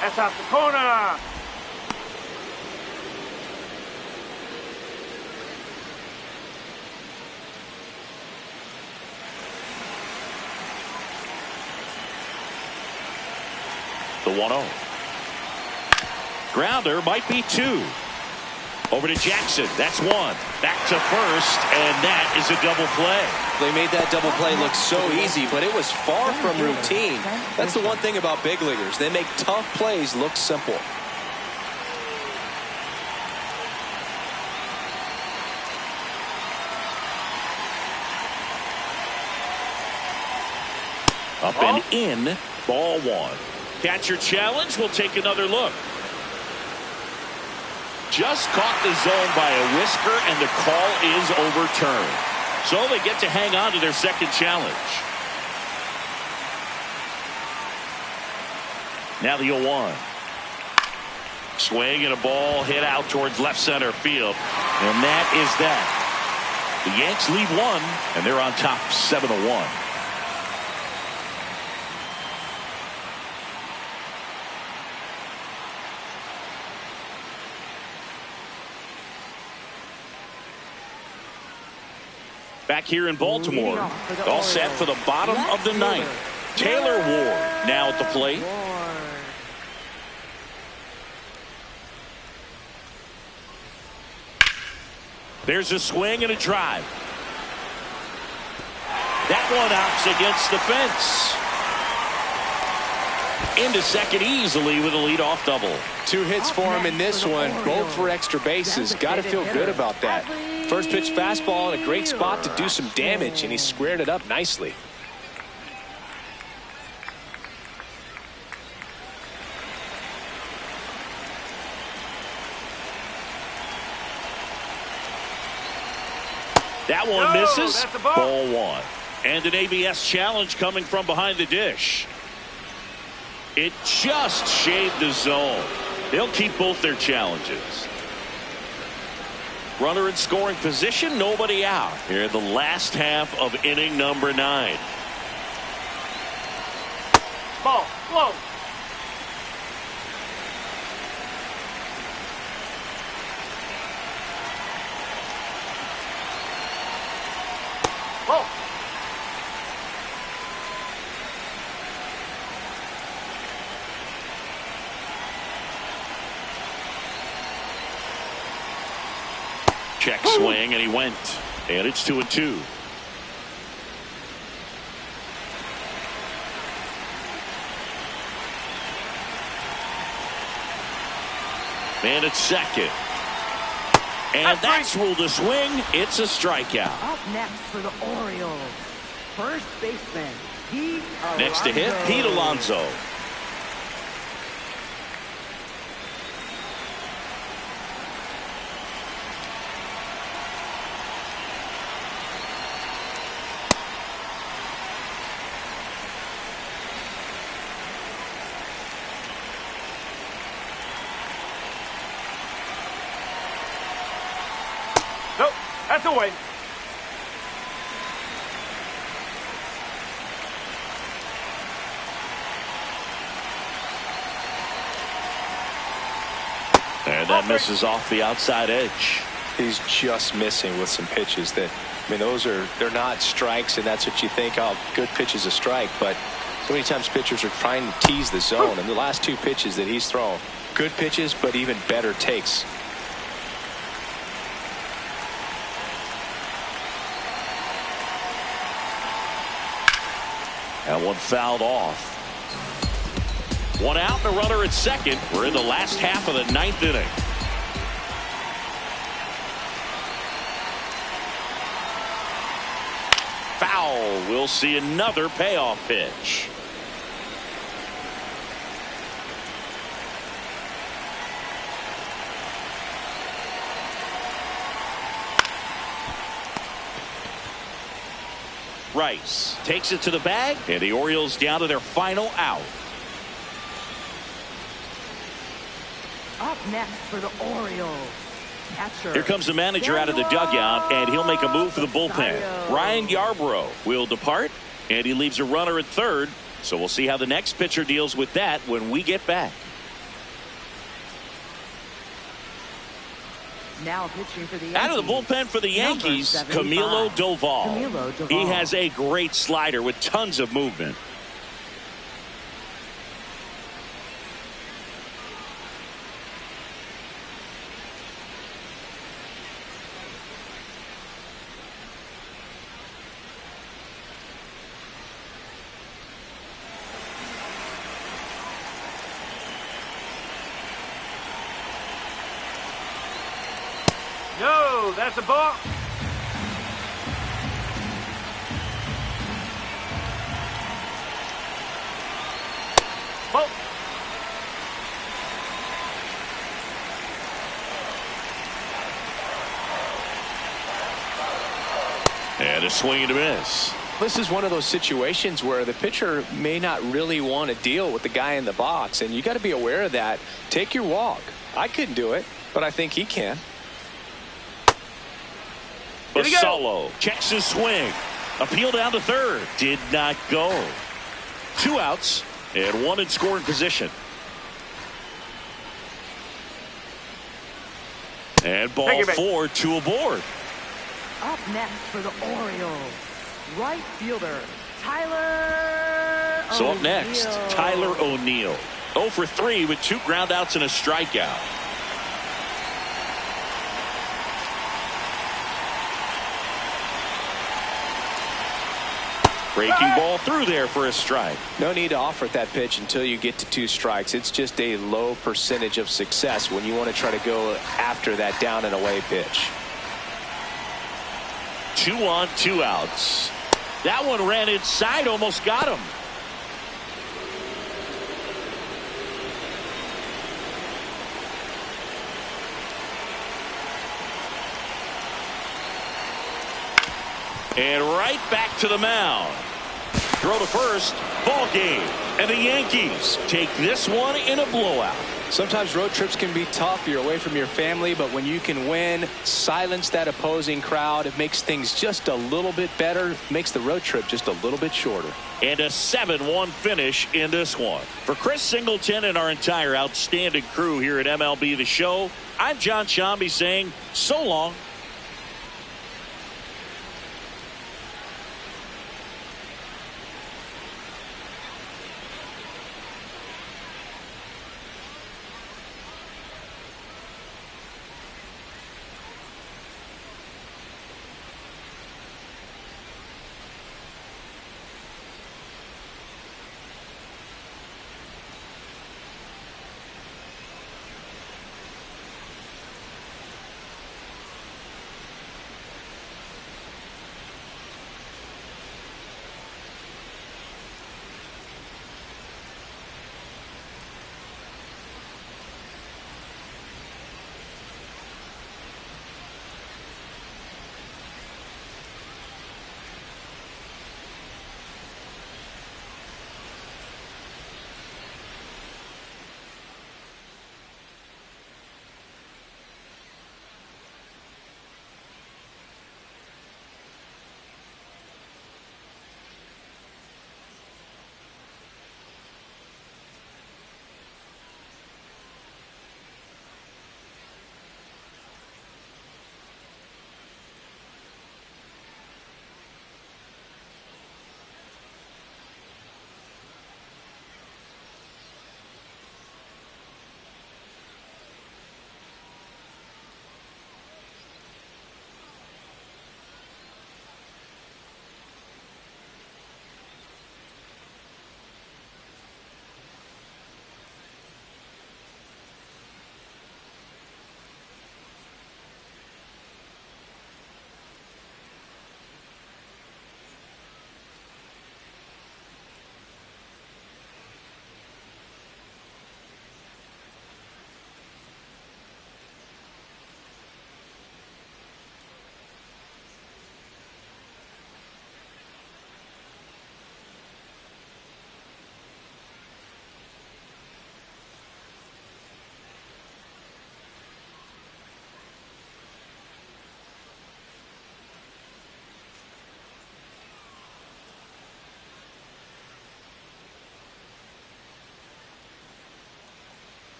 That's out the corner. The 1-0. Grounder might be 2. Over to Jackson. That's 1. Back to first, and that is a double play. They made that double play look so easy, but it was far from routine. That's the one thing about big leaguers. They make tough plays look simple. Up and in, ball 1. Catcher challenge. We'll take another look. Just caught the zone by a whisker, and the call is overturned. So they get to hang on to their second challenge. Now the 0-1. Swing and a ball hit out towards left center field. And that is that. The Yanks lead 1, and they're on top 7-1. Back here in Baltimore, all set for the bottom of the 9th. Taylor Ward now at the plate. There's a swing and a drive. That one outs against the fence. Into second easily with a leadoff double. 2 hits for him in this one, both for extra bases. Got to feel good about that. First pitch fastball in a great spot to do some damage, and he squared it up nicely. That one misses. Ball 1. And an ABS challenge coming from behind the dish. It just shaved the zone. They'll keep both their challenges. Runner in scoring position, nobody out here in the last half of inning number 9. Ball, low. Ball. Check swing, and he went. And it's 2-2. Man at second. And that's ruled a swing. It's a strikeout. Up next for the Orioles, first baseman Pete Alonso. Next to hit, Pete Alonso. Nope, that's away. And that misses off the outside edge. He's just missing with some pitches that, I mean, they're not strikes, and that's what you think, oh, good pitch is a strike, but so many times pitchers are trying to tease the zone, and the last 2 pitches that he's thrown, good pitches, but even better takes. That one fouled off. 1 out and a runner at second. We're in the last half of the 9th inning. Foul. We'll see another payoff pitch. Rice takes it to the bag, and the Orioles down to their final out. Up next for the Orioles, catcher. Here comes the manager out of the dugout, and he'll make a move for the bullpen. Ryan Yarbrough will depart, and he leaves a runner at third. So we'll see how the next pitcher deals with that when we get back. Now pitching for the Yankees. Out of the bullpen for the Yankees, Camilo Doval. He has a great slider with tons of movement. Oh, that's a ball. Ball. And a swing and a miss. This is one of those situations where the pitcher may not really want to deal with the guy in the box, and you got to be aware of that. Take your walk. I couldn't do it, but I think he can. Basallo checks his swing. Appeal down to third. Did not go. 2 outs and 1 in scoring position. And ball 4, 2 aboard. Up next for the Orioles, right fielder, Tyler So O'Neill. up next, Tyler O'Neill. 0 for 3 with 2 groundouts and a strikeout. Breaking ball through there for a strike. No need to offer that pitch until you get to 2 strikes. It's just a low percentage of success when you want to try to go after that down and away pitch. 2 on, 2 outs. That one ran inside, almost got him. And right back to the mound. Throw to first, ball game. And the Yankees take this one in a blowout. Sometimes road trips can be tough. You're away from your family, but when you can win, silence that opposing crowd, it makes things just a little bit better, makes the road trip just a little bit shorter. And a 7-1 finish in this one. For Chris Singleton and our entire outstanding crew here at MLB The Show, I'm John Shambi saying so long.